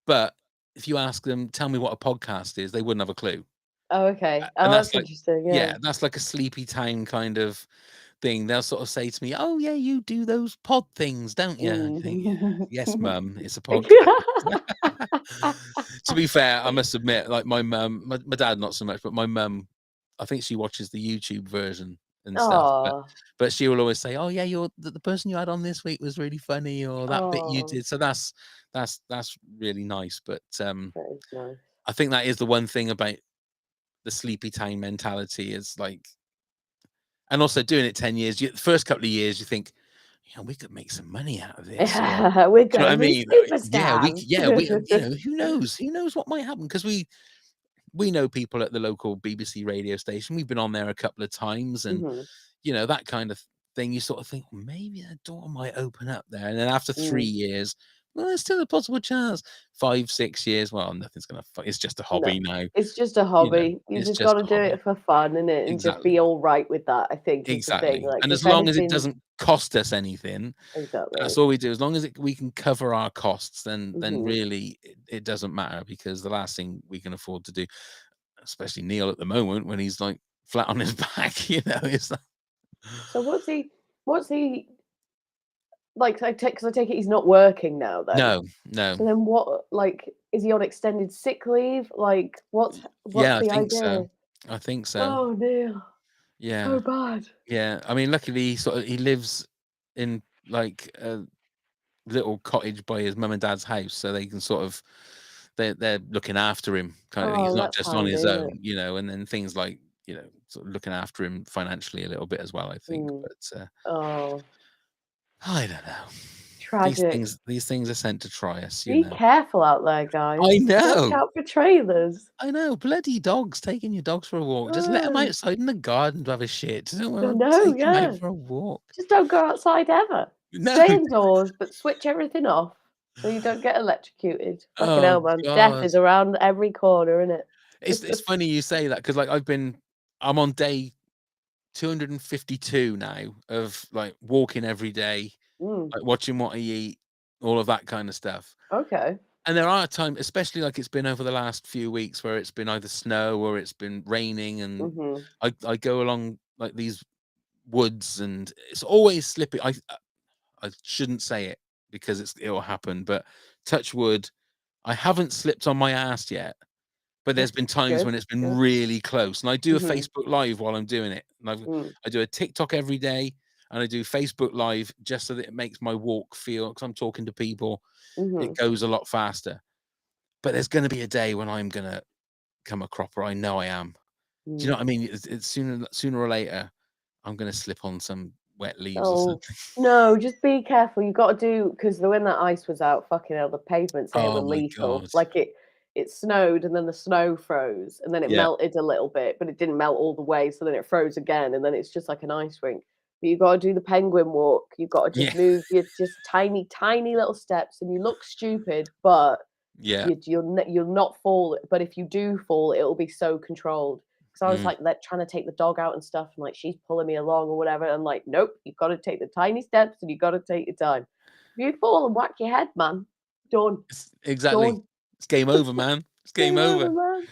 But if you ask them, tell me what a podcast is, they wouldn't have a clue. Oh, okay. And that's like, interesting. Yeah. That's like a sleepy town kind of thing. They'll sort of say to me, "Oh yeah, you do those pod things, don't you?" I think, yes, mum, it's a podcast. To be fair, I must admit, like my mum, my dad not so much, but my mum, I think she watches the YouTube version and stuff. But she will always say, "Oh yeah, the person you had on this week was really funny," or that bit you did. So that's really nice. But that is nice. I think that is the one thing about the sleepy town mentality is like, and also doing it 10 years, the first couple of years, you think, we could make some money out of this. We're going to be superstars. Who knows? Who knows what might happen? Because we know people at the local BBC radio station. We've been on there a couple of times, and that kind of thing. You sort of think, well, maybe a door might open up there. And then after 3 years, well, there's still a possible chance. 5, 6 years, well, nothing's gonna. It's just a hobby now. It's just a hobby. You just got to do it for fun, innit? And just be all right with that. I think is the thing. Like, and as long as it doesn't cost us anything, that's all we do. As long as we can cover our costs, then really it doesn't matter, because the last thing we can afford to do, especially Neil at the moment when he's like flat on his back, is like... So what's he like? Because I take it he's not working now. Then no. So then what? Like, is he on extended sick leave? Like, what's the idea? So. I think so. Oh Neil. Yeah. So bad. Yeah. I mean, luckily, he lives in like a little cottage by his mum and dad's house, so they can sort of they're looking after him. Kind of thing. He's not just on his own, And then things like sort of looking after him financially a little bit as well, I think. But I don't know. Tragic. These things are sent to try us. Be careful out there, guys. I know. Watch out for trailers. I know. Bloody dogs. Taking your dogs for a walk. Just let them outside in the garden to have a shit. Take them out for a walk. Just don't go outside ever. No. Stay indoors, but switch everything off so you don't get electrocuted. Fucking hell, man. God. Death is around every corner, isn't it? It's funny you say that, because like I'm on day 252 now of like walking every day, like watching what I eat, all of that kind of stuff. Okay. And there are times, especially like it's been over the last few weeks, where it's been either snow or it's been raining, and I go along like these woods, and it's always slippy. I shouldn't say it because it'll happen, but touch wood, I haven't slipped on my ass yet. But there's been times when it's been really close. And I do a Facebook Live while I'm doing it. And I do a TikTok every day, and I do Facebook Live just so that it makes my walk feel, because I'm talking to people, it goes a lot faster. But there's going to be a day when I'm going to come a cropper. I know I am. Do you know what I mean? It's sooner or later, I'm going to slip on some wet leaves or Oh something. no, just be careful. You got to do because when that ice was out, fucking hell, the pavements here were Oh my lethal. God. Like it snowed and then the snow froze and then it Yeah. melted a little bit, but it didn't melt all the way. So then it froze again and then it's just like an ice rink. But you got to do the penguin walk. You got to just Yeah. move your just tiny, tiny little steps, and you look stupid, but Yeah. you'll not fall. But if you do fall, it'll be so controlled. Because I was Mm. like trying to take the dog out and stuff, and like she's pulling me along or whatever. And like, nope, you've got to take the tiny steps and you've got to take your time. If you fall and whack your head, man, done. Exactly. Done. It's game over, man. It's game over. man.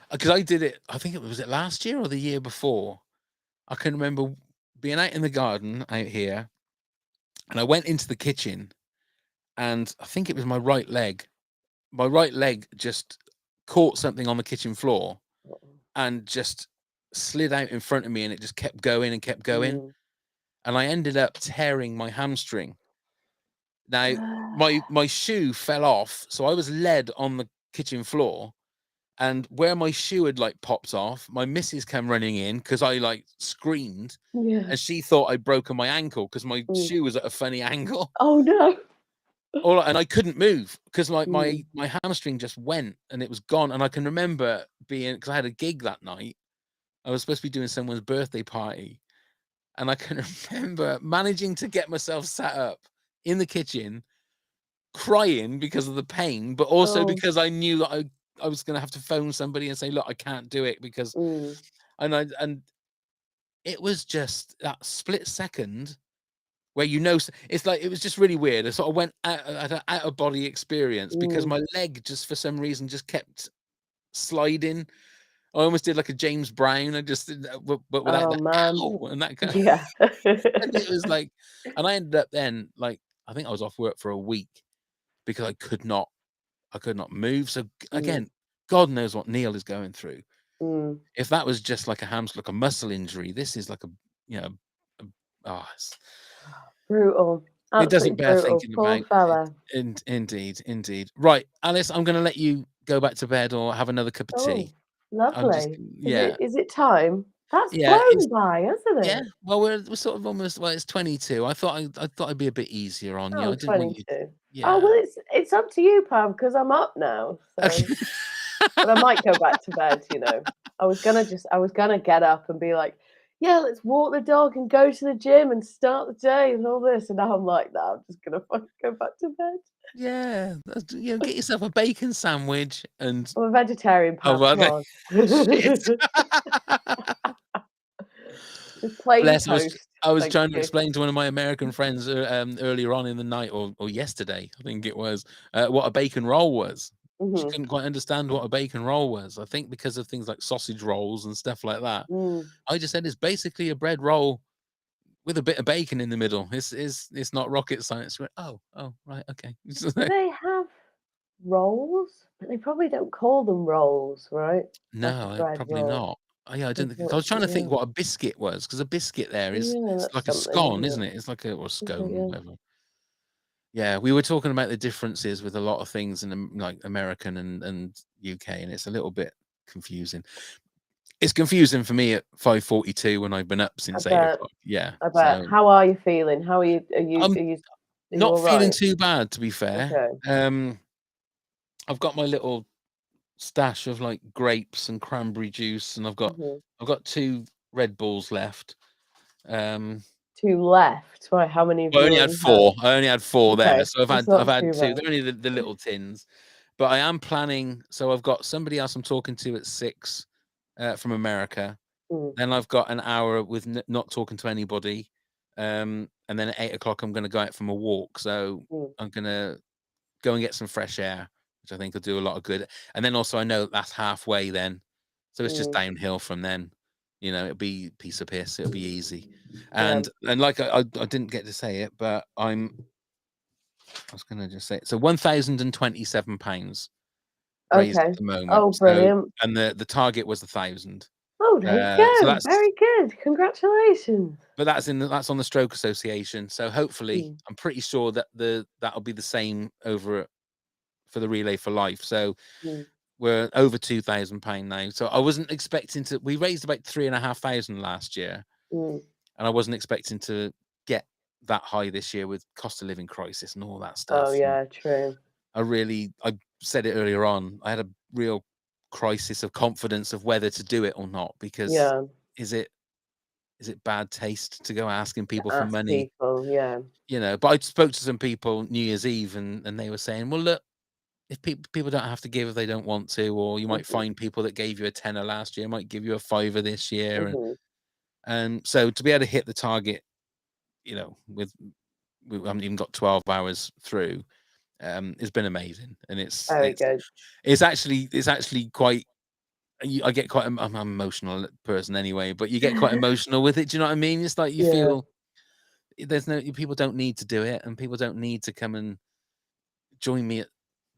Because I did it, I think it was last year or the year before. I can remember being out in the garden out here, and I went into the kitchen, and I think it was my right leg. My right leg just caught something on the kitchen floor and just slid out in front of me, and it just kept going and kept going. And I ended up tearing my hamstring. Now, my shoe fell off, so I was led on the kitchen floor. And where my shoe had like popped off, my missus came running in because I like screamed, Yeah. and she thought I'd broken my ankle because my shoe was at a funny angle. Oh no. And I couldn't move because like my hamstring just went and it was gone. And I can remember being, because I had a gig that night, I was supposed to be doing someone's birthday party, and I can remember managing to get myself sat up in the kitchen, crying because of the pain, but also because I knew that I was going to have to phone somebody and say, look, I can't do it because, and it was just that split second where, it's like, it was just really weird. I sort of went out of body experience because my leg just, for some reason, just kept sliding. I almost did like a James Brown. I just did that, but without the ow and that kind Yeah. and it was like, and I ended up then, like, I think I was off work for a week because I could not move. So again, God knows what Neil is going through. If that was just like like a muscle injury, this is like it's Brutal. it doesn't Absolutely bear brutal. thinking Poor about. fella. Indeed. Right, Alice, I'm going to let you go back to bed or have another cup of tea. Lovely. Yeah. Is it time? That's Yeah, flown by, hasn't it? Yeah. Well, we're sort of almost. Well, it's 22. I thought I'd be a bit easier on you. I didn't want you. 22. Yeah. Oh well, it's up to you, Pam, because I'm up now. So, Okay. but I might go back to bed. I was gonna get up and be like, yeah, let's walk the dog and go to the gym and start the day and all this. And now I'm like, no, I'm just gonna fucking go back to bed. Yeah. Get yourself a bacon sandwich and. I'm a vegetarian, Pam. Oh, okay. Come on. Shit. Just plain Bless, toast. I was Thank trying to you. explain to one of my American friends earlier on in the night or yesterday, I think it was, what a bacon roll was. She couldn't quite understand what a bacon roll was. I think because of things like sausage rolls and stuff like that. I just said it's basically a bread roll with a bit of bacon in the middle. It's not rocket science. Oh, right, okay. Do they have rolls? But they probably don't call them rolls, right? No, probably not. Oh, yeah, I didn't think. I was trying to think what a biscuit was, because a biscuit there is it's like a scone, isn't it? It's like a scone or whatever. Yeah, we were talking about the differences with a lot of things in like American and UK, and it's a little bit confusing. It's confusing for me at 5:42 when I've been up since 8 o'clock. Yeah, I bet. How are you feeling? How are you? Are you not all feeling right? too bad, to be fair. Okay. I've got my little stash of like grapes and cranberry juice, and I've got 2 Red Bulls left. 2 left. Right, how many have I you only had 4. I only had 4 there, so I've had 2. They're only the little tins, but I am planning. So I've got somebody else I'm talking to at 6 from America. Then I've got an hour with not talking to anybody, and then at 8 o'clock I'm going to go out for a walk. So I'm going to go and get some fresh air, which I think will do a lot of good. And then also I know that's halfway then, so it's just downhill from then. It'll be piece of piss. It'll be easy. And like I didn't get to say it, but I was going to just say it. So £1,027 raised at the moment. Oh, brilliant. So, and the target was 1,000. Oh, there you go. So that's very good. Congratulations. But that's on the Stroke Association. So hopefully, I'm pretty sure that that'll be the same over for the Relay for Life. So we're over £2,000 now. So I wasn't expecting to. We raised about 3,500 last year, and I wasn't expecting to that high this year with cost of living crisis and all that stuff. Oh yeah, true. I said it earlier on, I had a real crisis of confidence of whether to do it or not, because is it bad taste to go asking people for money? People, yeah. You know, but I spoke to some people New Year's Eve and they were saying, well, look, if people don't have to give if they don't want to, or you might find people that gave you a tenner last year might give you a fiver this year. And so to be able to hit the target, you know, we haven't even got 12 hours through, it's been amazing. And it's actually quite, I get quite, I'm an emotional person anyway, but you get quite emotional with it. Do you know what I mean? It's like you feel people don't need to do it, and people don't need to come and join me at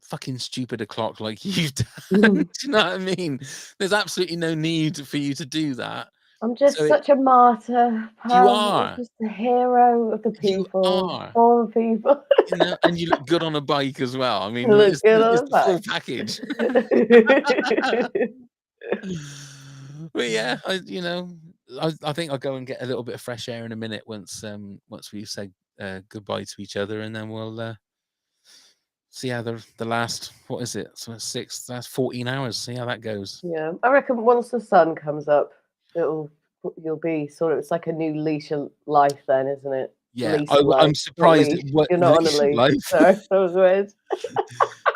fucking stupid o'clock like you've done. Do you know what I mean? There's absolutely no need for you to do that. I'm just such a martyr. You are. I'm just a hero of the people. You are. For the people. You know, and you look good on a bike as well. I mean, it's the full package. But yeah, I think I'll go and get a little bit of fresh air in a minute once we've said goodbye to each other, and then we'll see how the last, what is it? So that's 14 hours. See how that goes. Yeah, I reckon once the sun comes up, you'll be sort of, it's like a new leash of life then, isn't it? Yeah, I'm surprised you're not on a leash. Sorry, that was weird.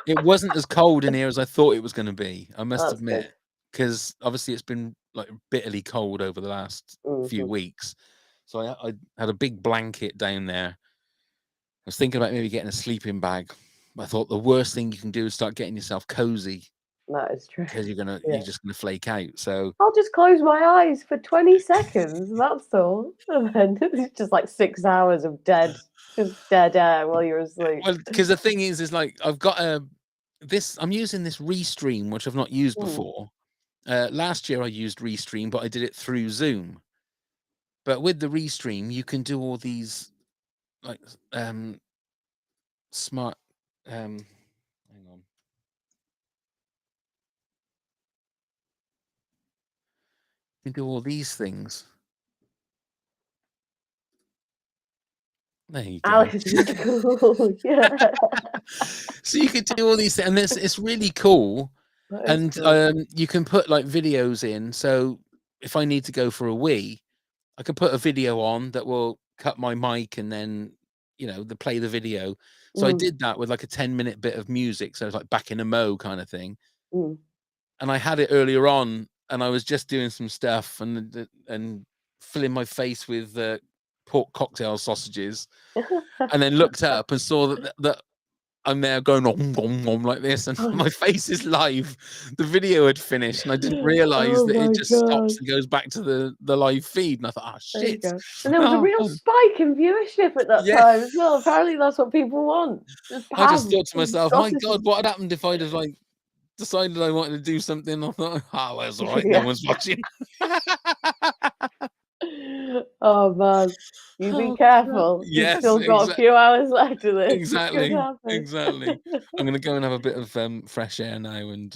It wasn't as cold in here as I thought it was going to be, I must admit, because obviously it's been like bitterly cold over the last few weeks. So I had a big blanket down there. I was thinking about maybe getting a sleeping bag. I thought the worst thing you can do is start getting yourself cozy. That is true. Because you're just gonna flake out. So I'll just close my eyes for 20 seconds. That's all. And then it's just like 6 hours of dead air while you're asleep. Well, because the thing is like I've got I'm using this Restream, which I've not used before. Last year I used Restream, but I did it through Zoom. But with the Restream, you can do all these like smart hang on. You can do all these things. There you go. Alex is cool. Yeah. So you can do all these things, and it's really cool. And cool. You can put like videos in. So if I need to go for a wee, I can put a video on that will cut my mic and then play the video. So I did that with like a 10-minute bit of music. So it's like Back in a Mo kind of thing. And I had it earlier on, and I was just doing some stuff and filling my face with pork cocktail sausages, and then looked up and saw that I'm there going om like this, and my face is live. The video had finished, and I didn't realize that it just stops and goes back to the live feed. And I thought, oh shit! And there was a real spike in viewership at that time as well. Apparently, that's what people want. I just thought to myself, my God, what had happened if I'd have like decided I wanted to do something? I thought, oh, that's all right. No one's watching. Oh man, you be careful. Yes, you've still got a few hours left of this. Exactly. I'm gonna go and have a bit of fresh air now and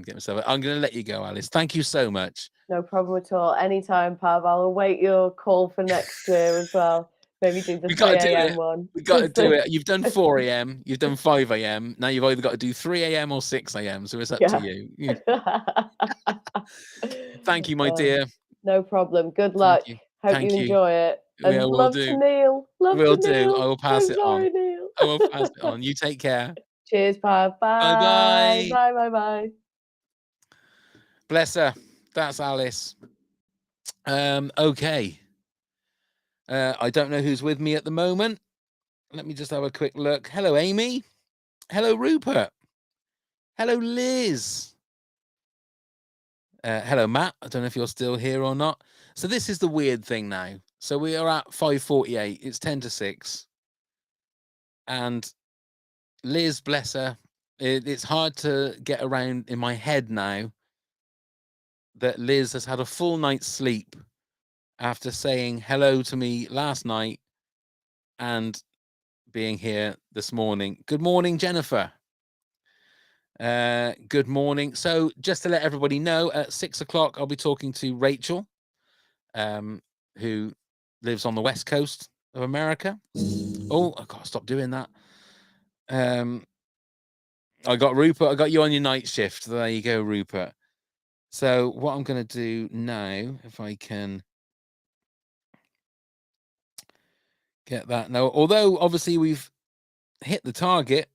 get myself. I'm gonna let you go, Alice. Thank you so much. No problem at all. Anytime, Pav. I'll await your call for next year as well. Maybe do the 3 a.m. one. We got to do it. You've done 4 a.m. You've done 5 a.m. Now you've either got to do 3 a.m. or 6 a.m. So it's up to you. Thank you, my dear. No problem. Good luck. Hope you enjoy it. And love to Neil. Will do. I will pass it on. Neil. I will pass it on. You take care. Cheers, Pav. Bye. Bye. Bye. Bless her. That's Alice. Okay. I don't know who's with me at the moment. Let me just have a quick look. Hello, Amy. Hello, Rupert. Hello, Liz. Hello, Matt. I don't know if you're still here or not. So this is the weird thing now. So we are at 5:48. It's 10 to 6. And Liz, bless her, it's hard to get around in my head now that Liz has had a full night's sleep after saying hello to me last night and being here this morning. Good morning, Jennifer. Good morning. So just to let everybody know, at 6 o'clock, I'll be talking to Rachel, who lives on the West Coast of America. Oh, I gotta stop doing that. I got Rupert. I got you on your night shift. There you go, Rupert. So what I'm going to do now, if I can get that now, although obviously we've hit the target,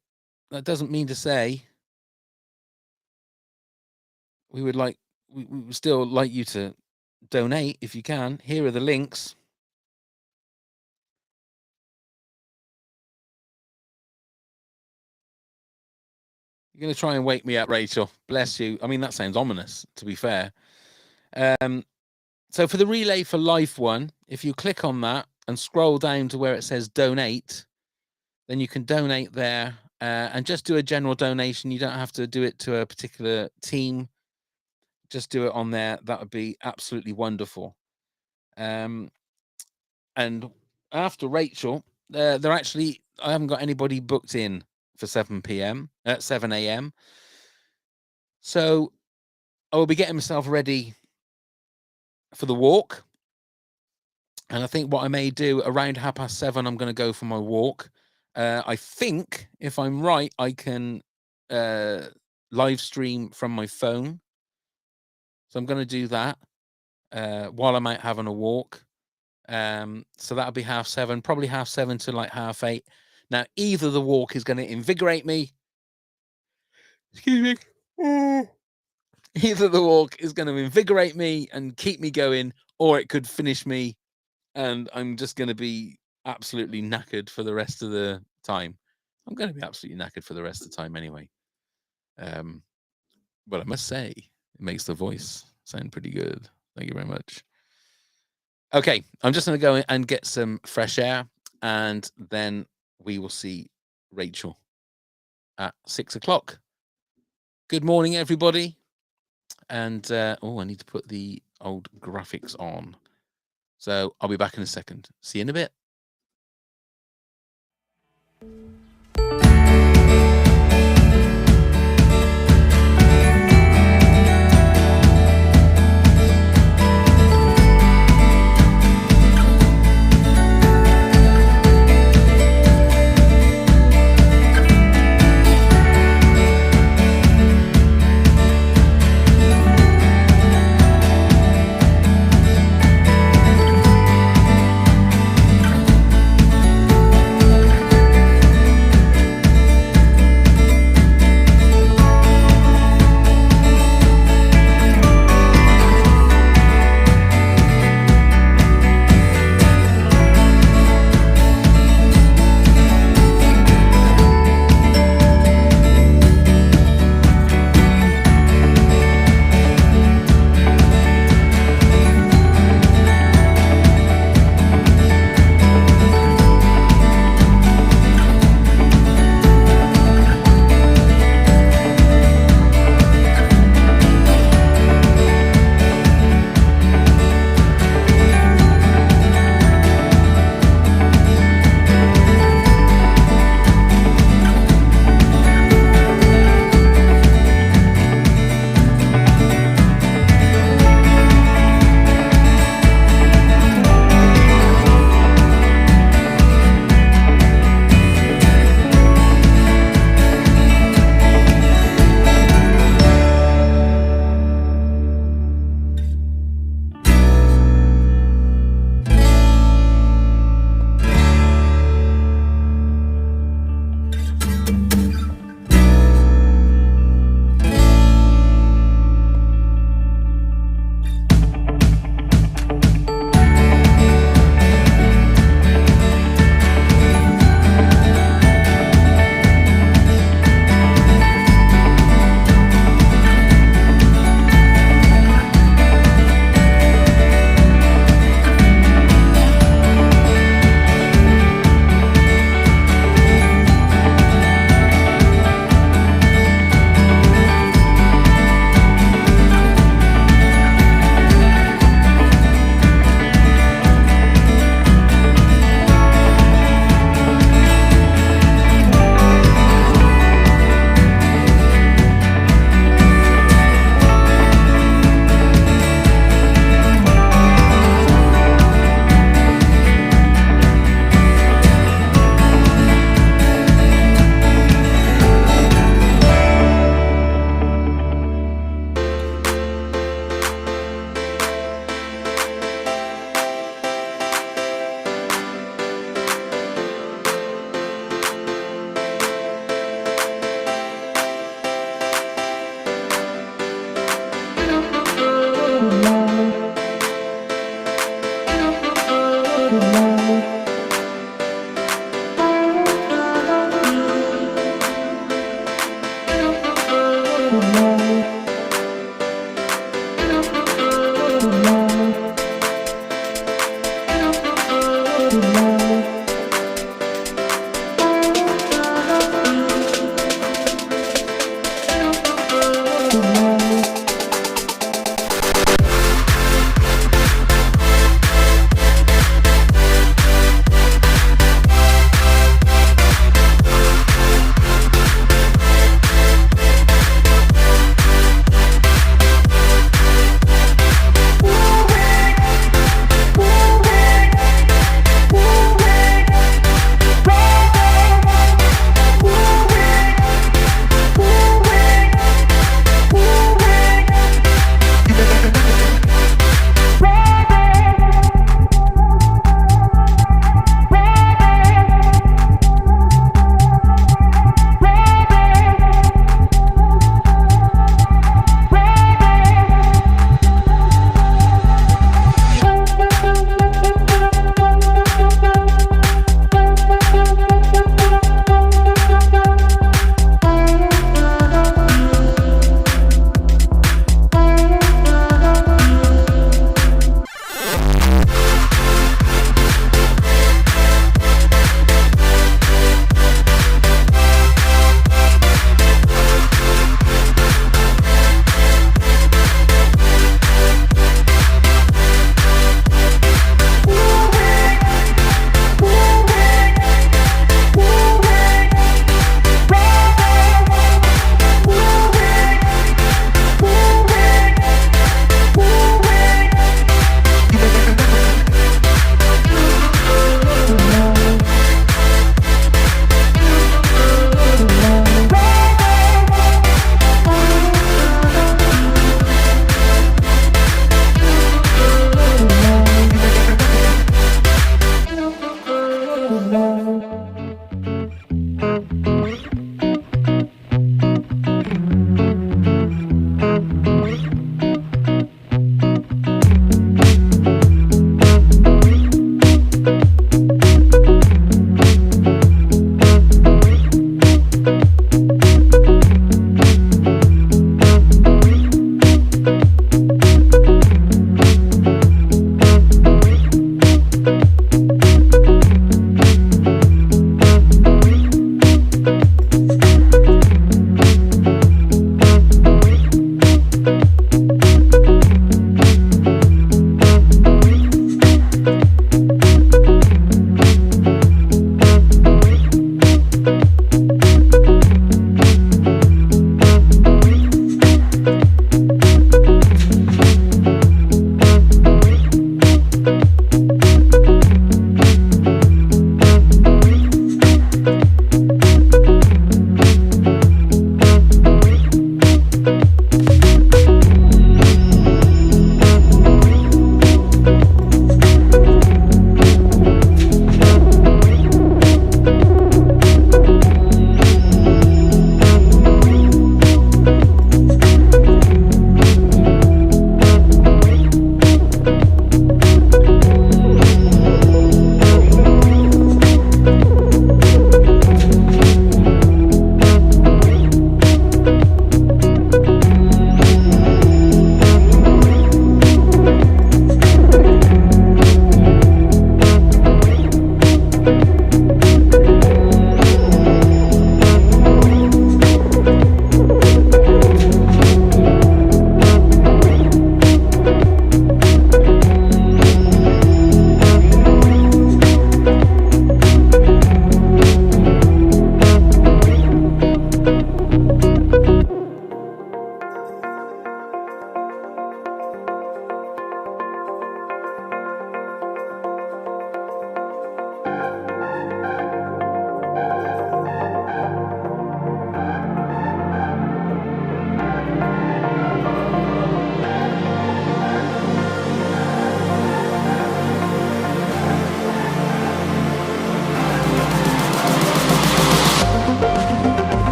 that doesn't mean to say we would still like you to donate if you can. Here are the links. You're going to try and wake me up, Rachel. Bless you. I mean, that sounds ominous, to be fair. So for the Relay for Life one, if you click on that and scroll down to where it says donate, then you can donate there and just do a general donation. You don't have to do it to a particular team. Just do it on there. That would be absolutely wonderful. And after Rachel, I haven't got anybody booked in for 7 a.m. So I will be getting myself ready for the walk. And I think what I may do around 7:30, I'm going to go for my walk. I think if I'm right, I can live stream from my phone. So I'm going to do that while I'm out having a walk. So that'll be 7:30, probably 7:30 to like 8:30. Now, either the walk is going to invigorate me. Excuse me. Either the walk is going to invigorate me and keep me going, or it could finish me and I'm just going to be absolutely knackered for the rest of the time. I'm going to be absolutely knackered for the rest of the time anyway. But I must say, it makes the voice sound pretty good. Thank you very much. Okay, I'm just going to go and get some fresh air, and then we will see Rachel at 6 o'clock. Good morning, everybody. And, I need to put the old graphics on. So I'll be back in a second. See you in a bit.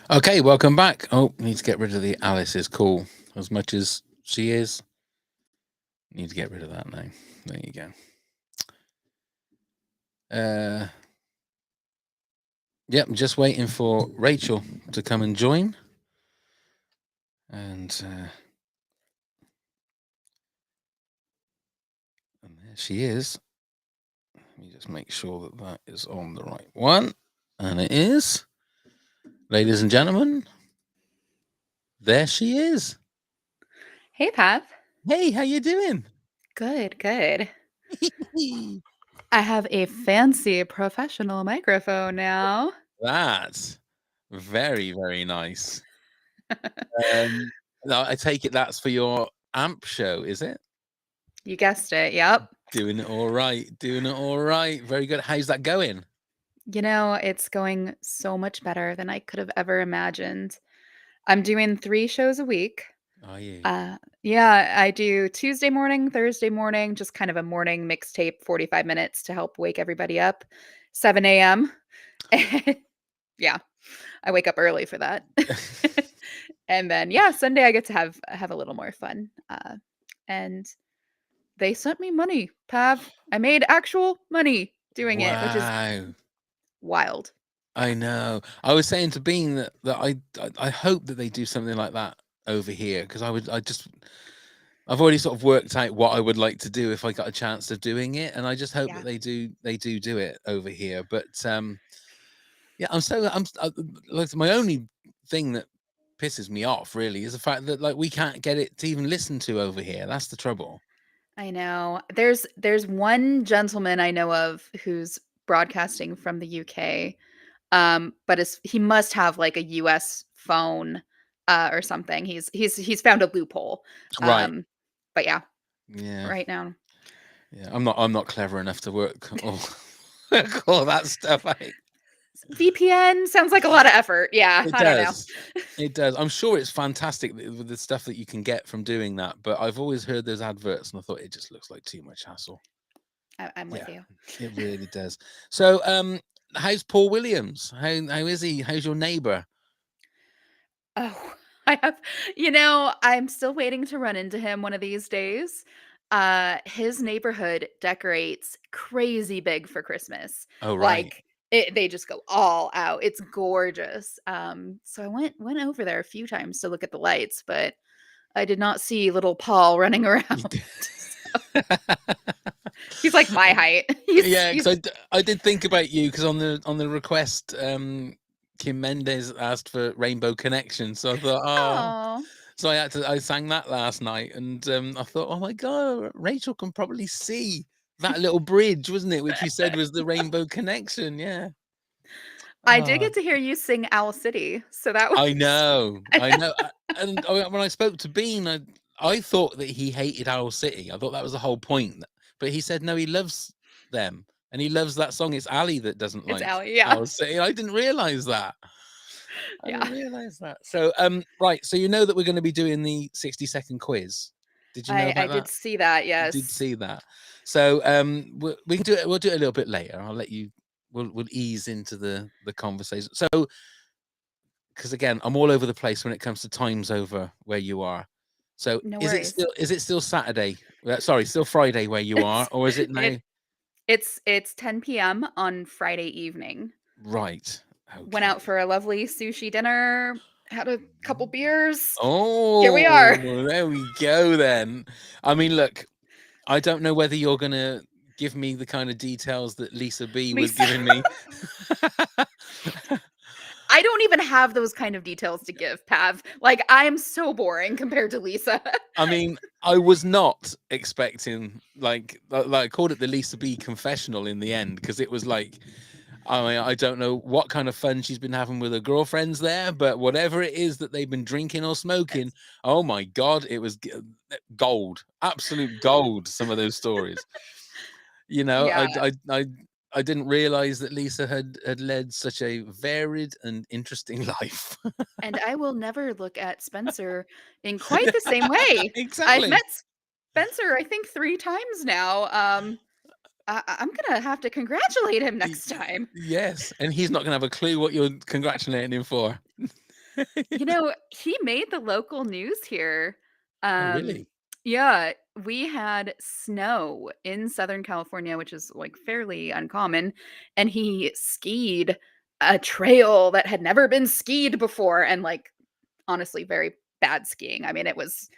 Okay, welcome back. Oh, need to get rid of the Alice is cool as much as she is. Need to get rid of that now. There you go. Yep, just waiting for Rachel to come and join. And there she is. Let me just make sure that that is on the right one. And it is. Ladies and gentlemen, there she is. Hey, Pav. Hey, how you doing? Good, good. I have a fancy professional microphone now. That's very, very nice. No, I take it that's for your amp show, is it? You guessed it. Yep. Doing it all right. Doing it all right. Very good. How's that going? You know, it's going so much better than I could have ever imagined. I'm doing 3 shows a week. Are you? Yeah, I do Tuesday morning, Thursday morning, just kind of a morning mixtape, 45 minutes to help wake everybody up. 7 a.m. Yeah, I wake up early for that. And then, yeah, Sunday I get to have a little more fun. And they sent me money, Pav. I made actual money doing it, which is wild. I know. I was saying to Bean that I hope that they do something like that over here, because I've already sort of worked out what I would like to do if I got a chance of doing it, and I just hope that they do it over here. But yeah, like, my only thing that pisses me off really is the fact that, like, we can't get it to even listen to over here. That's the trouble. I know. There's one gentleman I know of who's broadcasting from the UK. But he must have like a US phone or something. He's found a loophole. Right. But yeah. Yeah. Right now. Yeah, I'm not clever enough to work all that stuff out. VPN sounds like a lot of effort. Yeah, It I don't does. It does. I'm sure it's fantastic with the stuff that you can get from doing that, but I've always heard those adverts and I thought it just looks like too much hassle. I'm with you. It really does. So, how's Paul Williams? How is he? How's your neighbor? Oh, I'm still waiting to run into him one of these days. His neighborhood decorates crazy big for Christmas. Oh, right. Like they just go all out. It's gorgeous. So I went over there a few times to look at the lights, but I did not see little Paul running around. He's like my height. Yeah, because I did think about you, because on the request, Kim Mendes asked for Rainbow Connection, so I thought, so I sang that last night, and I thought, oh my god, Rachel can probably see that little bridge, wasn't it, which you said was the Rainbow Connection? Yeah. I did get to hear you sing Owl City, so that was... I know. And when I spoke to Bean, I thought that he hated Owl City. I thought that was the whole point, but he said no, he loves them, and he loves that song. It's Ali that doesn't like Owl City. I didn't realize that. I didn't realize that. So right, so you know that we're going to be doing the 60-second quiz. Did you know about that? I did see that. Yes, you did see that. So we can do it. We'll do it a little bit later. I'll let you. We'll ease into the conversation. So, because again, I'm all over the place when it comes to times over where you are. So is it still Saturday? Sorry, still Friday where you are, or is it now? It's 10 p.m. on Friday evening. Right. Okay. Went out for a lovely sushi dinner. Had a couple beers. Oh, here we are. There we go. Then, I mean, look, I don't know whether you're gonna give me the kind of details that Lisa B was giving me. I don't even have those kind of details to give, Pav. Like, I'm so boring compared to Lisa. I mean, I was not expecting, like I called it the Lisa B confessional in the end, because it was like, I mean, I don't know what kind of fun she's been having with her girlfriends there, but whatever it is that they've been drinking or smoking, oh my God, it was gold, absolute gold. Some of those stories, you know, yeah. I didn't realize that Lisa had led such a varied and interesting life. And I will never look at Spencer in quite the same way. Exactly. I've met Spencer, I think, 3 times now. I'm gonna have to congratulate him next time. Yes, and he's not gonna have a clue what you're congratulating him for. He made the local news here. Oh, really? Yeah, we had snow in Southern California, which is like fairly uncommon, and he skied a trail that had never been skied before, and like honestly very bad skiing. I mean, it was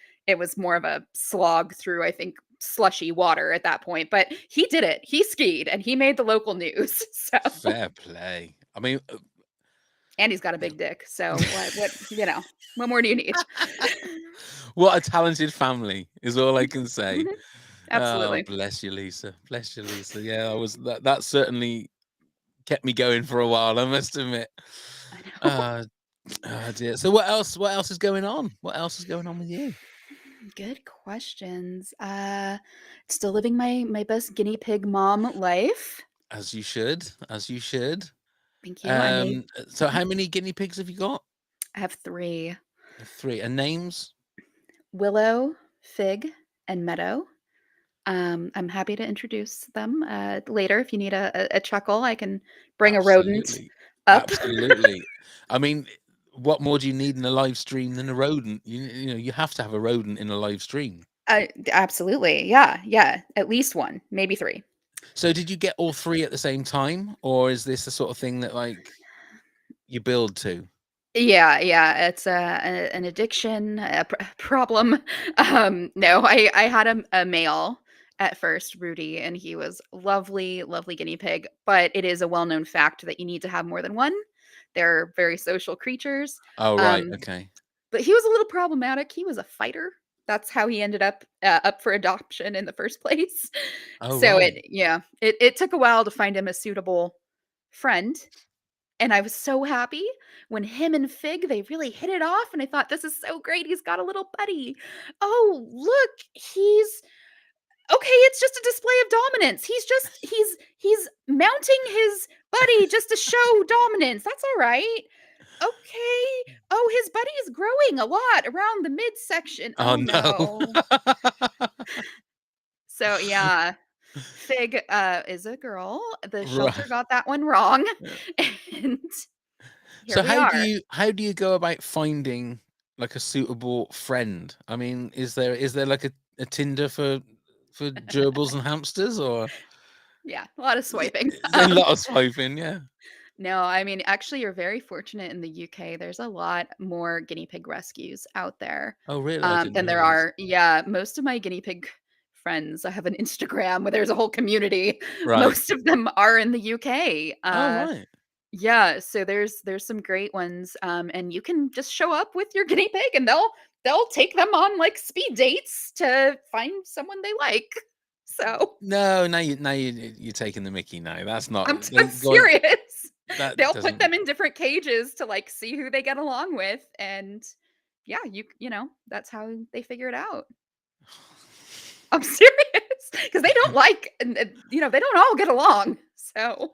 more of a slog through, I think, slushy water at that point, but he did it. He skied and he made the local news. So Fair play. I mean, and he's got a big dick. So what more do you need? what a talented family is all I can say. Mhm. Absolutely. Oh, bless you, Lisa. Bless you, Lisa. Yeah, that certainly kept me going for a while, I must admit. I know. Oh dear. So what else is going on? What else is going on with you? Good questions. Still living my best guinea pig mom life. As you should. As you should. Thank you. I made So how many guinea pigs have you got? I have 3. 3. And names? Willow, Fig, and Meadow. I'm happy to introduce them later. If you need a chuckle, I can bring a rodent Absolutely. up. Absolutely. I mean, what more do you need in a live stream than a rodent? You have to have a rodent in a live stream. Absolutely. Yeah. At least 1, maybe 3. So did you get all 3 at the same time, or is this the sort of thing that like you build to? Yeah. It's an addiction problem. No, I had a male at first, Rudy, and he was lovely guinea pig. But it is a well-known fact that you need to have more than one. They're very social creatures. Oh, right. Okay. But he was a little problematic. He was a fighter. That's how he ended up for adoption in the first place. Oh, So right. it took a while to find him a suitable friend. And I was so happy when him and Fig, they really hit it off. And I thought, this is so great. He's got a little buddy. Oh, look, he's okay. It's just a display of dominance. He's mounting his buddy just to show dominance. That's all right. Okay. Oh, his buddy is growing a lot around the midsection. Oh, Oh no. no. So yeah, Fig is a girl. The shelter Right. got that one wrong. And here So we how are. do you go about finding like a suitable friend? I mean, is there like a Tinder for gerbils and hamsters, or Yeah, a lot of swiping. is there a lot of swiping? Yeah. No, I mean, actually, you're very fortunate in the UK. There's a lot more guinea pig rescues out there Oh, really? I didn't than there realize. are. Yeah, most of my guinea pig friends, I have an Instagram where there's a whole community. Right. Most of them are in the UK. Oh, right. Yeah, so there's some great ones, and you can just show up with your guinea pig, and they'll take them on like speed dates to find someone they like. So No, now you're taking the mickey now. That's not. I'm Go on. serious. That They'll put doesn't. them in different cages to like see who they get along with, and yeah, that's how they figure it out. I'm serious because they don't like, they don't all get along. So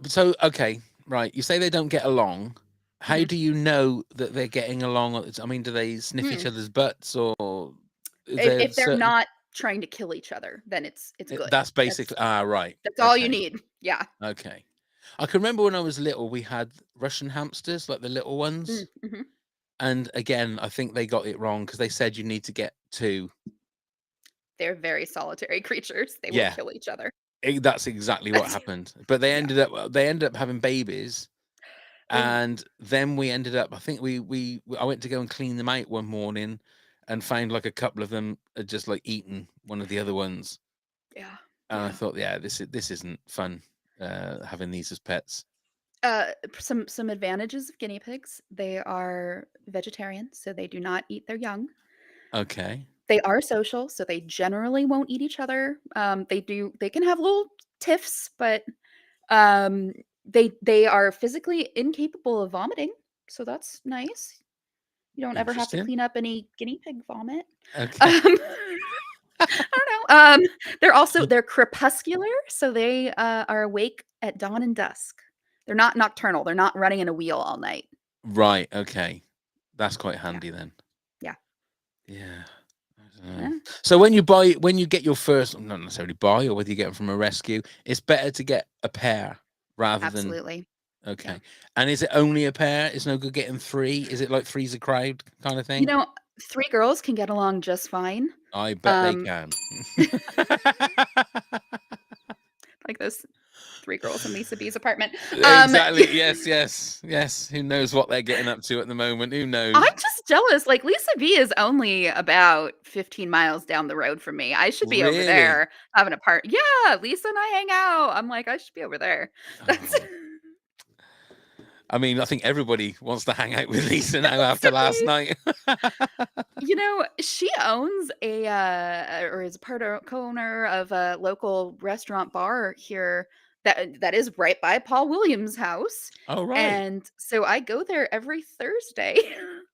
So okay, right. You say they don't get along. How Mhm. do you know that they're getting along? I mean, do they sniff each Mm. other's butts, or is if, there if they're certain? not trying to kill each other, then it's good. That's That's basically right. that's all you Okay. need. Yeah. Okay. I can remember when I was little, we had Russian hamsters, like the little ones. Mm-hmm. And again, I think they got it wrong because they said you need to get 2. They're very solitary creatures. They will Yeah, kill each other. that's exactly what happened. But they Yeah. ended up having babies, Oh. and then we ended up. I think I went to go and clean them out one morning, and found like a couple of them had just like eaten one of the other ones. Yeah. And I Yeah. thought, yeah, this isn't fun. Having these as pets. Some advantages of guinea pigs. They are vegetarian, so they do not eat their young. Okay. They are social, so they generally won't eat each other. They can have little tiffs, but they are physically incapable of vomiting, so that's nice. You don't ever have to Interesting. clean up any guinea pig vomit. Okay. I don't know. They're crepuscular, so they are awake at dawn and dusk. They're not nocturnal. They're not running in a wheel all night. Right. Okay. That's quite Yeah. handy then. Yeah. Yeah. I don't Yeah. know. So when you get your first, not necessarily buy, or whether you get them from a rescue, it's better to get a pair rather than Absolutely. Okay. And is it only a pair? It's no good getting 3? Is it like three's a crowd kind of thing? You know, 3 girls can get along just fine. I bet they can. Like those 3 girls in Lisa B's apartment. Exactly. Yes. Who knows what they're getting up to at the moment? Who knows? I'm just jealous. Like Lisa B is only about 15 miles down the road from me. I should be over Really? there having a part. Yeah, Lisa and I hang out. I'm like, I should be over there. That's I mean, I think everybody wants to hang out with Lisa now after last night. You know, she owns or is part of co-owner of a local restaurant bar here that is right by Paul Williams' house. Oh, right. And so I go there every Thursday.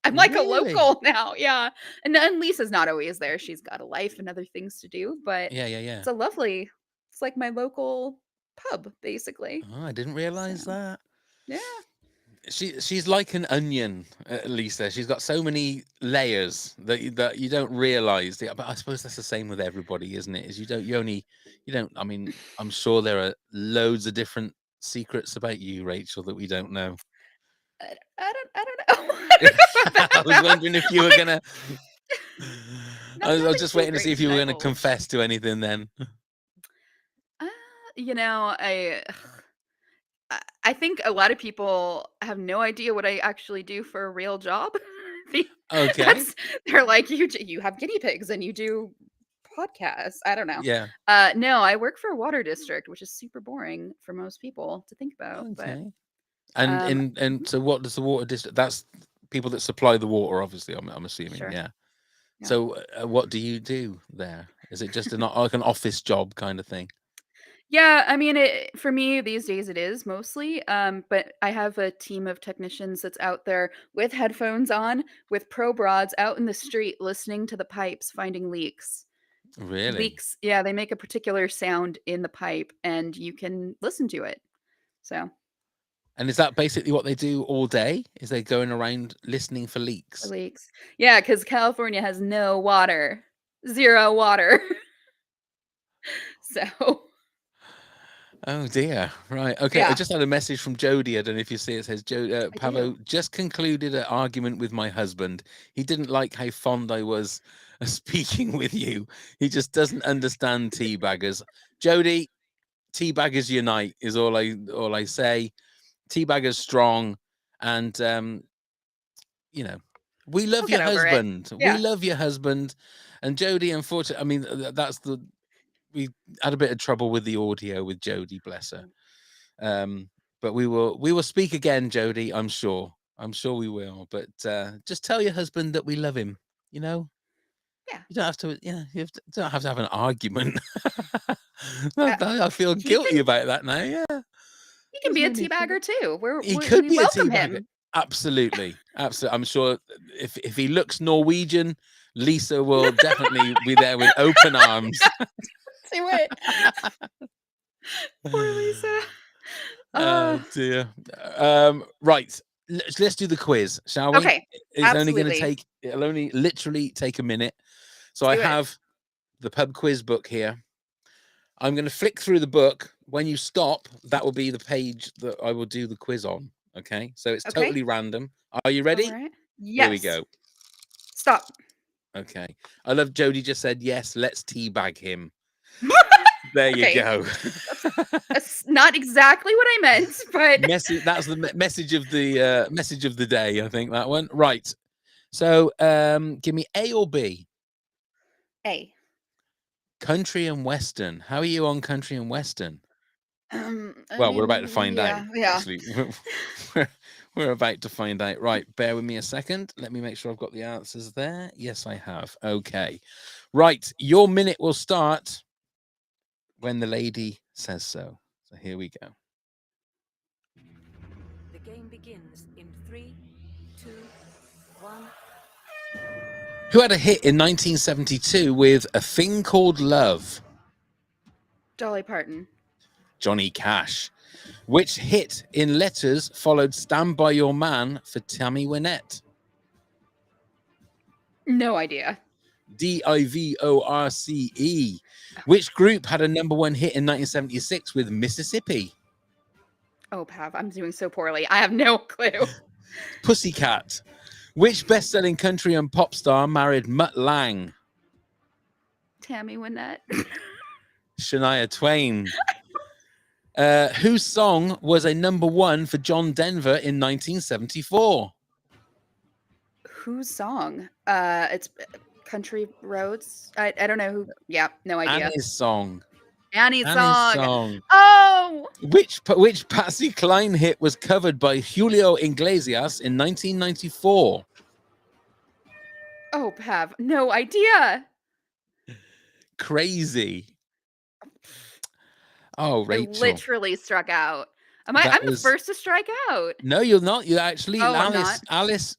I'm like a Really? local now. Yeah. And then Lisa's not always there. She's got a life and other things to do, but Yeah. it's it's like my local pub, basically. Oh, I didn't realize that. Yeah. She's like an onion, Lisa. She's got so many layers that you don't realize. But I suppose that's the same with everybody, isn't it? Is you don't. I mean, I'm sure there are loads of different secrets about you, Rachel, that we don't know. I don't know. I was wondering if you were gonna. I was nothing just waiting to see if you were going to secret. confess to anything then. You know, I think a lot of people have no idea what I actually do for a real job. Okay. They're like, you have guinea pigs and you do podcasts. I don't know. Yeah. No, I work for a water district, which is super boring for most people to think about. Okay. But And so what does the water district? That's people that supply the water, obviously. I'm assuming. Sure. Yeah. Yeah. So what do you do there? Is it just like an office job kind of thing? Yeah, I mean, for me these days it is mostly, but I have a team of technicians that's out there with headphones on, with pro broads out in the street listening to the pipes, finding leaks. Really? Leaks, yeah, they make a particular sound in the pipe, and you can listen to it. So. And is that basically what they do all day? Is they going around listening for leaks? Leaks, yeah, because California has no water, 0 water. So. Oh dear. Right. Okay. Yeah. I just had a message from Jody. I don't know if you see it. It says, Pavo just concluded an argument with my husband. He didn't like how fond I was of speaking with you. He just doesn't understand teabaggers. Jody, teabaggers unite is all I say. Teabaggers strong, and you know, we love your husband. Yeah. We love your husband. And Jody, unfortunately, I mean, we had a bit of trouble with the audio with Jody, bless her. But we will speak again, Jody. I'm sure we will. But just tell your husband that we love him. You know. Yeah. You don't have to. Yeah. Don't have to have an argument. I feel guilty about that now. Yeah. He can be a teabagger too. He could be welcome a teabagger. him. Absolutely. I'm sure if he looks Norwegian, Lisa will definitely be there with open arms. Do it. Poor Lisa. Oh dear. Right. Let's do the quiz, shall we? Okay. It'll only literally take a minute. So I have the pub quiz book here. I'm going to flick through the book. When you stop, that will be the page that I will do the quiz on. Okay. So it's totally random. Are you ready? All right. Yes. Here we go. Stop. Okay. I love Jody just said, yes, let's teabag him. There you go. That's not exactly what I meant, but that's the message of the day, I think, that one. Right. So give me A or B. A. Country and Western. How are you on country and Western? Well, we're about to find out. Yeah. Actually, we're about to find out. Right. Bear with me a second. Let me make sure I've got the answers there. Yes, I have. Okay. Right. Your minute will start when the lady says so. So here we go. The game begins in 3, 2, 1. Who had a hit in 1972 with A Thing Called Love? Dolly Parton. Johnny Cash. Which hit in letters followed Stand By Your Man for Tammy Wynette? No idea. DIVORCE. Which group had a #1 hit in 1976 with Mississippi? Oh, Pav, I'm doing so poorly. I have no clue. Pussycat. Which best-selling country and pop star married Mutt Lange? Tammy Wynette. Shania Twain. Whose song was a #1 for John Denver in 1974? Whose song? It's Country Roads. I don't know who. Yeah, no idea. Annie's song. Annie's Annie's song. song. Oh. Which Patsy Cline hit was covered by Julio Iglesias in 1994? Oh, Pav, no idea. Crazy. Oh, I Rachel. literally struck out. I'm the first to strike out. No, you're not. You actually, Oh, I'm not. Alice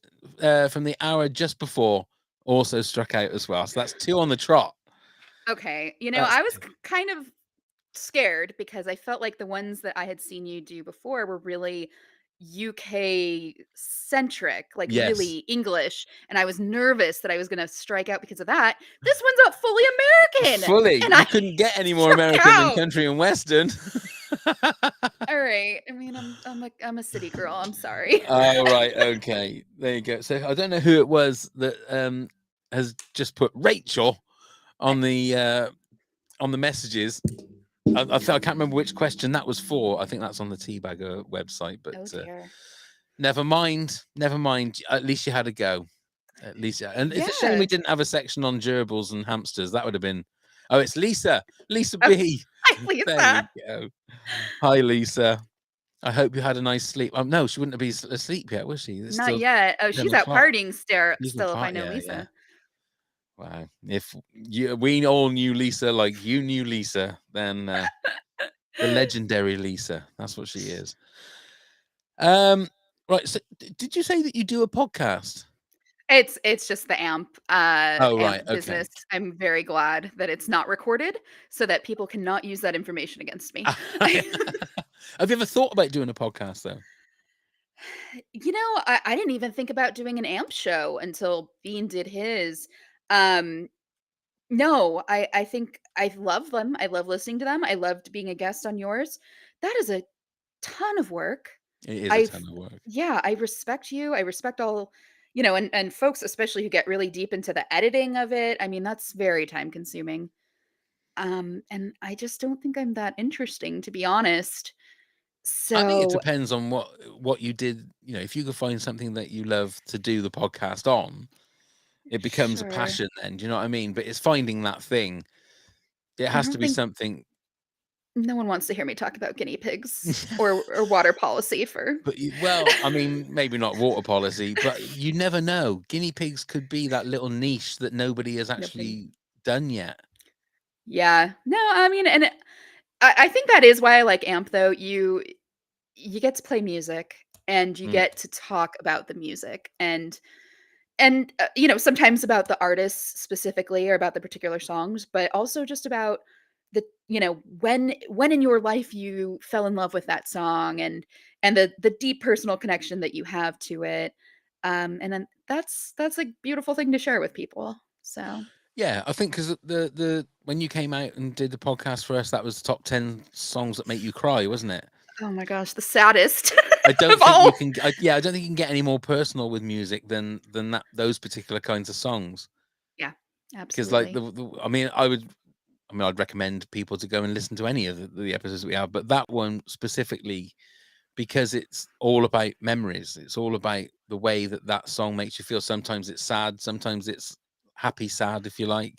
from the hour just before also struck out as well. So that's 2 on the trot. Okay. You know, That's I was kind of scared because I felt like the ones that I had seen you do before were really UK centric, like Yes. really English. And I was nervous that I was going to strike out because of that. This one's up fully American. Fully. And You I couldn't get any more struck American than out. country and western. All right. I mean, I'm a city girl. I'm sorry. Oh, right. Okay. There you go. So I don't know who it was that has just put Rachel on the messages. I can't remember which question that was for. I think that's on the Teabagger website, but Oh dear. never mind. Never mind. At least you had a go. At least, and it's a shame Yeah. we didn't have a section on gerbils and hamsters. That would have been. Oh, it's Lisa. Lisa B. Hi, Lisa. There you go. Hi, Lisa. I hope you had a nice sleep. No, she wouldn't be asleep yet, was she? It's Not still yet. Oh, 11 she's out o'clock. partying She's still, if I apart, know yeah, Lisa. yeah. Wow. If we all knew Lisa like you knew Lisa, then the legendary Lisa. That's what she is. Right. So did you say that you do a podcast? It's just the AMP Oh, right. AMP Okay. business. I'm very glad that it's not recorded so that people cannot use that information against me. Have you ever thought about doing a podcast though? You know, I didn't even think about doing an AMP show until Bean did his. No, I think I love them. I love listening to them. I loved being a guest on yours. That is a ton of work. It is a ton of work. Yeah, I respect you. I respect all, and folks especially who get really deep into the editing of it. I mean, that's very time consuming. And I just don't think I'm that interesting, to be honest. I think it So depends on what you did. If you could find something that you love to do the podcast on, it becomes a Sure. passion then. Do you know what I mean? But it's finding that thing. It I has don't to be think something. no one wants to hear me talk about guinea pigs or water policy for. But well, I mean, maybe not water policy, but you never know. Guinea pigs could be that little niche that nobody has actually done yet. Yeah. No, I mean, and I think that is why I like AMP though. You get to play music and you get to talk about the music and sometimes about the artists specifically or about the particular songs, but also just about the when in your life you fell in love with that song and the deep personal connection that you have to it. And then that's a beautiful thing to share with people. So Yeah, I think because the when you came out and did the podcast for us, that was the top 10 songs that make you cry, wasn't it? oh my gosh, the saddest. I don't of think all. you can. I don't think you can get any more personal with music than those particular kinds of songs. Yeah, Because absolutely. like I'd recommend people to go and listen to any of the episodes we have, but that one specifically because it's all about memories. It's all about the way that song makes you feel. Sometimes it's sad, sometimes it's happy sad, if you like.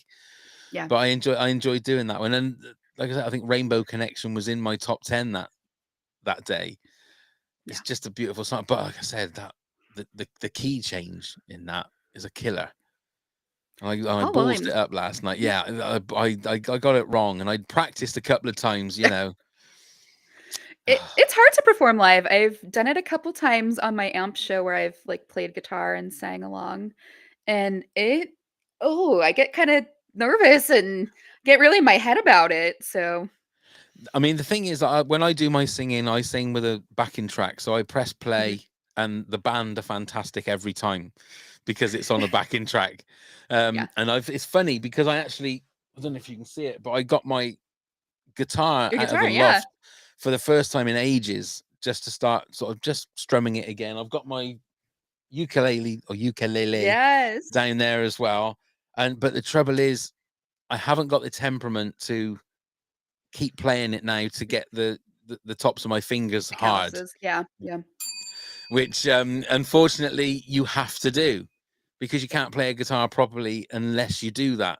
Yeah. But I enjoy doing that one. And like I said, I think Rainbow Connection was in my top 10 that day. It's just a beautiful song. But like I said, that the key change in that is a killer. I ballsed it up last night. Yeah, I got it wrong, and I'd practiced a couple of times. It's hard to perform live. I've done it a couple times on my AMP show where I've like played guitar and sang along, and I get kind of nervous and get really in my head about it. So I mean, the thing is, when I do my singing, I sing with a backing track. So I press play, and the band are fantastic every time because it's on a backing track. And it's funny because I don't know if you can see it, but I got my guitar out of the loft for the first time in ages just to start sort of just strumming it again. I've got my ukulele Yes. down there as well. But the trouble is, I haven't got the temperament to keep playing it now to get the tops of my fingers hard, Calluses. Yeah. which unfortunately you have to do, because you can't play a guitar properly unless you do that.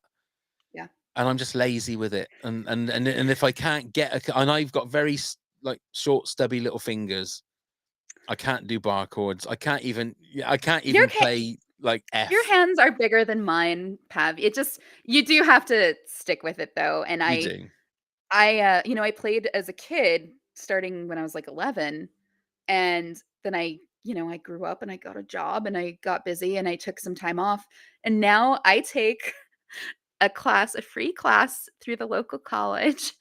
Yeah. And I'm just lazy with it. And if I can't get and I've got very like short, stubby little fingers. I can't do bar chords. I can't even play like F. Your hands are bigger than mine, Pav. You do have to stick with it though. And You do. I played as a kid starting when I was like 11, and then I grew up and I got a job and I got busy and I took some time off, and now I take a free class through the local college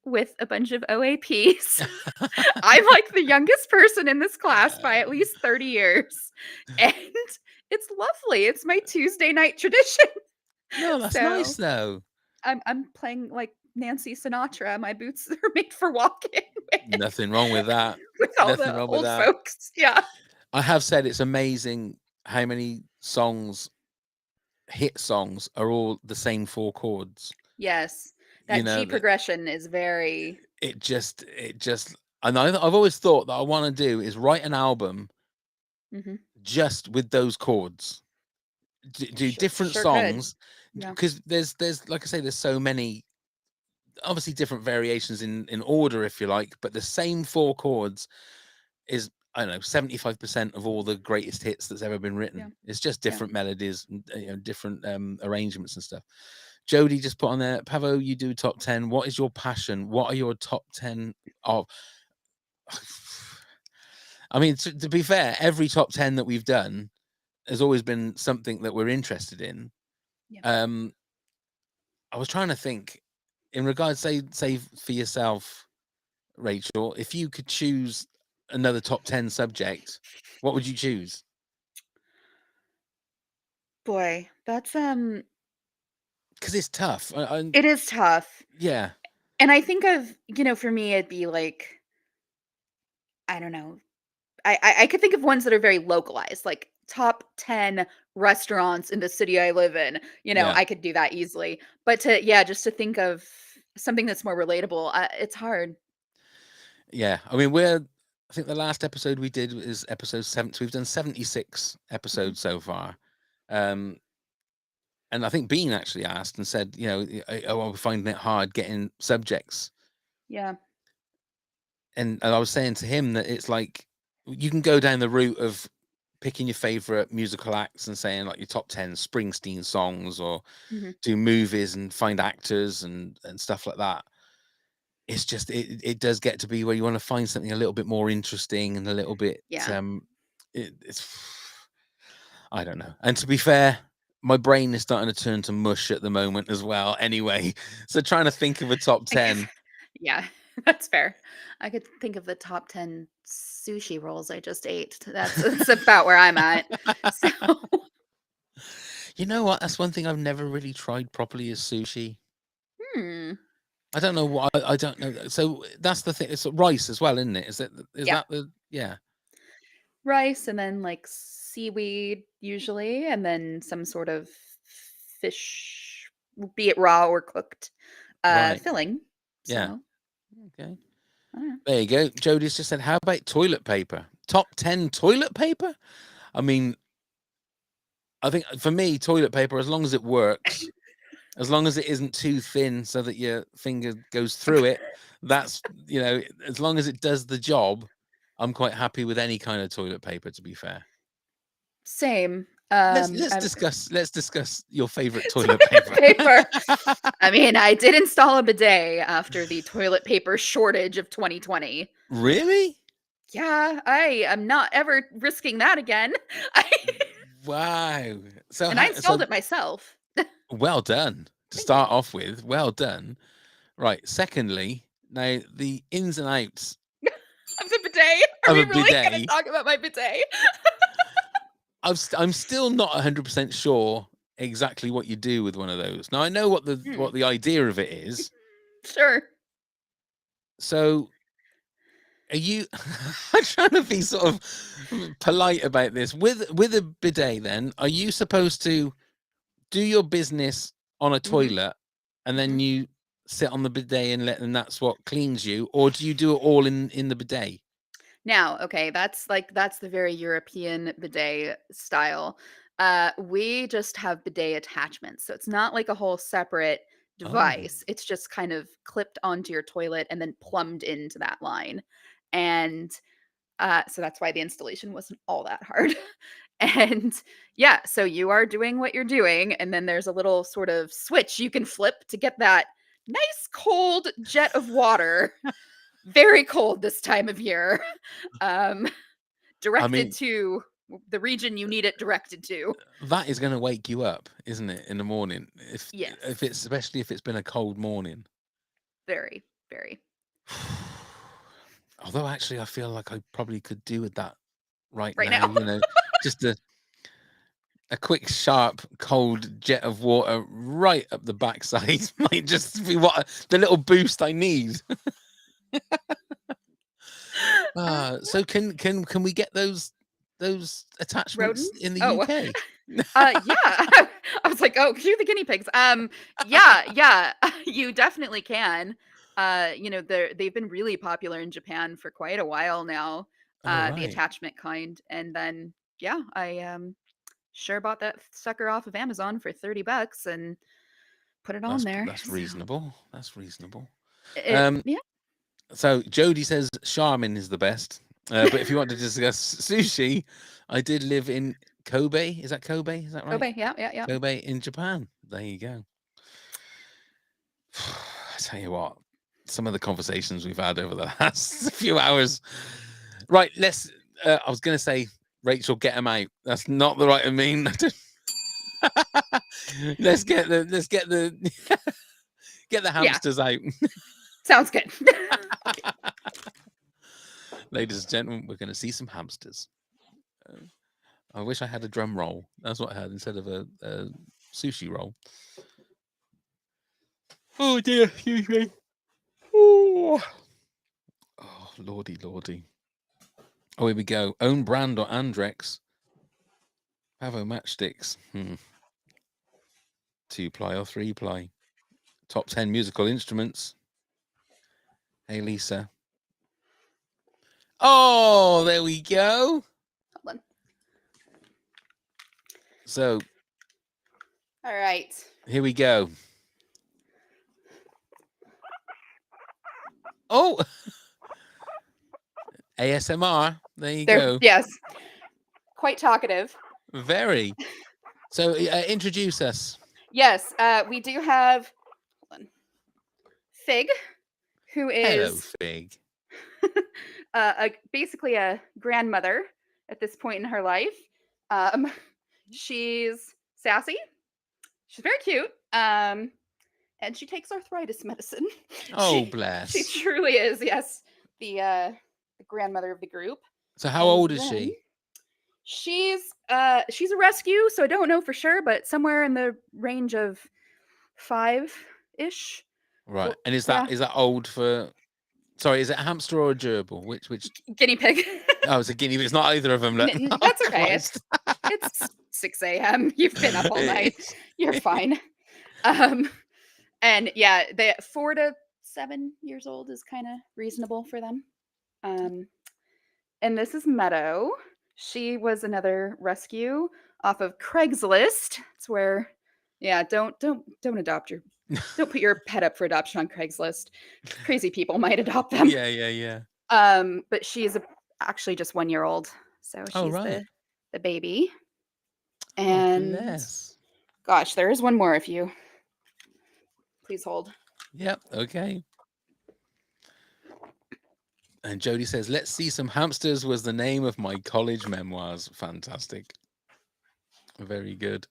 with a bunch of OAPs. I'm like the youngest person in this class by at least 30 years. And it's lovely. It's my Tuesday night tradition. No, that's nice though. I'm playing like Nancy Sinatra. My boots are made for walking. Nothing wrong with that. With all Nothing the wrong with old that. folks. Yeah. I have said it's amazing how many hit songs are all the same 4 chords. Yes. That G progression is very. It just, and I've always thought that I want to do is write an album just with those chords. Do different songs, because there's like I say, there's so many, obviously different variations in order, if you like, but the same 4 chords is, I don't know, 75% of all the greatest hits that's ever been written. It's just different melodies and different arrangements and stuff. Jody just put on there, Pavo, you do top 10. What is your passion? What are your top 10 of? I mean, to be fair, every top 10 that we've done has always been something that we're interested in. I was trying to think in regards, say for yourself, Rachel, if you could choose another top 10 subject, what would you choose? Boy, that's because it's tough. It is tough. Yeah. And I think for me, it'd be like, I don't know. I could think of ones that are very localized, like top 10 restaurants in the city I live in. I could do that easily. But just to think of something that's more relatable, it's hard. Yeah. I mean, I think the last episode we did is episode 7. So we've done 76 episodes so far. And I think Bean actually asked and said, I'm finding it hard getting subjects. Yeah. And I was saying to him that it's like, you can go down the route of picking your favorite musical acts and saying like your top 10 Springsteen songs, or do movies and find actors and stuff like that. It's just, it does get to be where you want to find something a little bit more interesting and a little bit, it's, I don't know. And to be fair, my brain is starting to turn to mush at the moment as well. Anyway, so trying to think of a top 10. Yeah, that's fair. I could think of the top 10 sushi rolls I just ate. That's about where I'm at. So. You know what? That's one thing I've never really tried properly is sushi. I don't know what I don't know. So that's the thing. It's rice as well, isn't it? Is that the rice, and then like seaweed usually, and then some sort of fish, be it raw or cooked, filling. Yeah. Okay. There you go. Jody's just said, how about toilet paper? Top 10 toilet paper? I mean, I think for me, toilet paper, as long as it works, as long as it isn't too thin so that your finger goes through it, that's, as long as it does the job, I'm quite happy with any kind of toilet paper, to be fair. Same. Let's discuss your favorite toilet paper. I mean, I did install a bidet after the toilet paper shortage of 2020. Really? Yeah, I am not ever risking that again. Wow. And I installed it myself. Well done to start off with. Well done. Right. Secondly, now the ins and outs of the bidet. Are we really going to talk about my bidet? I'm still not 100% sure exactly what you do with one of those. Now I know what the idea of it is. Sure. So Are you? I'm trying to be sort of polite about this. With a bidet, then, are you supposed to do your business on a toilet and then you sit on the bidet and that's what cleans you, or do you do it all in the bidet? Now, okay, that's the very European bidet style. We just have bidet attachments, so it's not like a whole separate device. It's just kind of clipped onto your toilet and then plumbed into that line. And so that's why the installation wasn't all that hard. And yeah, so you are doing what you're doing, and then there's a little sort of switch you can flip to get that nice cold jet of water. Very cold this time of year. Directed to the region you need it directed to. That is going to wake you up, isn't it, in the morning? Yes. Especially if it's been a cold morning. Very, very. Although actually, I feel like I probably could do with that right now. You know, just a quick, sharp, cold jet of water right up the backside might just be what the little boost I need. So can we get those attachments in the UK? Yeah. I was like, oh, cue the guinea pigs. Yeah, you definitely can. You know, they've been really popular in Japan for quite a while now. The attachment kind, and then yeah, I sure bought that sucker off of Amazon for $30 and put it on there. That's reasonable. That's reasonable. Yeah. So Jody says Charmin is the best. But if you want to discuss sushi, I did live in Kobe. Is that Kobe? Is that right? Kobe, yeah. Kobe in Japan. There you go. I tell you what, some of the conversations we've had over the last few hours. Right, let's. I was going to say, Rachel, get them out. That's not the right. I mean, let's get the get the hamsters out. Sounds good. Ladies and gentlemen, we're going to see some hamsters. I wish I had a drum roll. That's what I had instead of a sushi roll. Oh dear, excuse me. Oh, lordy. Oh, here we go. Own brand or Andrex. Pav'S matchsticks. 2-ply or 3-ply. Top 10 musical instruments. Hey, Lisa. Oh, there we go. Hold on. So. All right. Here we go. Oh. ASMR. There you go. Yes. Quite talkative. Very. So introduce us. Yes, we do have Fig, who is Hello, Fig. basically a grandmother at this point in her life. She's sassy. She's very cute. And she takes arthritis medicine. Oh, bless. She truly is, yes, the grandmother of the group. So how old is she? She's a rescue, so I don't know for sure, but somewhere in the range of 5-ish. Right. And is that old for? Sorry, is it a hamster or a gerbil? Which guinea pig? Oh, it's a guinea pig. It's not either of them. Look. That's okay. It's 6 a.m. You've been up all night. You're fine. And yeah, 4 to 7 years old is kind of reasonable for them. And this is Meadow. She was another rescue off of Craigslist. It's where, yeah, don't adopt don't put your pet up for adoption on Craigslist. Crazy people might adopt them. Yeah. But she's actually just 1 year old, so she's the baby. And gosh, there is one more if you please hold. Yep. Okay. And Jody says, "Let's see some hamsters" was the name of my college memoirs. Fantastic. Very good.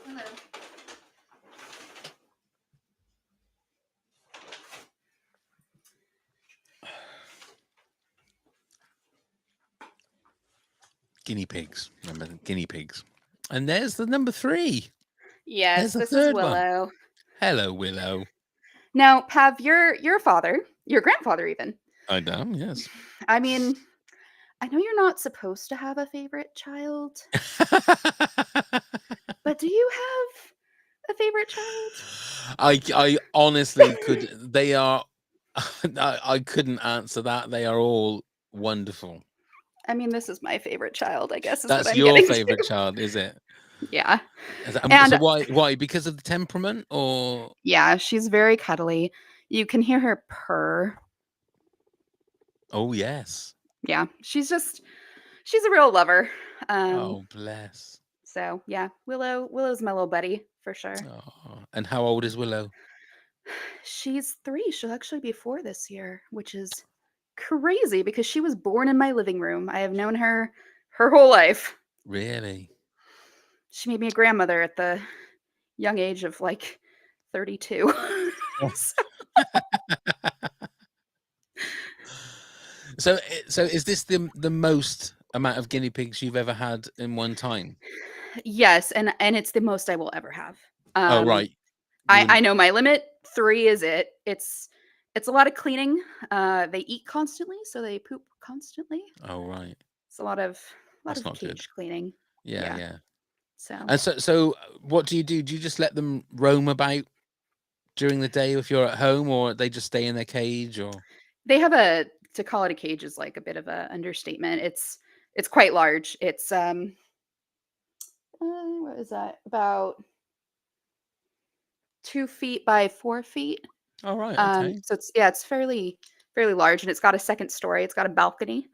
Hello. Guinea pigs. Remember, guinea pigs. And there's the number 3. Yes, this is Willow. Hello, Willow. Now, Pav, your father, your grandfather even. I know, yes. I mean, I know you're not supposed to have a favorite child, but do you have a favorite child? I honestly could. They are. I couldn't answer that. They are all wonderful. I mean, this is my favorite child, I guess, is That's what I'm your getting favorite to. child, is it? Yeah. And so why? Because of the temperament, or? Yeah, she's very cuddly. You can hear her purr. Oh yes. Yeah, she's a real lover. Oh bless. So yeah, Willow's my little buddy for sure. Oh, and how old is Willow? She's 3. She'll actually be 4 this year, which is crazy because she was born in my living room. I have known her whole life. Really? She made me a grandmother at the young age of like 32. So is this the most amount of guinea pigs you've ever had in one time? Yes, and it's the most I will ever have. Oh right. I know my limit. 3 is it. It's a lot of cleaning. They eat constantly, so they poop constantly. Oh right. It's a lot of That's not cage good. cleaning. Yeah. So And so what do? Do you just let them roam about during the day if you're at home, or they just stay in their cage, or? they have to call it a cage is like a bit of an understatement. It's quite large. It's what is that? About 2 feet by 4 feet. All right. Okay. So it's fairly large, and it's got a second story. It's got a balcony.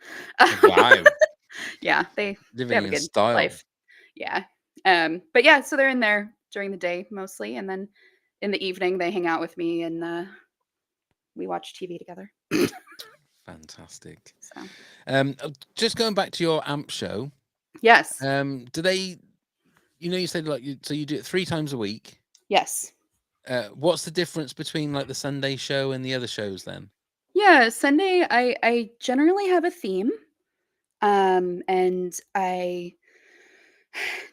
Wow. Yeah, they Living have a in good style. life. Yeah. But yeah, so they're in there during the day mostly, and then in the evening they hang out with me and we watch TV together. Fantastic. So Just going back to your amp show. Yes. Do they? You said so you do it 3 times a week. Yes. What's the difference between like the Sunday show and the other shows then? Yeah, Sunday I generally have a theme. And I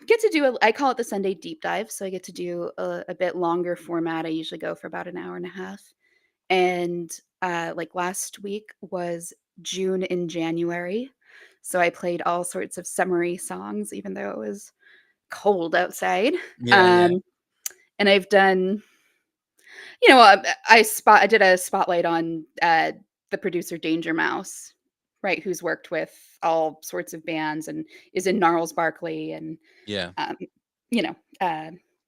get to do I call it the Sunday deep dive. So I get to do a bit longer format. I usually go for about an hour and a half. And like last week was June and January. So I played all sorts of summery songs, even though it was cold outside. Yeah. And I've done, I did a spotlight on the producer Danger Mouse, right, who's worked with all sorts of bands and is in Gnarls Barkley and Yeah.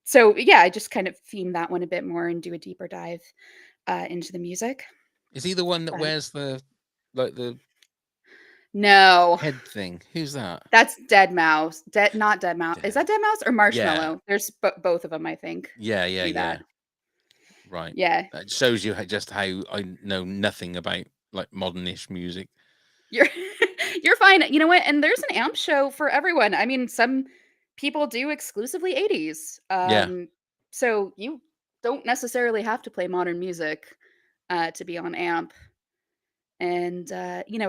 So yeah, I just kind of theme that one a bit more and do a deeper dive into the music. Is he the one that wears the No head thing? Who's that? That's Dead Mouse. Not Dead Mouse. Is that Dead Mouse or Marshmallow? Yeah. There's both of them, I think. Yeah. Right. Yeah. That shows you just how I know nothing about like modernish music. You're fine. You know what? And there's an amp show for everyone. I mean, some people do exclusively 80s. So you don't necessarily have to play modern music to be on amp. And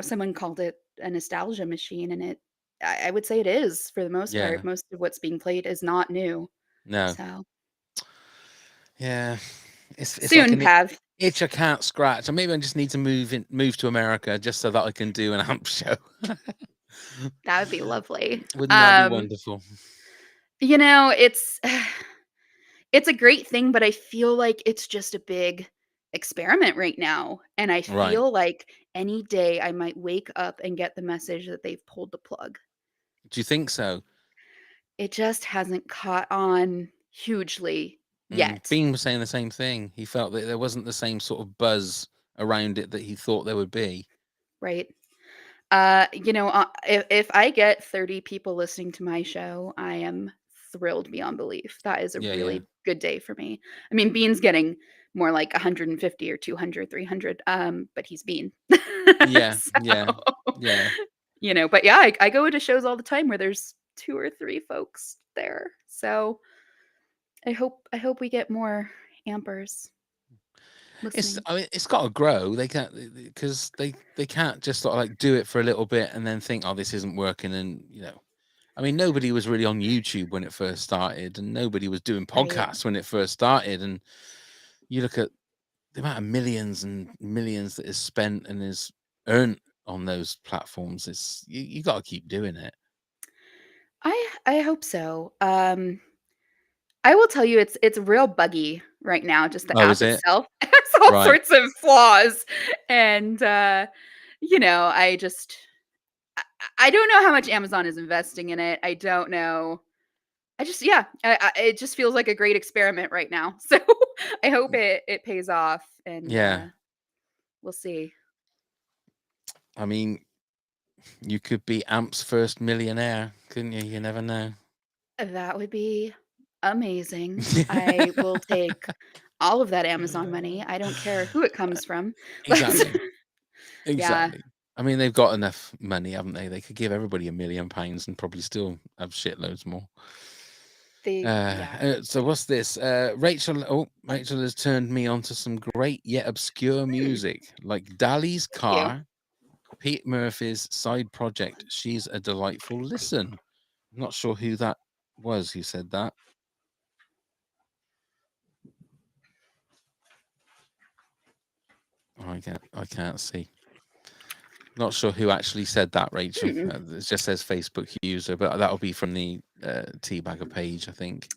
someone called it a nostalgia machine, and I would say it is for the most part. Most of what's being played is not new. No. So yeah. It's soon, like Pav. Itch I can't scratch. Or maybe I just need to move to America just so that I can do an amp show. That would be lovely. Wouldn't that be wonderful? It's a great thing, but I feel like it's just a big experiment right now. And I feel like any day I might wake up and get the message that they've pulled the plug. Do you think so? It just hasn't caught on hugely yet. Bean was saying the same thing. He felt that there wasn't the same sort of buzz around it that he thought there would be. Right. If I get 30 people listening to my show, I am thrilled beyond belief. That is a really good day for me. I mean, Bean's getting more like 150 or 200, 300, but he's Bean. Yeah. But yeah, I go to shows all the time where there's 2 or 3 folks there. So I hope we get more ampers. It's got to grow. They can't, because they can't just sort of like do it for a little bit and then think, oh, this isn't working. And I mean, nobody was really on YouTube when it first started, and nobody was doing podcasts when it first started. And you look at the amount of millions and millions that is spent and is earned on those platforms, is you got to keep doing it. I hope so. I will tell you, it's real buggy right now. Just the Oh, app is it? itself has all Right. sorts of flaws, and I just I don't know how much Amazon is investing in it. I don't know. I just it just feels like a great experiment right now. So I hope it pays off, and Yeah. we'll see. I mean, you could be Amp's first millionaire, couldn't you? You never know. That would be amazing. I will take all of that Amazon money. I don't care who it comes from. Exactly. Yeah. Exactly. I mean, they've got enough money, haven't they? They could give everybody £1 million and probably still have shitloads more. So what's this? Rachel has turned me on to some great yet obscure music, like Dali's Thank you. Car, Pete Murphy's side project. She's a delightful listen. I'm not sure who that was who said that. Oh, I can't see. Not sure who actually said that, Rachel. It just says Facebook user, but that'll be from the Teabagger page, I think.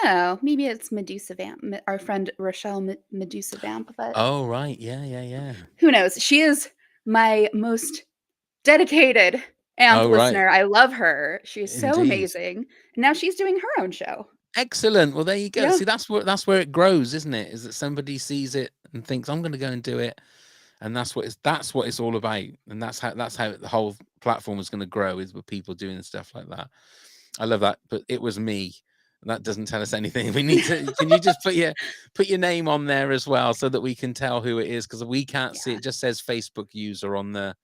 Oh, maybe it's Medusa Vamp, our friend Rochelle Medusa Vamp. But oh, right. Yeah. Who knows? She is my most dedicated AMP listener. Right. I love her. She is so amazing. And now she's doing her own show. Excellent. Well, there you go. Yeah. See, that's where it grows, isn't it? Is that somebody sees it and thinks, I'm going to go and do it. And that's what it's all about. And that's how the whole platform is going to grow, is with people doing stuff like that. I love that. But it was me. That doesn't tell us anything. We need to. Can you just put your name on there as well, so that we can tell who it is? Because we can't see. It just says Facebook user on the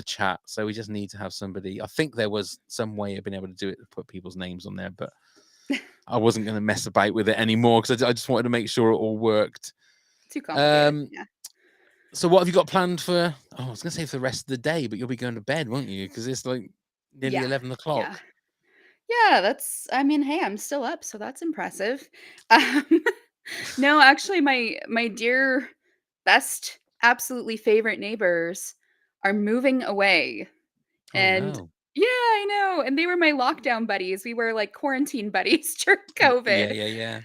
chat. So we just need to have somebody. I think there was some way of being able to do it, to put people's names on there, but I wasn't going to mess about with it anymore, because I just wanted to make sure it all worked. Too complicated. Yeah. So what have you got planned for? Oh, I was going to say for the rest of the day, but you'll be going to bed, won't you? Because it's like nearly 11 o'clock. Yeah, I mean, hey, I'm still up, so that's impressive. No, actually, my dear, best, absolutely favorite neighbors are moving away. And no. Yeah, I know. And they were my lockdown buddies. We were like quarantine buddies during COVID. Yeah.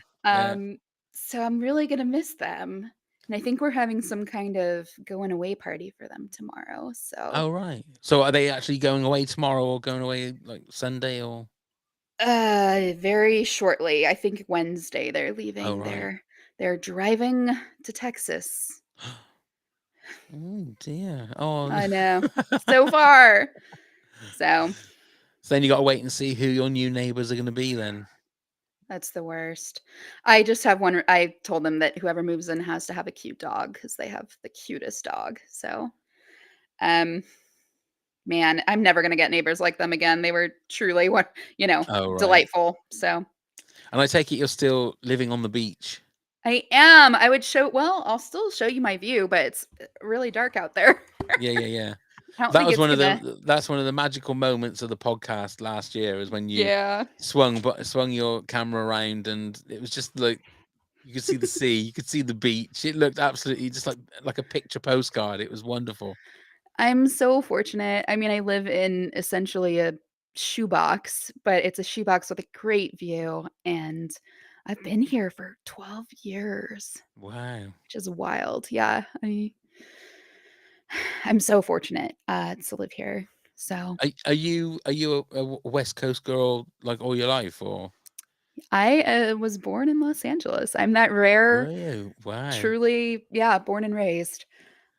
So I'm really gonna miss them. And I think we're having some kind of going away party for them tomorrow. So Oh, right. So are they actually going away tomorrow, or going away like Sunday, or? Very shortly. I think Wednesday they're leaving. Oh, right. They're driving to Texas. Oh dear. Oh, I know. So far. So then you got to wait and see who your new neighbors are going to be then. That's the worst. I just have one. I told them that whoever moves in has to have a cute dog, because they have the cutest dog. So, man, I'm never going to get neighbors like them again. They were truly delightful. So, and I take it you're still living on the beach. I am. I'll still show you my view, but it's really dark out there. Yeah. That was one of the magical moments of the podcast last year, is when you swung your camera around, and it was just like you could see the sea, you could see the beach. It looked absolutely just like a picture postcard. It was wonderful. I'm so fortunate. I mean, I live in essentially a shoebox, but it's a shoebox with a great view, and I've been here for 12 years. Wow. Which is wild. Yeah. I'm so fortunate to live here. So are you a West Coast girl like all your life, or? I was born in Los Angeles. I'm that rare, truly, born and raised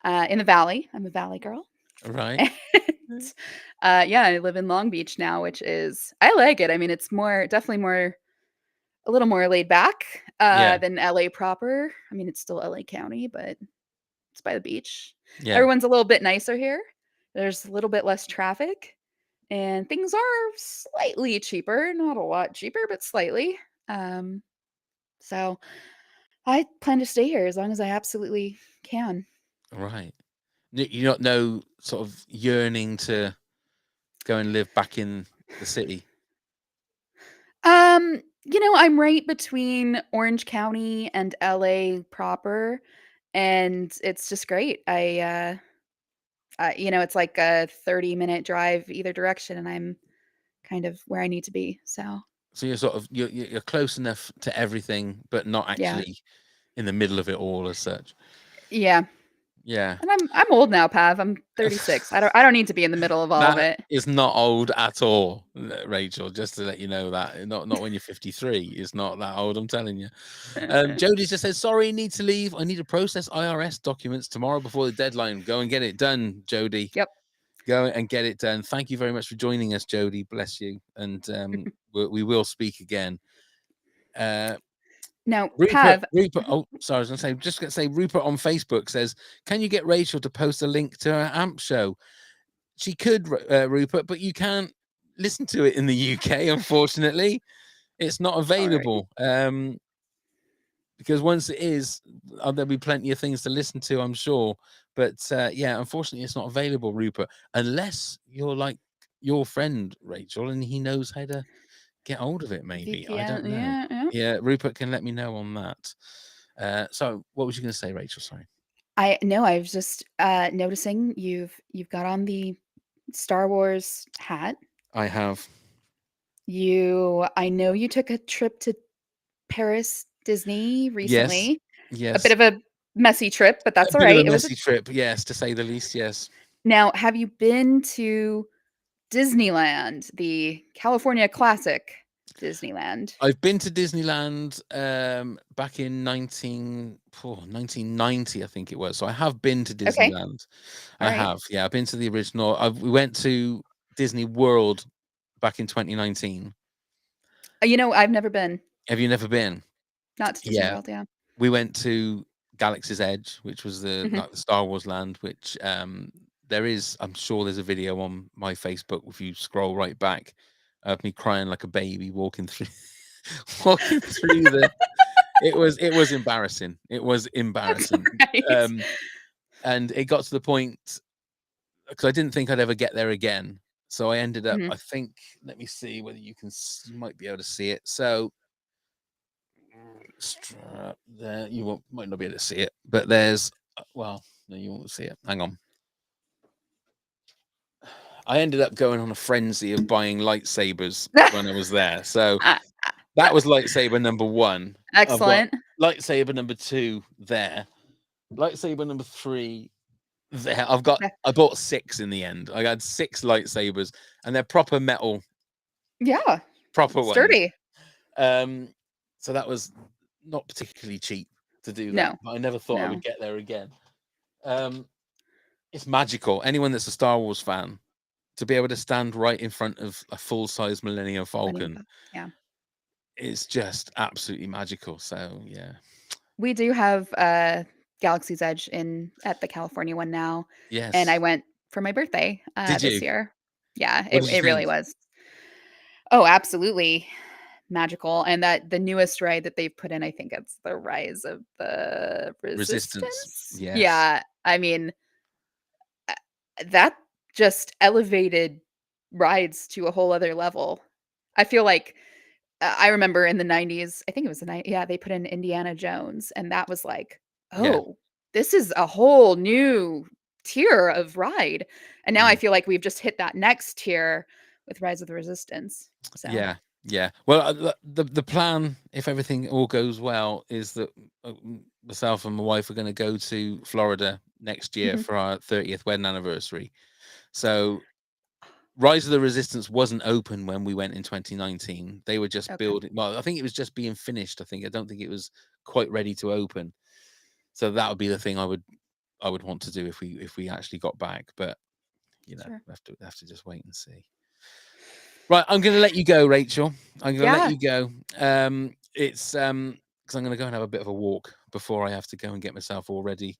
in the Valley. I'm a Valley girl. Right. And, I live in Long Beach now, which I like it. I mean, it's definitely a little more laid back than LA proper. I mean, it's still LA County, but it's by the beach. Yeah. Everyone's a little bit nicer here. There's a little bit less traffic, and things are slightly cheaper. Not a lot cheaper, but slightly. So I plan to stay here as long as I absolutely can. Right. You not know sort of yearning to go and live back in the city? I'm right between Orange County and LA proper, and it's just great. It's like a 30-minute drive either direction, and I'm kind of where I need to be. So you're sort of you're close enough to everything, but not yeah, actually in the middle of it all as such. yeah. Yeah. And I'm old now, Pav. I'm 36. I don't need to be in the middle of all of That it. is not old at all, Rachel. Just to let you know that not when you're 53. It's not that old. I'm telling you. Jody just says, "Sorry, need to leave. I need to process IRS documents tomorrow before the deadline. Go and get it done, Jody. Yep. Go and get it done. Thank you very much for joining us, Jody. Bless you. And we will speak again." Now, Rupert. Pav. Oh, sorry. I was gonna say. Rupert on Facebook says, "Can you get Rachel to post a link to her AMP show?" She could, Rupert, but you can't listen to it in the UK. Unfortunately, it's not available. Because once it is, there'll be plenty of things to listen to, I'm sure. But yeah, unfortunately, it's not available, Rupert, unless you're like your friend Rachel and he knows how to get hold of it. Maybe I don't know. Yeah. Yeah, Rupert can let me know on that. So, what was you going to say, Rachel? Sorry. I was just noticing you've got on the Star Wars hat. I have. I know you took a trip to Paris Disney recently. Yes. A bit of a messy trip, but that's all A bit right. of a It was messy trip, yes, to say the least. Yes. Now, have you been to Disneyland, the California Classic Disneyland? I've been to Disneyland back in 1990, I think it was. So I have been to Okay. Disneyland. All I right. have. Yeah, I've been to the original. We went to Disney World back in 2019. I've never been. Have you never been? Not to Disney World, yeah. We went to Galaxy's Edge, which was the Mhm. like the Star Wars land, which there is, I'm sure there's a video on my Facebook if you scroll right back of me crying like a baby walking through the it was embarrassing. It was embarrassing. Right. And it got to the point because I didn't think I'd ever get there again. So I ended up, Mhm. I think, let me see whether you might be able to see it. So there, might not be able to see it, but there's, well, no, you won't see it. Hang on. I ended up going on a frenzy of buying lightsabers when I was there. So that was lightsaber number 1. Excellent. Lightsaber number 2 there. Lightsaber number 3 there. I bought 6 in the end. I had 6 lightsabers and they're proper metal. Yeah. Proper ones. Sturdy. So that was not particularly cheap to do that. No. But I never thought I would get there again. It's magical. Anyone that's a Star Wars fan, to be able to stand right in front of a full-size Millennium Falcon, yeah, it's just absolutely magical. So yeah, we do have Galaxy's Edge at the California one now. Yes, and I went for my birthday Did this you? year. Yeah, What did you it really think? was. Oh, absolutely magical. And that the newest ride that they've put in, I think it's the Rise of the Resistance. Yes. Yeah, I mean, that just elevated rides to a whole other level. I feel like I remember in the 90s, I think it was they put in Indiana Jones, and that was like, Yeah. oh, this is a whole new tier of ride. And now I feel like we've just hit that next tier with Rise of the Resistance. So Yeah. Well, the plan, if everything all goes well, is that myself and my wife are going to go to Florida next year Mhm. for our 30th wedding anniversary. So Rise of the Resistance wasn't open when we went in 2019. They were just building. Well, I think it was just being finished. I don't think it was quite ready to open. So that would be the thing I would want to do if we actually got back. But Sure. we have to just wait and see. Right, I'm going to let you go, Rachel. I'm going to let you go. It's because I'm going to go and have a bit of a walk before I have to go and get myself all ready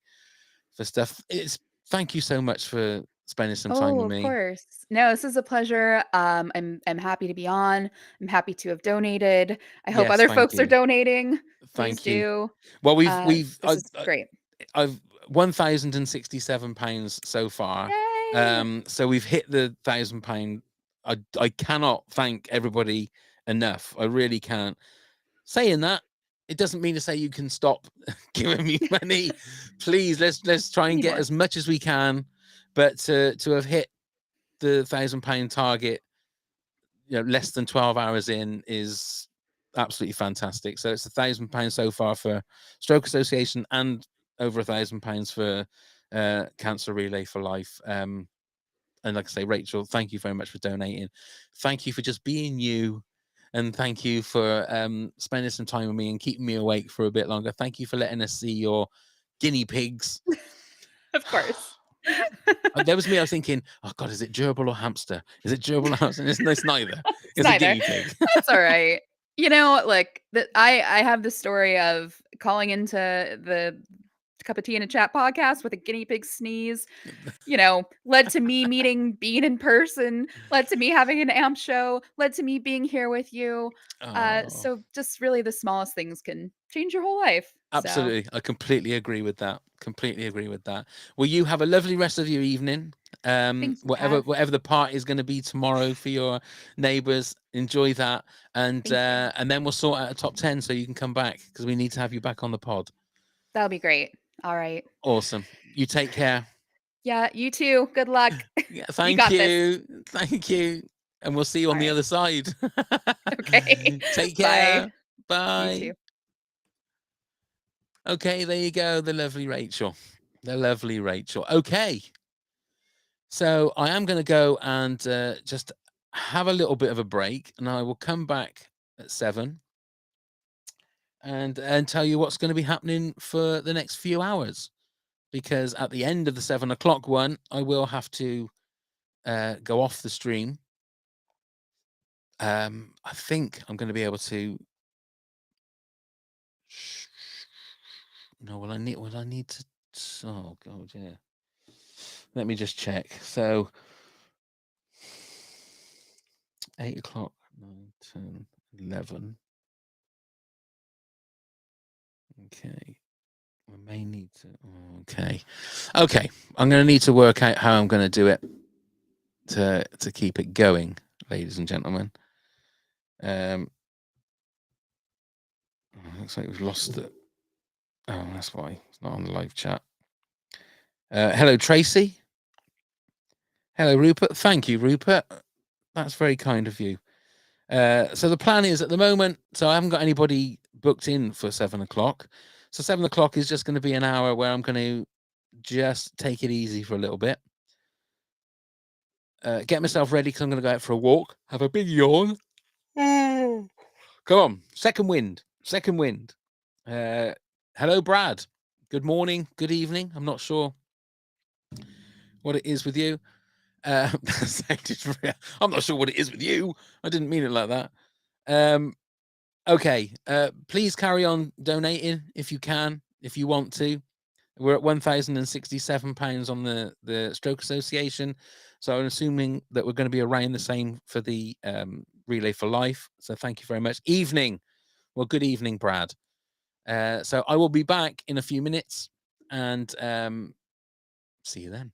for stuff. Thank you so much for spending some time with me. Of course. No, this is a pleasure. I'm happy to be on. I'm happy to have donated. I hope Yes, other thank folks are you. donating. Please Thank you. do. Well, This is great. I've £1,067 so far. Yay! So we've hit the £1,000. I cannot thank everybody enough. I really can't. Saying that, it doesn't mean to say you can stop giving me money. Please, let's try and get as much as we can. But to have hit the £1,000 target, less than 12 hours in is absolutely fantastic. So it's £1,000 so far for Stroke Association and over £1,000 for Cancer Relay for Life. And like I say, Rachel, thank you very much for donating. Thank you for just being you. And thank you for spending some time with me and keeping me awake for a bit longer. Thank you for letting us see your guinea pigs. Of course. There was me. I was thinking, oh God, is it gerbil or hamster? Is it gerbil or hamster? It's neither. It's neither. a guinea pig. That's all right. I have the story of calling into the Cup of Tea in a Chat podcast with a guinea pig sneeze, led to me meeting Bean in person, led to me having an AMP show, led to me being here with you. So just really the smallest things can change your whole life. Absolutely. I completely agree with that. Well, you have a lovely rest of your evening. Whatever the party is going to be tomorrow for your neighbors, enjoy that. And then we'll sort out a top 10 so you can come back, because we need to have you back on the pod. That'll be great. All right. Awesome. You take care. Yeah, you too. Good luck. Yeah, thank you. Thank you. And we'll see you on the other side. Okay. Take care. Bye. Bye. You too. Okay, there you go. The lovely Rachel. Okay. So I am going to go and just have a little bit of a break, and I will come back at 7 and tell you what's going to be happening for the next few hours. Because at the end of the 7 o'clock one, I will have to go off the stream. I think I'm going to be able to. No, will I need to? Oh God, yeah. Let me just check. So 8 o'clock, 9, 10, 11. Okay. I may need to. Okay. I'm going to need to work out how I'm going to do it to keep it going, ladies and gentlemen. Looks like we've lost it. Oh, that's why it's not on the live chat. Hello, Tracy. Hello, Rupert. Thank you, Rupert. That's very kind of you. So the plan is at the moment, so I haven't got anybody booked in for 7 o'clock. So 7 o'clock is just going to be an hour where I'm going to just take it easy for a little bit. Get myself ready because I'm going to go out for a walk. Have a big yawn. Come on. Second wind. Hello, Brad. Good morning. Good evening. I'm not sure what it is with you. I'm not sure what it is with you. I didn't mean it like that. Okay. Please carry on donating if you can, if you want to. We're at £1,067 on the Stroke Association. So I'm assuming that we're going to be around the same for the Relay for Life. So thank you very much. Evening. Well, good evening, Brad. So I will be back in a few minutes, and see you then.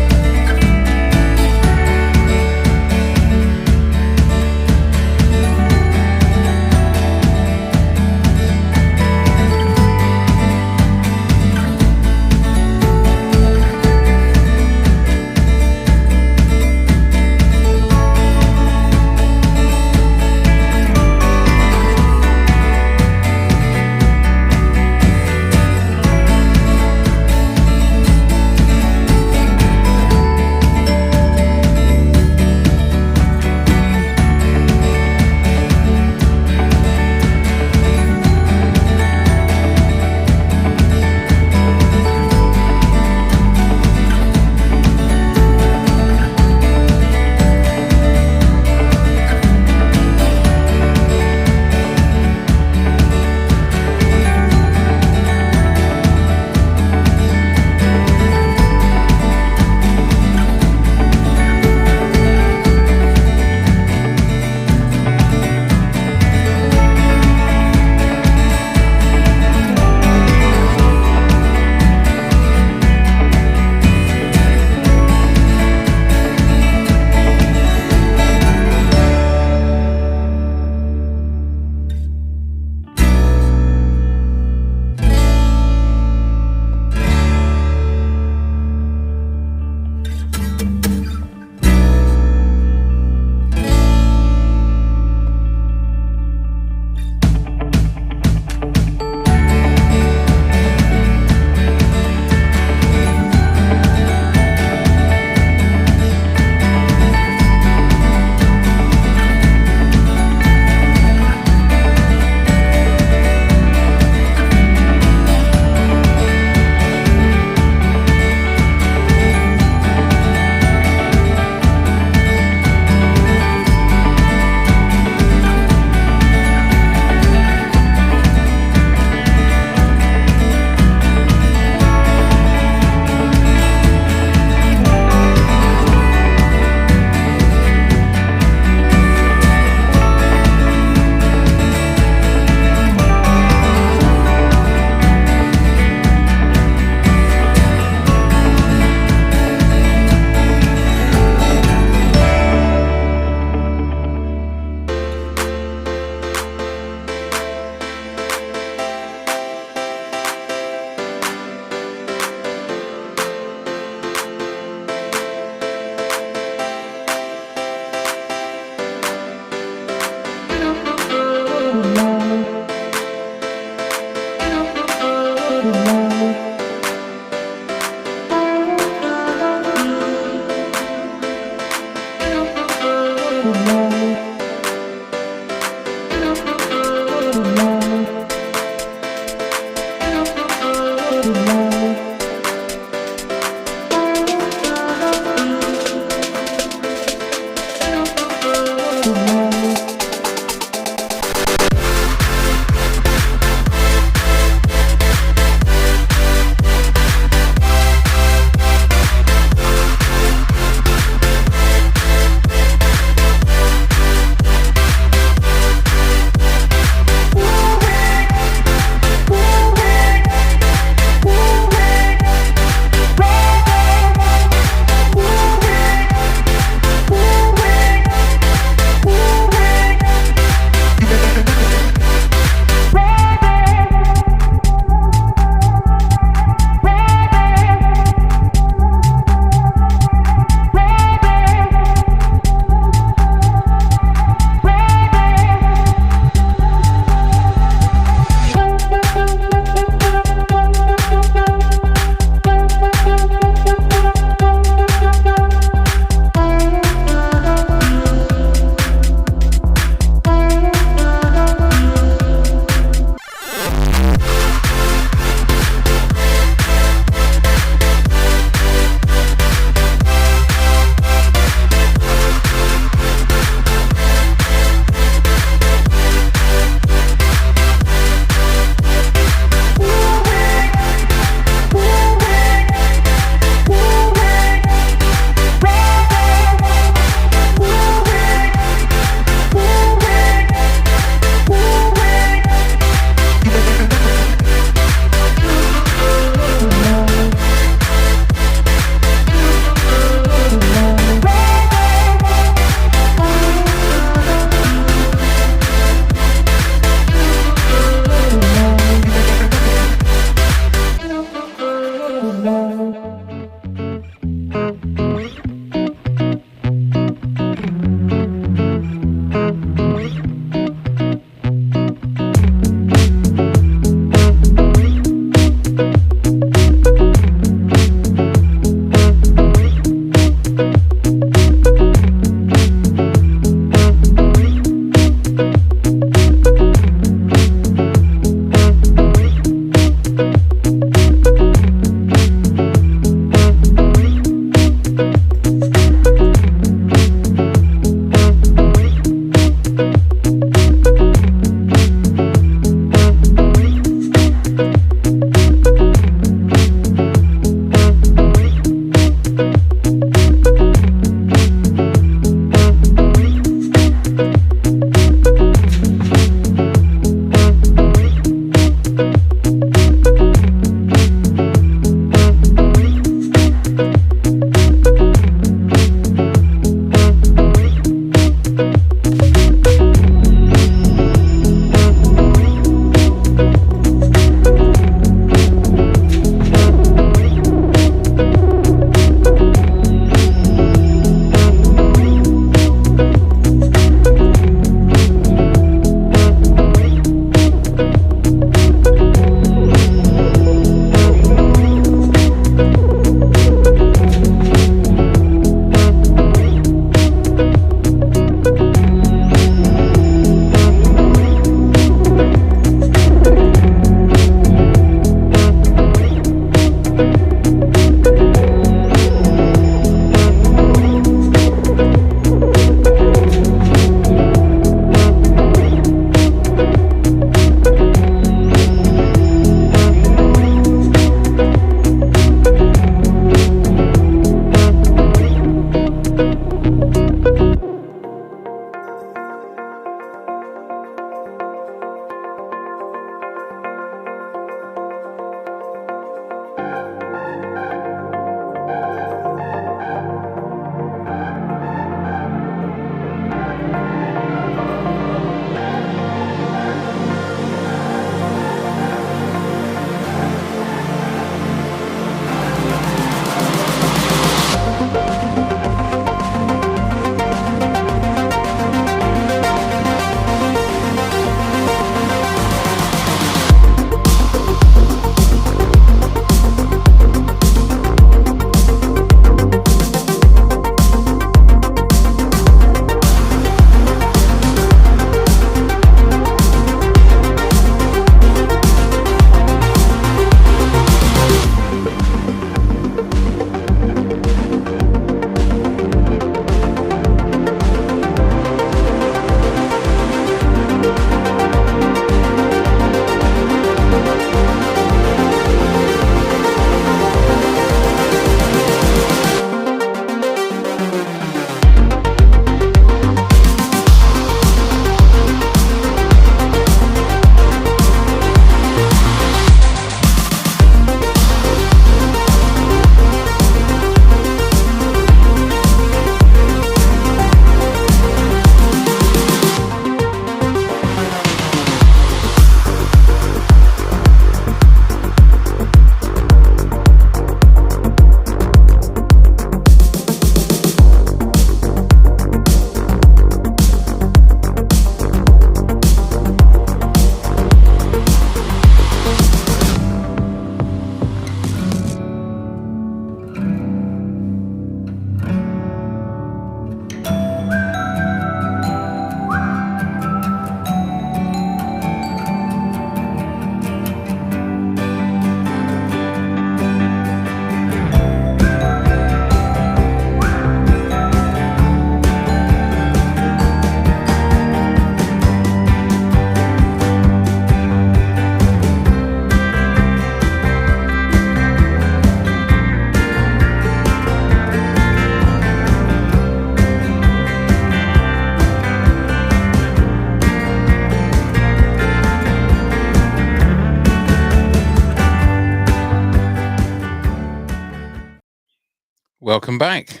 Welcome back.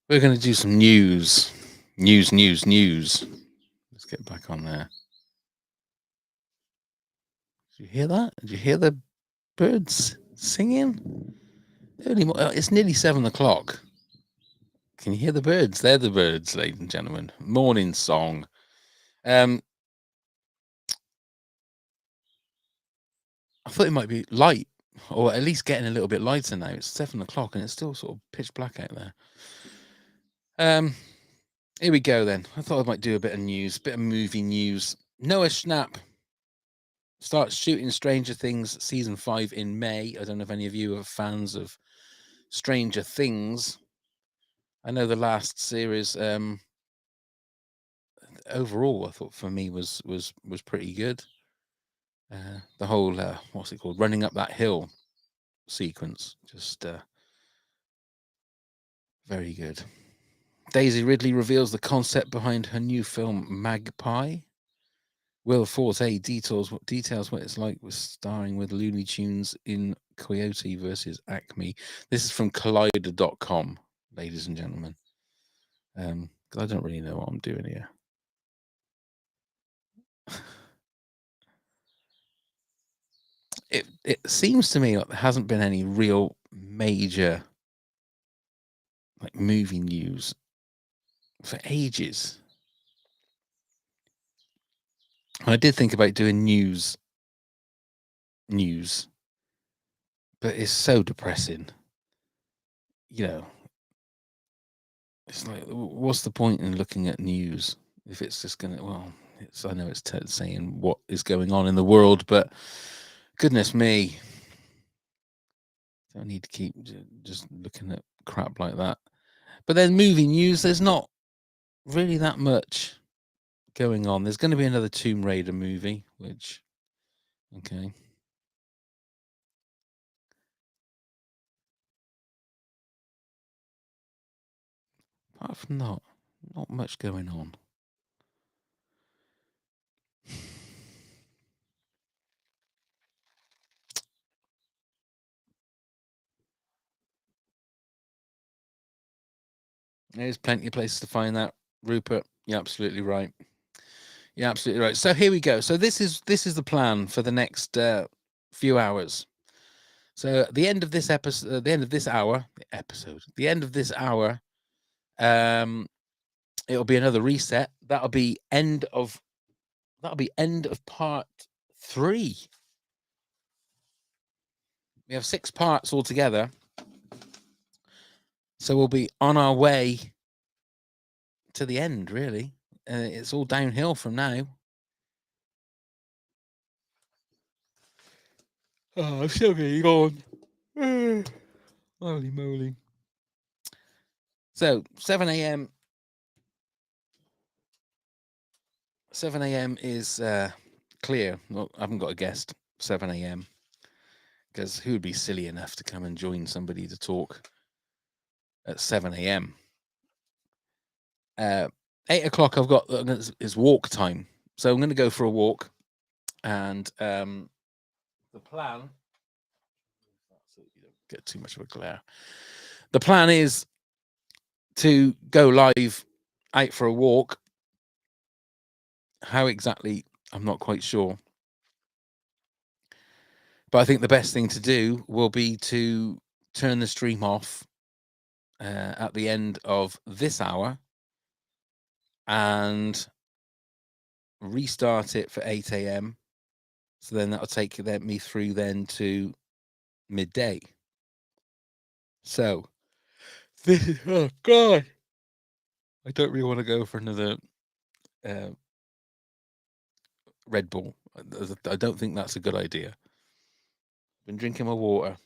We're going to do some news. News. Let's get back on there. Did you hear that? Did you hear the birds singing? It's nearly 7 o'clock. Can you hear the birds? They're the birds, ladies and gentlemen. Morning song. I thought it might be light, or at least getting a little bit lighter now. It's 7 o'clock and it's still sort of pitch black out there. Here we go then. I thought I might do a bit of news, bit of movie news. Noah Schnapp starts shooting Stranger Things season 5 in May. I don't know if any of you are fans of Stranger Things. I know the last series overall I thought for me was pretty good. The whole what's it called, running up that hill sequence, just very good. Daisy Ridley reveals the concept behind her new film Magpie. Will Forte details what it's like with starring with Looney Tunes in Coyote versus Acme. This is from Collider.com, ladies and gentlemen. Because I don't really know what I'm doing here. It seems to me like there hasn't been any real major like movie news for ages. I did think about doing news, but it's so depressing. You know, it's like, what's the point in looking at news if it's just gonna? Well, I know it's saying what is going on in the world, but goodness me, don't need to keep just looking at crap like that. But then movie news, there's not really that much going on. There's going to be another Tomb Raider movie, which, okay. Apart from that, not much going on. There's plenty of places to find that, Rupert. You're absolutely right. You're absolutely right. So here we go. So this is the plan for the next few hours. So at the end of this episode, the end of this hour, it'll be another reset. That'll be end of part 3. We have 6 parts altogether. So we'll be on our way to the end, really. It's all downhill from now. Oh, I'm still getting on. Holy moly. So 7 a.m. 7 a.m. is clear. Well, I haven't got a guest. 7 a.m. Because who would be silly enough to come and join somebody to talk at 7 a.m.? 8 o'clock I've got is walk time. So I'm going to go for a walk. And the plan, so you don't get too much of a glare. The plan is to go live out for a walk. How exactly, I'm not quite sure. But I think the best thing to do will be to turn the stream off at the end of this hour and restart it for 8 a.m. So then that'll take me through then to midday. So this is, oh God, I don't really want to go for another Red Bull. I don't think that's a good idea. Been drinking my water.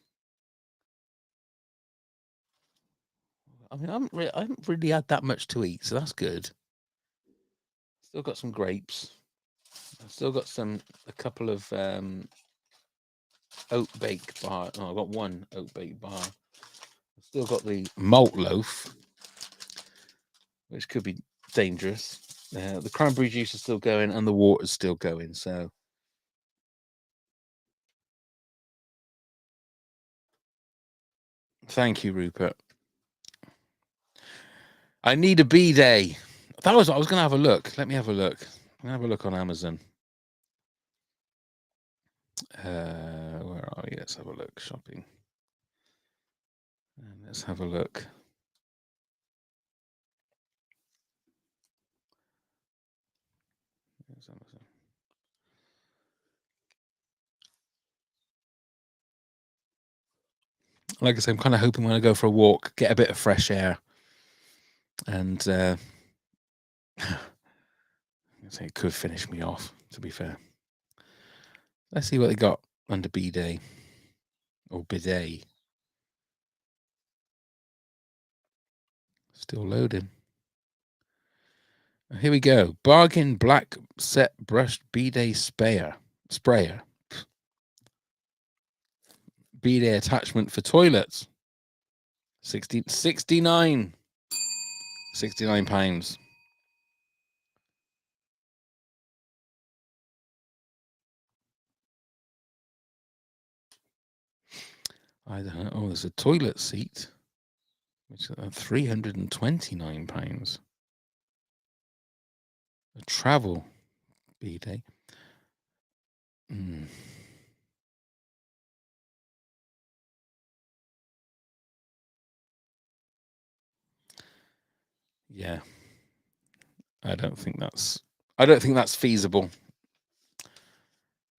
I mean, I haven't really had that much to eat, so that's good. Still got some grapes. I've still got a couple of oat bake bar. Oh, I've got one oat bake bar. I've still got the malt loaf, which could be dangerous. The cranberry juice is still going, and the water's still going. So Thank you, Rupert. I need a B-day. That was. I was going to have a look. Let me have a look. I'm going to have a look on Amazon. Where are we? Let's have a look. Shopping. And let's have a look. There's Amazon. Like I say, I'm kind of hoping when I go for a walk, get a bit of fresh air, and it could finish me off. To be fair, let's see what they got under B-day or bidet. Still loading. Here we go. Bargain black set brushed B-day sprayer. B-day attachment for toilets. 69 pounds. I don't know. Oh, there's a toilet seat, which is £329. A travel B-day. Yeah. I don't think that's feasible,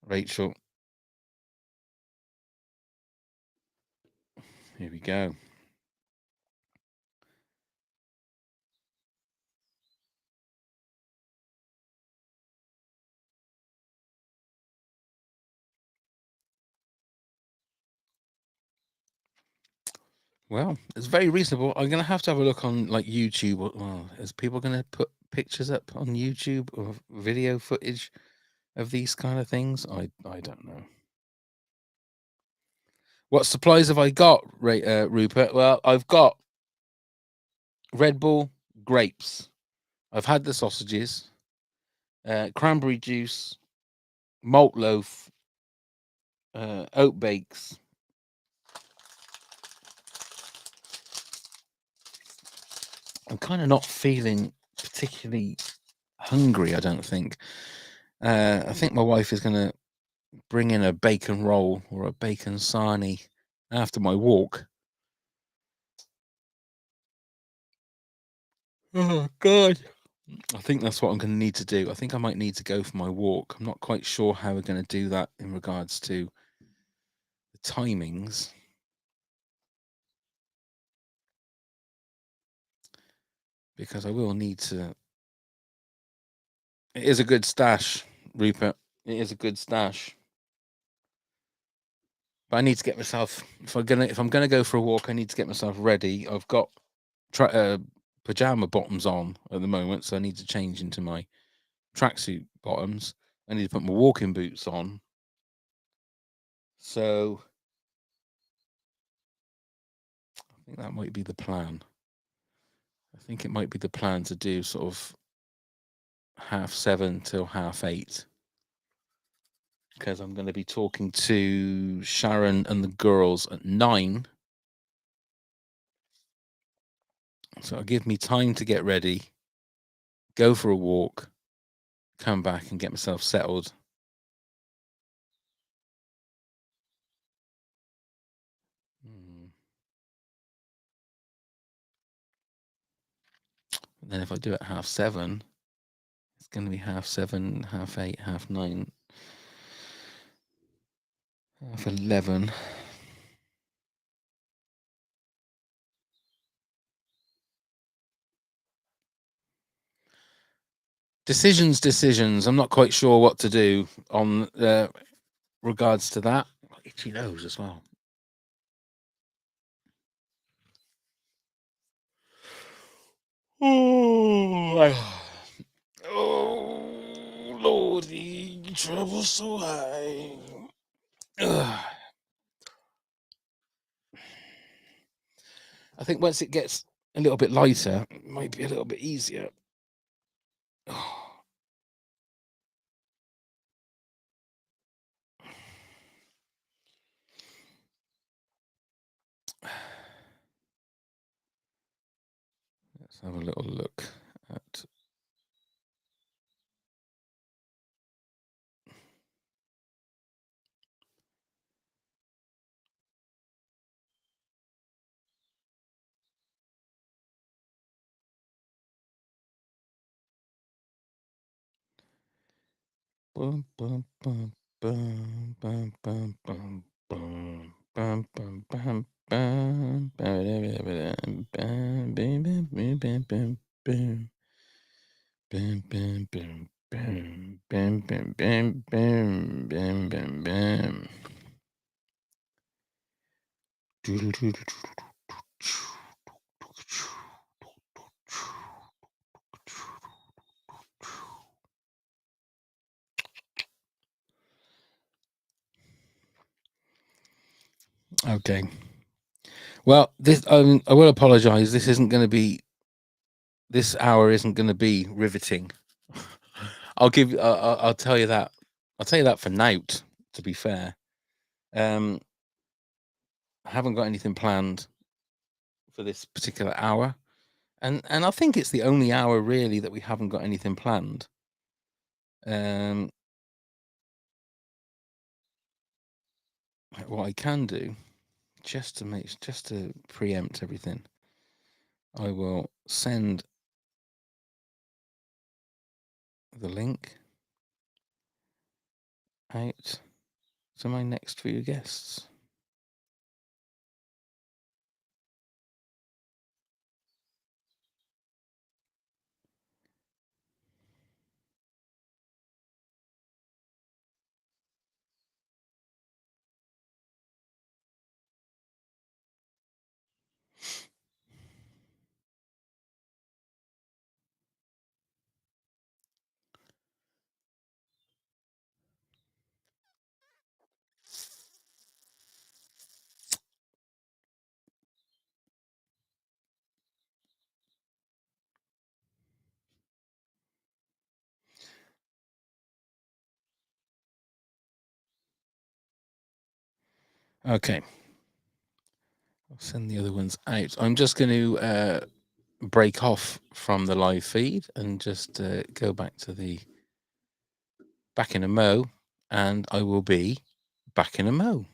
Rachel. Here we go. Well, it's very reasonable. I'm going to have a look on like YouTube. Well, is people going to put pictures up on YouTube or video footage of these kind of things? I don't know. What supplies have I got, Rupert? Well, I've got Red Bull, grapes. I've had the sausages, cranberry juice, malt loaf, oat bakes. I'm kind of not feeling particularly hungry, I don't think. I think my wife is going to bring in a bacon roll or a bacon sarnie after my walk. Oh, God. I think that's what I'm going to need to do. I think I might need to go for my walk. I'm not quite sure how we're going to do that in regards to the timings. Because I will need to. It is a good stash, Rupert. It is a good stash. But I need to get myself. If I'm gonna go for a walk, I need to get myself ready. I've got pajama bottoms on at the moment, so I need to change into my tracksuit bottoms. I need to put my walking boots on. So I think that might be the plan. I think it might be the plan to do sort of 7:30 till 8:30. Because I'm going to be talking to Sharon and the girls at 9. So it'll give me time to get ready, go for a walk, come back and get myself settled. And then if I do it 7:30, it's going to be 7:30, 8:30, 9:30, 11:30. Decisions. I'm not quite sure what to do on regards to that. Itchy nose as well. Oh, Lordy, trouble so high. I think once it gets a little bit lighter, it might be a little bit easier. Let's have a little look at. Bum, bum, bum, bum, bum, bum, bum, bum, bum, bum, bum, bum, bam, bam, bam, bam, bam, bam, bam, bam. Bam, bam, bam, bam, bam, bam, bam, bam, bam, bam, bam. Okay. Well, this I will apologize. This isn't going to be. This hour isn't going to be riveting. I'll tell you that. I'll tell you that for now. To be fair, I haven't got anything planned for this particular hour, and I think it's the only hour really that we haven't got anything planned. What I can do, just to preempt everything, I will send the link out to my next few guests. Okay. I'll send the other ones out. I'm just going to break off from the live feed and just go back in a mo, and I will be back in a mo.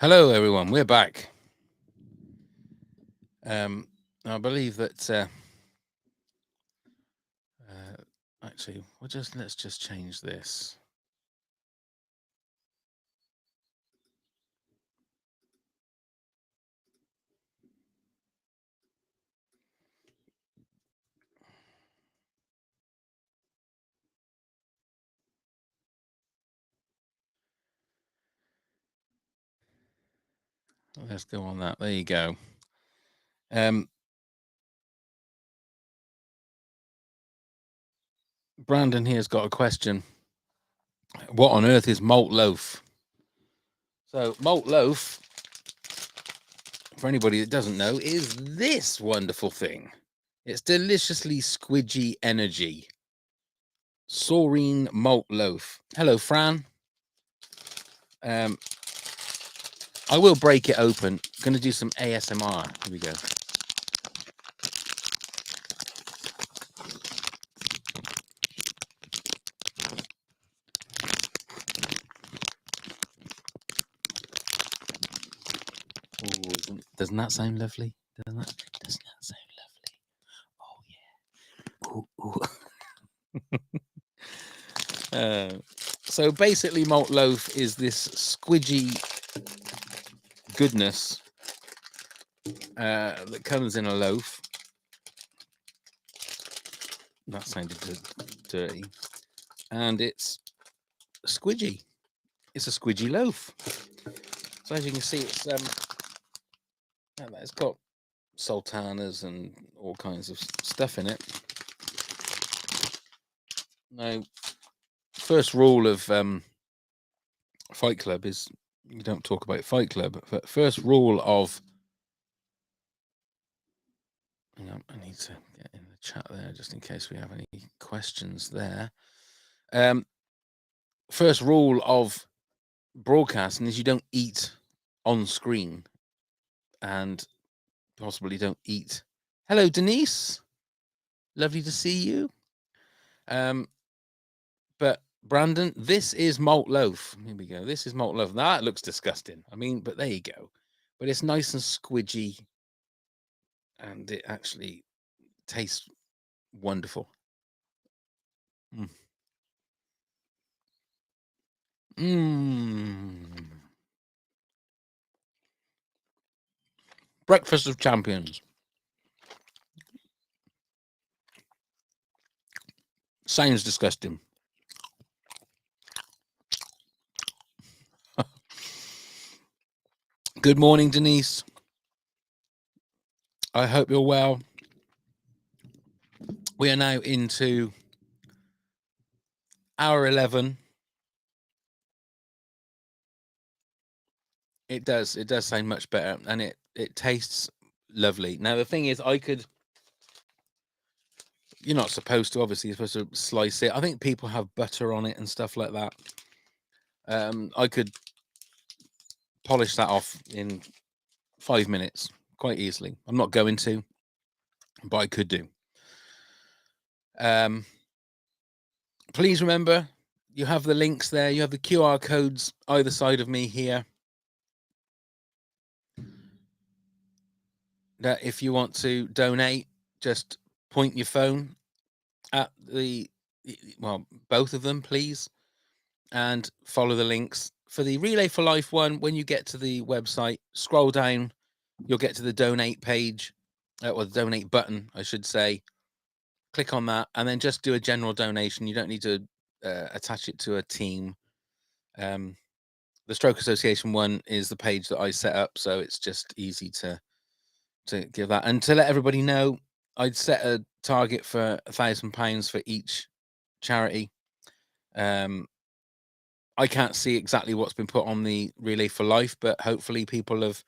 Hello, everyone. We're back. I believe that actually, let's just change this. Let's go on that. There you go. Brandon here's got a question. What on earth is malt loaf? So malt loaf, for anybody that doesn't know, is this wonderful thing. It's deliciously squidgy energy. Saurine malt loaf. Hello, Fran. I will break it open. I'm going to do some ASMR. Here we go. Ooh, doesn't that sound lovely? Doesn't that sound lovely? Oh yeah. Ooh. So basically, malt loaf is this squidgy goodness that comes in a loaf. That sounded dirty. And it's squidgy. It's a squidgy loaf. So as you can see, it's got sultanas and all kinds of stuff in it. Now, first rule of Fight Club is you don't talk about Fight Club. But first rule of, hang on, I need to get in the chat there just in case we have any questions there. First rule of broadcasting is you don't eat on screen, and possibly don't eat. Hello, Denise. Lovely to see you. But Brandon, this is malt loaf. Here we go. This is malt loaf. That looks disgusting. I mean, but there you go. But it's nice and squidgy, and it actually tastes wonderful. Breakfast of champions. Sounds disgusting. Good morning, Denise. I hope you're well. We are now into hour 11. It does sound much better, and it tastes lovely. Now the thing is, you're not supposed to, obviously you're supposed to slice it. I think people have butter on it and stuff like that. I could polish that off in 5 minutes quite easily. I'm not going to, but I could do. Please remember, you have the links there. You have the QR codes either side of me here. That if you want to donate, just point your phone at both of them, please, and follow the links. For the Relay for Life one, when you get to the website, scroll down, you'll get to the donate page, or the donate button, I should say. Click on that, and then just do a general donation. You don't need to attach it to a team. The Stroke Association one is the page that I set up, so it's just easy to give that. And to let everybody know, I'd set a target for £1,000 for each charity. I can't see exactly what's been put on the Relay for Life, but hopefully people have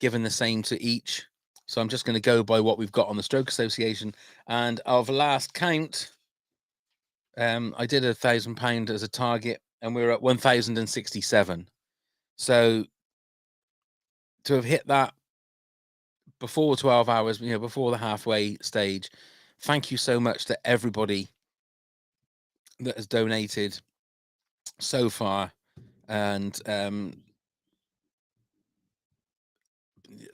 given the same to each. So I'm just going to go by what we've got on the Stroke Association. And of last count, I did £1,000 as a target, and we're at 1,067. So to have hit that before 12 hours, before the halfway stage, thank you so much to everybody that has donated so far. And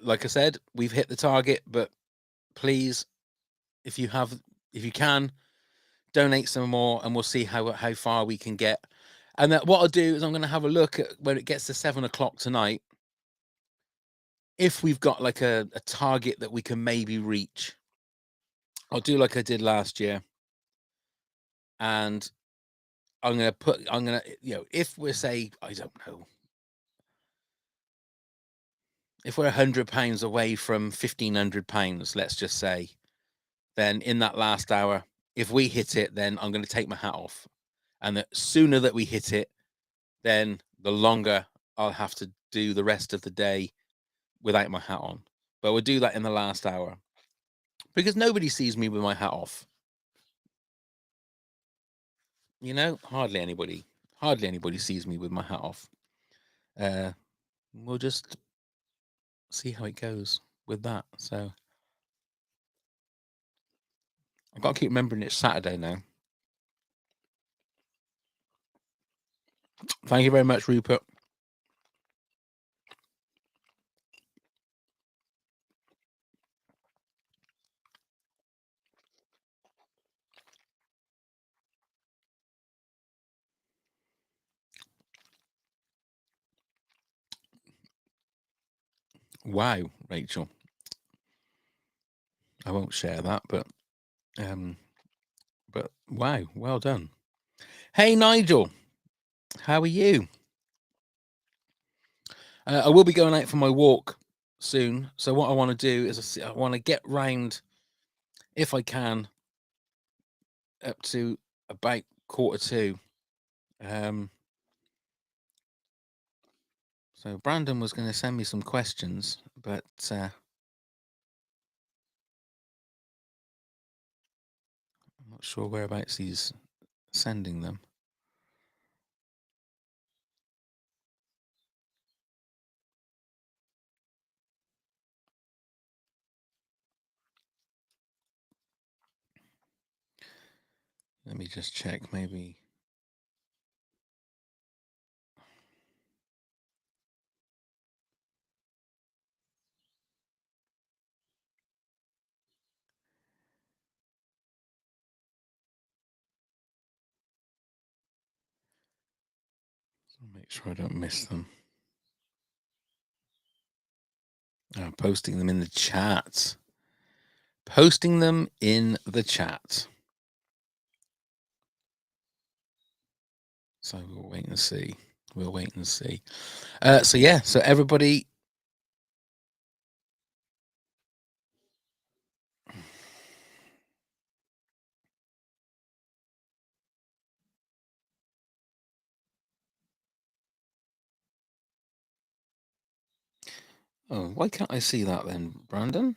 like I said, we've hit the target, but please, if you can, donate some more, and we'll see how far we can get. And what I'll do is I'm going to have a look at when it gets to 7 o'clock tonight, if we've got like a target that we can maybe reach. I'll do like I did last year, and I'm going to, if we're, say, I don't know, if we're £100 away from £1,500, let's just say, then in that last hour, if we hit it, then I'm going to take my hat off. And the sooner that we hit it, then the longer I'll have to do the rest of the day without my hat on. But we'll do that in the last hour, because nobody sees me with my hat off. Hardly anybody sees me with my hat off. We'll just see how it goes with that. So I've got to keep remembering it's Saturday now. Thank you very much, Rupert. Wow, Rachel. I won't share that, but wow, well done. Hey, Nigel, how are you? I will be going out for my walk soon. So what I want to do is I want to get round, if I can, up to about 1:45. So Brandon was going to send me some questions, but I'm not sure whereabouts he's sending them. Let me just check, maybe. Make sure I don't miss them. Posting them in the chat. Posting them in the chat. So we'll wait and see. We'll wait and see. So yeah, so everybody. Oh, why can't I see that then, Brandon?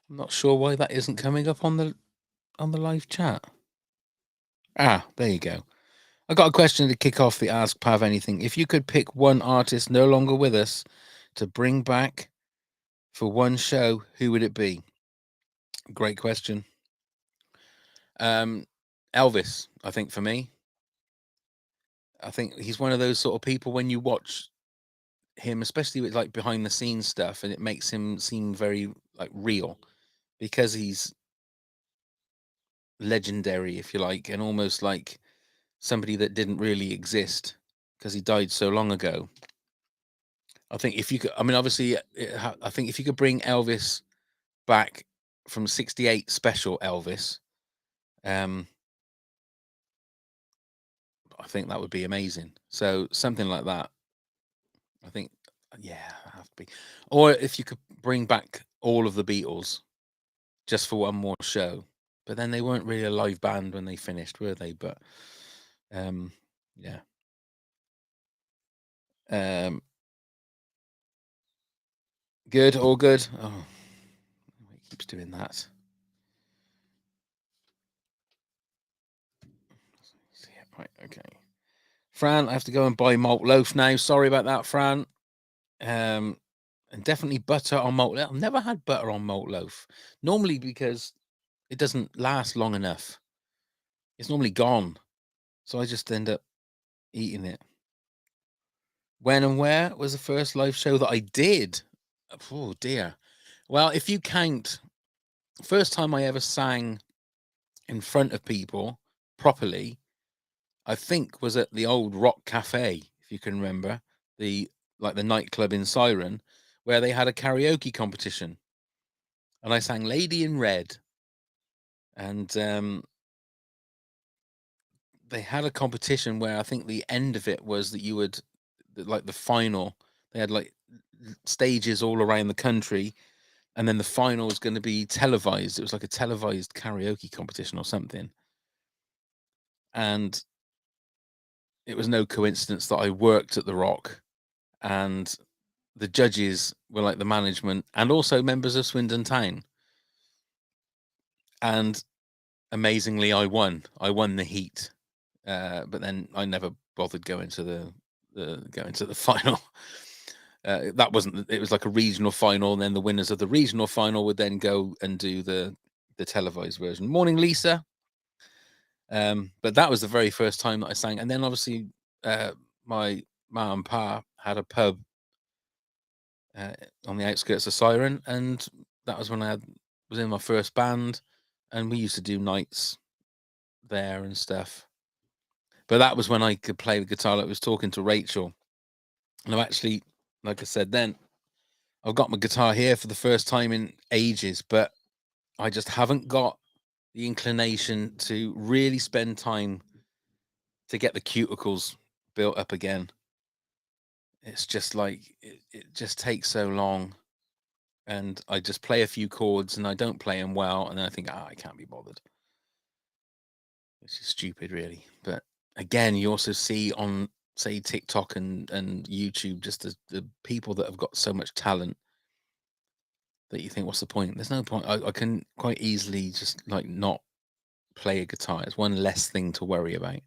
I'm not sure why that isn't coming up on the live chat. Ah, there you go. I got a question to kick off the Ask Pav Anything. If you could pick one artist no longer with us to bring back for one show, who would it be? Great question. Elvis, I think, for me. I think he's one of those sort of people, when you watch him, especially with like behind the scenes stuff, and it makes him seem very like real, because he's legendary, if you like, and almost like somebody that didn't really exist because he died so long ago. I think if you could, I mean, obviously, I think if you could bring Elvis back from '68 special Elvis, I think that would be amazing. So something like that. I think, yeah, I have to be. Or if you could bring back all of the Beatles just for one more show. But then they weren't really a live band when they finished, were they? But yeah. Good, all good. Oh, it keeps doing that. Right, okay. Fran, I have to go and buy malt loaf now. Sorry about that, Fran. And definitely butter on malt loaf. I've never had butter on malt loaf. Normally because it doesn't last long enough. It's normally gone. So I just end up eating it. When and where was the first live show that I did? Oh dear. Well, if you count, first time I ever sang in front of people properly, I think was at the old Rock Cafe, if you can remember, the nightclub in Siren, where they had a karaoke competition. And I sang Lady in Red. And they had a competition where I think the end of it was that you would, like the final, they had like stages all around the country. And then the final was going to be televised. It was like a televised karaoke competition or something. And it was no coincidence that I worked at the Rock, and the judges were like the management and also members of Swindon Town. And amazingly, I won. I won the heat, but then I never bothered going to the final. That wasn't. It was like a regional final, and then the winners of the regional final would then go and do the televised version. Morning, Lisa. But that was the very first time that I sang, and then obviously my ma and pa had a pub on the outskirts of Siren, and that was when I was in my first band, and we used to do nights there and stuff. But that was when I could play the guitar. Like I was talking to Rachel, and I've actually, like I said then, I've got my guitar here for the first time in ages, but I just haven't got the inclination to really spend time to get the cuticles built up again. It's just like it just takes so long, and I just play a few chords and I don't play them well, and then I think, I can't be bothered. It's just stupid, really. But again, you also see on, say, TikTok and YouTube, just the people that have got so much talent that you think, what's the point? There's no point. I can quite easily just like not play a guitar. It's one less thing to worry about.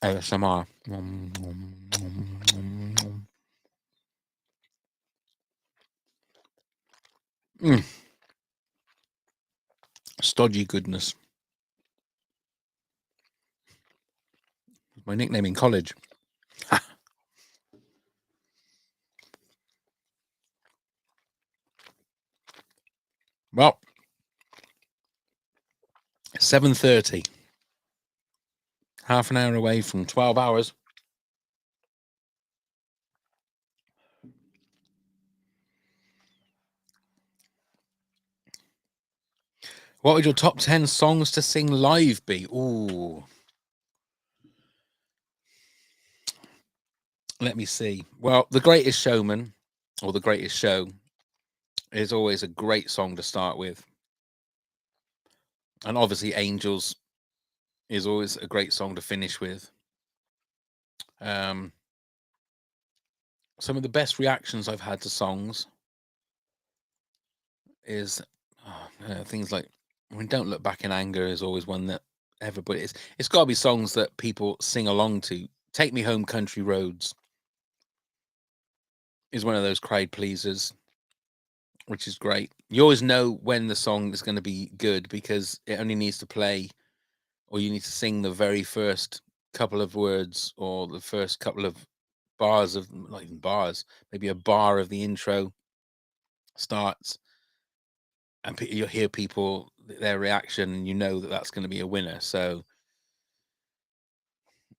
ASMR. Stodgy goodness. My nickname in college. Well, 7:30. Half an hour away from 12 hours. What would your top 10 songs to sing live be? Ooh. Let me see. Well, The Greatest Showman, or The Greatest Show, is always a great song to start with. And obviously Angels is always a great song to finish with. Some of the best reactions I've had to songs is things like, Don't Look Back in Anger is always one that everybody, it's got to be songs that people sing along to. Take Me Home Country Roads is one of those crowd pleasers, which is great. You always know when the song is going to be good because it only needs to play, or you need to sing the very first couple of words or the first couple of bars of, not even bars, maybe a bar of the intro starts, and you'll hear people, their reaction, and you know that that's going to be a winner. So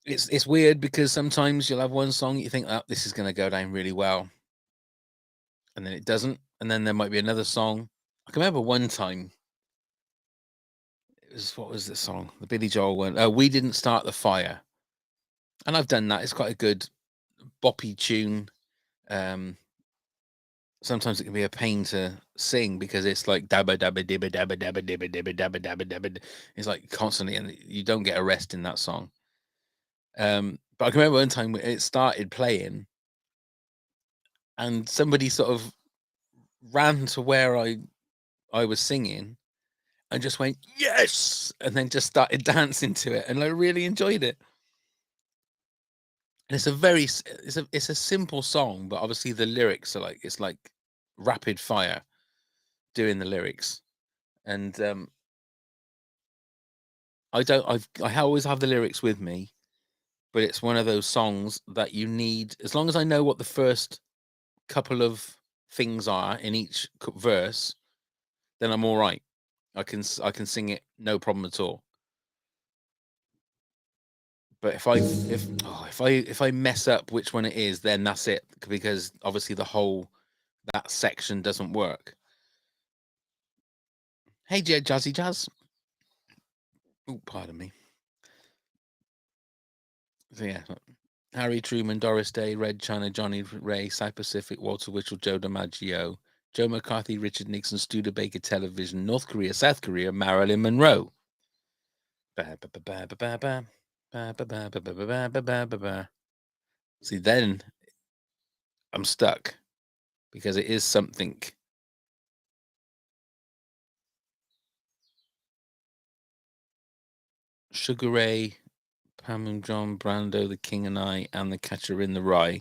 it's weird because sometimes you'll have one song you think, oh, this is going to go down really well, and then it doesn't, and then there might be another song. I can remember one time, it was, what was the song, the Billy Joel one, We Didn't Start the Fire, and I've done that. It's quite a good boppy tune. Sometimes it can be a pain to sing because it's like dabba dabba dibba dabba dabba dibba dibba dabba dabba dabba. It's like constantly, and you don't get a rest in that song. But I can remember one time it started playing, and somebody sort of ran to where I was singing, and just went yes, and then just started dancing to it, and I really enjoyed it. And it's a simple song, but obviously the lyrics are like, it's like rapid fire doing the lyrics. And I always have the lyrics with me, but it's one of those songs that you need, as long as I know what the first couple of things are in each verse, then I'm all right. I can sing it, no problem at all. But if I mess up which one it is, then that's it, because obviously that section doesn't work. Hey, Jazzy Jazz. Oh, pardon me. So yeah, Harry Truman, Doris Day, Red China, Johnny Ray, South Pacific, Walter Winchell, Joe DiMaggio, Joe McCarthy, Richard Nixon, Studebaker Television, North Korea, South Korea, Marilyn Monroe. See, then I'm stuck because it is something. Sugar Ray, Pam and John, Brando, The King and I, and The Catcher in the Rye.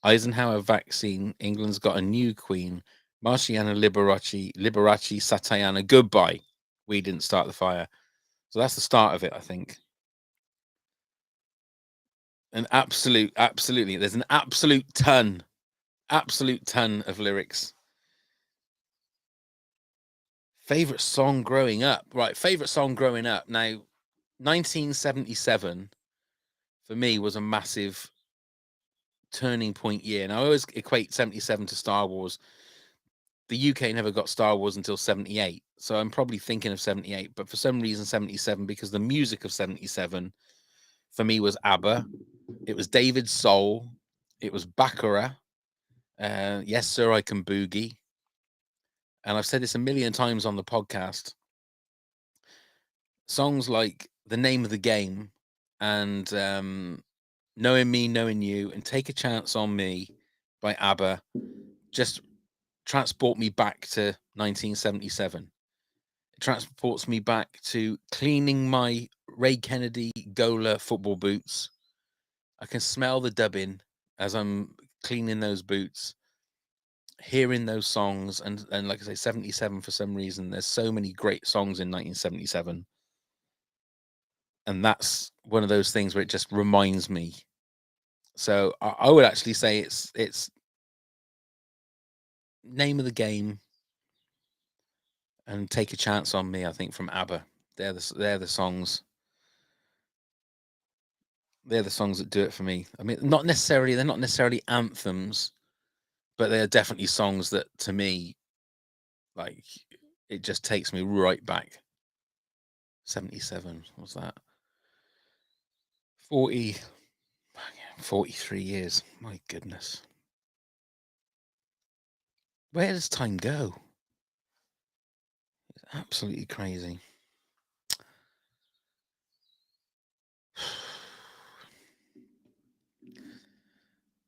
Eisenhower vaccine, England's got a new queen. Marciana Liberace, Satayana, goodbye. We didn't start the fire. So that's the start of it, I think. Absolutely. There's an absolute ton of lyrics. Favorite song growing up. Right, favorite song growing up. Now, 1977 for me was a massive turning point year. And I always equate 77 to Star Wars. The UK never got Star Wars until 78. So I'm probably thinking of 78, but for some reason 77, because the music of 77 for me was ABBA. It was David Soul. It was Baccarat. Yes, Sir, I Can Boogie. And I've said this a million times on the podcast. Songs like The Name of the Game and Knowing Me, Knowing You, and Take a Chance on Me by ABBA just transport me back to 1977. It transports me back to cleaning my Ray Kennedy Gola football boots. I can smell the dubbing as I'm cleaning those boots, hearing those songs, and like I say, 77 for some reason. There's so many great songs in 1977. And that's one of those things where it just reminds me. So I would actually say it's Name of the Game and Take a Chance on Me, I think, from ABBA. They're the songs. They're the songs that do it for me. I mean, they're not necessarily anthems, but they are definitely songs that, to me, like, it just takes me right back. 77, what's that? 43 years. My goodness. Where does time go? It's absolutely crazy.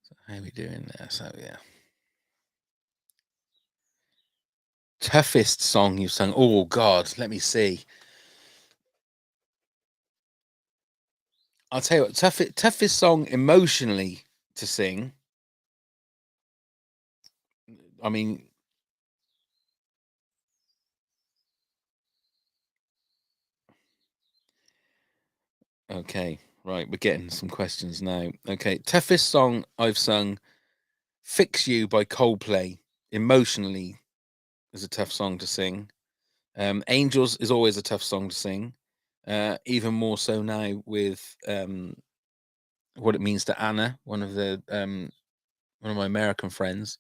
So how are we doing there? So yeah. Toughest song you've sung? Oh God, let me see. I'll tell you what, toughest song emotionally to sing. I mean, okay, right, we're getting some questions now. Okay, toughest song I've sung, Fix You by Coldplay. Emotionally is a tough song to sing. Angels is always a tough song to sing. Even more so now with What It Means to Anna, one of my American friends.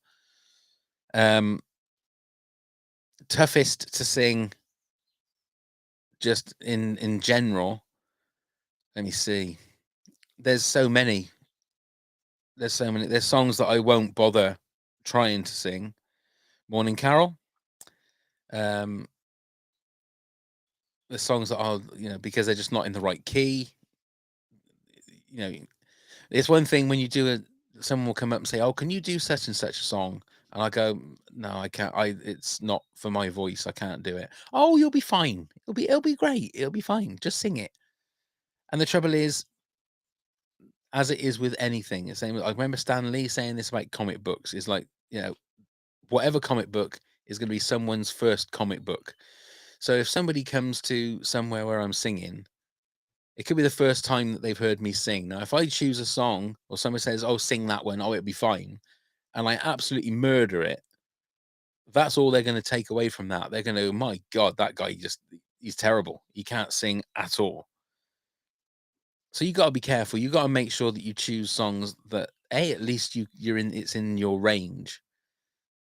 Toughest to sing just in general. Let me see. There's so many. There's songs that I won't bother trying to sing. Morning Carol. The songs that I'll, because they're just not in the right key. It's one thing when you do someone will come up and say, "Oh, can you do such and such a song?" And I go, "No, I can't. It's not for my voice. I can't do it." "Oh, you'll be fine. It'll be great. It'll be fine. Just sing it." And the trouble is, as it is with anything, the same. I remember Stan Lee saying this about comic books. Is like, whatever comic book is going to be someone's first comic book. So if somebody comes to somewhere where I'm singing, it could be the first time that they've heard me sing. Now, if I choose a song or someone says, "Oh, sing that one," oh, it'll be fine, and I absolutely murder it, that's all they're going to take away from that. They're going to, my God, that guy he's terrible. He can't sing at all. So you got to be careful. You got to make sure that you choose songs that at least it's in your range.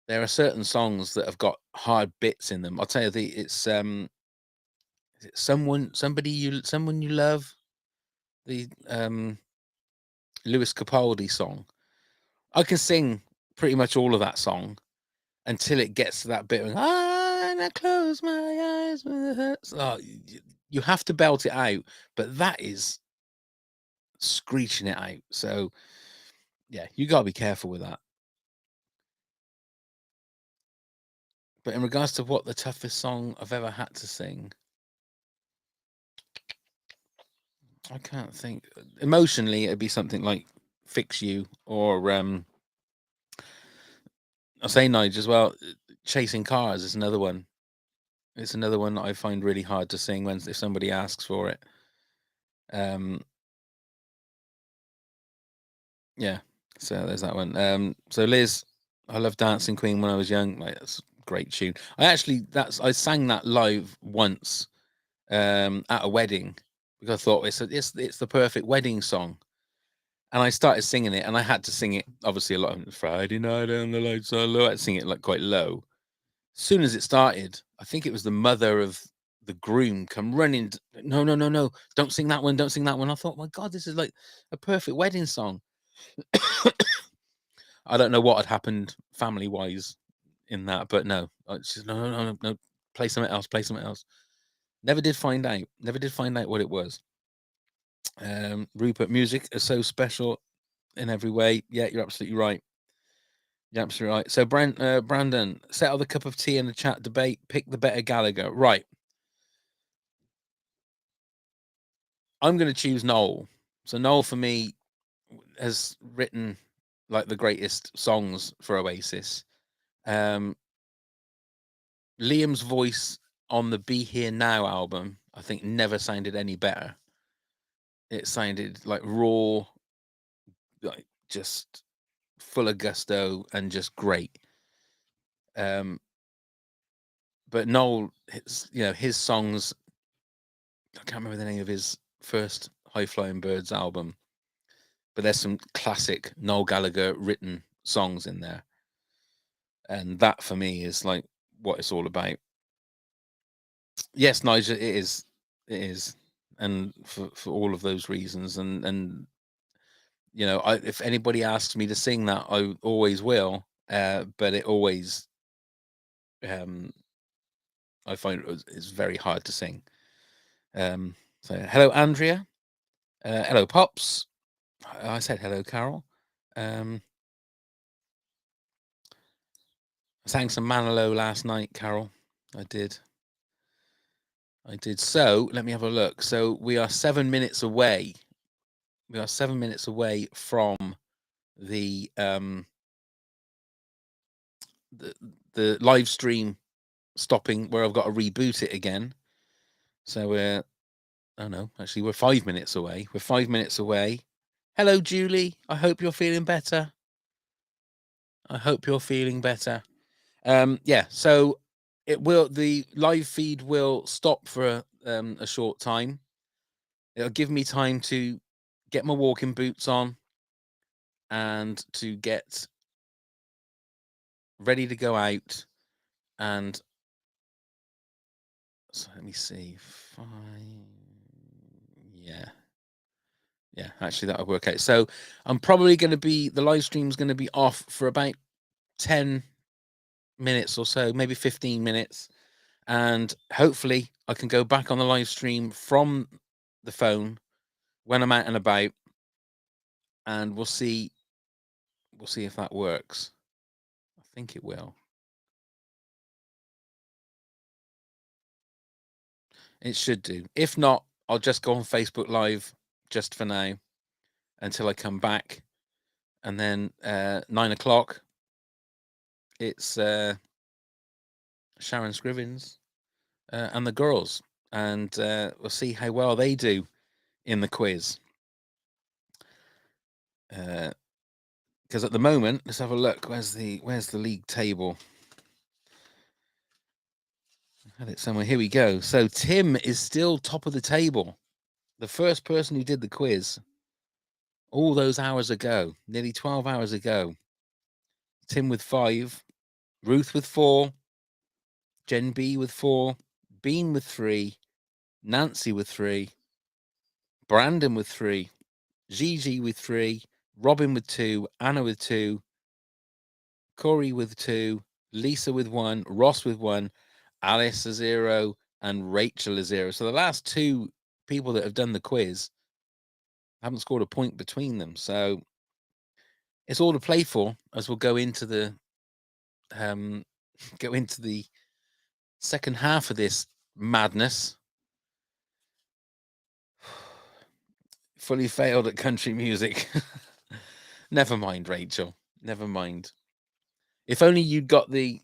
There are certain songs that have got hard bits in them. I'll tell you, is it someone you love, the Lewis Capaldi song. I can sing pretty much all of that song until it gets to that bit of, and I close my eyes when it hurts. Oh, you have to belt it out, but that is screeching it out. So yeah, you got to be careful with that. But in regards to what the toughest song I've ever had to sing, I can't think. Emotionally, it'd be something like "Fix You" or I say Nige as well. "Chasing Cars" is another one. It's another one that I find really hard to sing if somebody asks for it. Yeah, so there's that one. So Liz, I love Dancing Queen when I was young. Like, that's a great tune. I sang that live once at a wedding because I thought it's the perfect wedding song. And I started singing it, and I had to sing it obviously a lot. Friday night and the lights are low. I had to sing it like quite low. As soon as it started, I think it was the mother of the groom come running. No, don't sing that one. Don't sing that one. I thought, my God, this is like a perfect wedding song. I don't know what had happened family wise in that, but no, just, no, play something else. Play something else. Never did find out. Never did find out what it was. Rupert, music is so special in every way. Yeah, you're absolutely right. You're absolutely right. So, Brandon, settle the cup of tea in the chat debate. Pick the better Gallagher. Right. I'm going to choose Noel. So, Noel for me has written like the greatest songs for Oasis. Liam's voice on the Be Here Now album, I think, never sounded any better. It sounded like raw, like just full of gusto and just great. But Noel, his songs, I can't remember the name of his first High Flying Birds album, but there's some classic Noel Gallagher written songs in there. And that for me is like what it's all about. Yes, Nigel, it is. It is. And for all of those reasons. And if anybody asks me to sing that, I always will. But it always I find it's very hard to sing. So hello, Andrea. Hello, Pops. I said hello, Carol. I sang some Manilow last night, Carol. I did. So let me have a look. So we are 7 minutes away. We are 7 minutes away from the live stream stopping, where I've got to reboot it again. So we're 5 minutes away. We're 5 minutes away. Hello, Julie. I hope you're feeling better. Yeah, so the live feed will stop for a short time. It'll give me time to get my walking boots on and to get ready to go out. And so let me see. Yeah, actually that'll work out. So I'm probably going to the live stream's going to be off for about 10 minutes or so, maybe 15 minutes. And hopefully I can go back on the live stream from the phone when I'm out and about, and we'll see if that works. I think it will. It should do. If not, I'll just go on Facebook Live just for now. until I come back. And then 9 o'clock, it's Sharon Scrivens and the girls. And we'll see how well they do in the quiz. Because at the moment, let's have a look. Where's the league table? I had it somewhere. Here we go. So Tim is still top of the table. The first person who did the quiz all those hours ago, nearly 12 hours ago. Tim with 5, Ruth with 4, Jen B with 4, Bean with 3, Nancy with 3, Brandon with 3, Gigi with 3, Robin with 2, Anna with 2, Corey with 2, Lisa with 1, Ross with 1, Alice a 0, and Rachel a 0. So the last 2 people that have done the quiz haven't scored a point between them. So it's all to play for as we'll go into the second half of this madness. Fully failed at country music. Never mind, Rachel. Never mind. If only you'd got the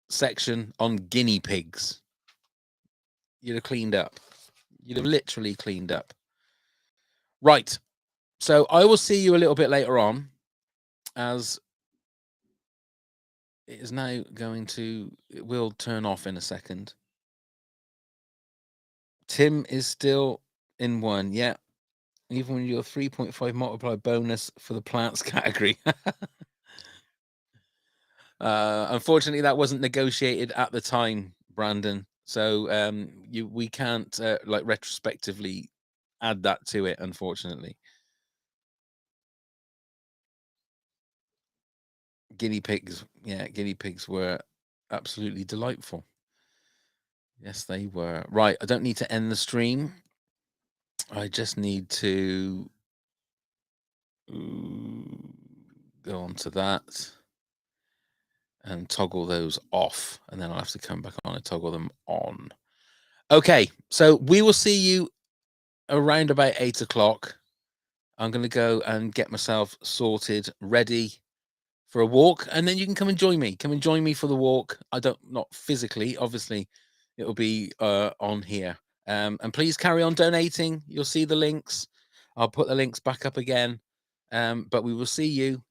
section on guinea pigs, you'd have cleaned up. You'd have literally cleaned up. Right. So I will see you a little bit later on, as it is now it will turn off in a second. Tim is still in 1. Yeah. Even when you're 3.5 multiply bonus for the plants category. Unfortunately, that wasn't negotiated at the time, Brandon. So we can't like retrospectively add that to it, unfortunately. Guinea pigs, yeah, guinea pigs were absolutely delightful. Yes, they were. Right, I don't need to end the stream. I just need to go on to that and toggle those off, and then I'll have to come back on and toggle them on. Okay, so we will see you around about 8 o'clock. I'm going to go and get myself sorted, ready for a walk, and then you can come and join me. Come and join me for the walk. Not physically, obviously, it will be on here. And please carry on donating. You'll see the links. I'll put the links back up again. But we will see you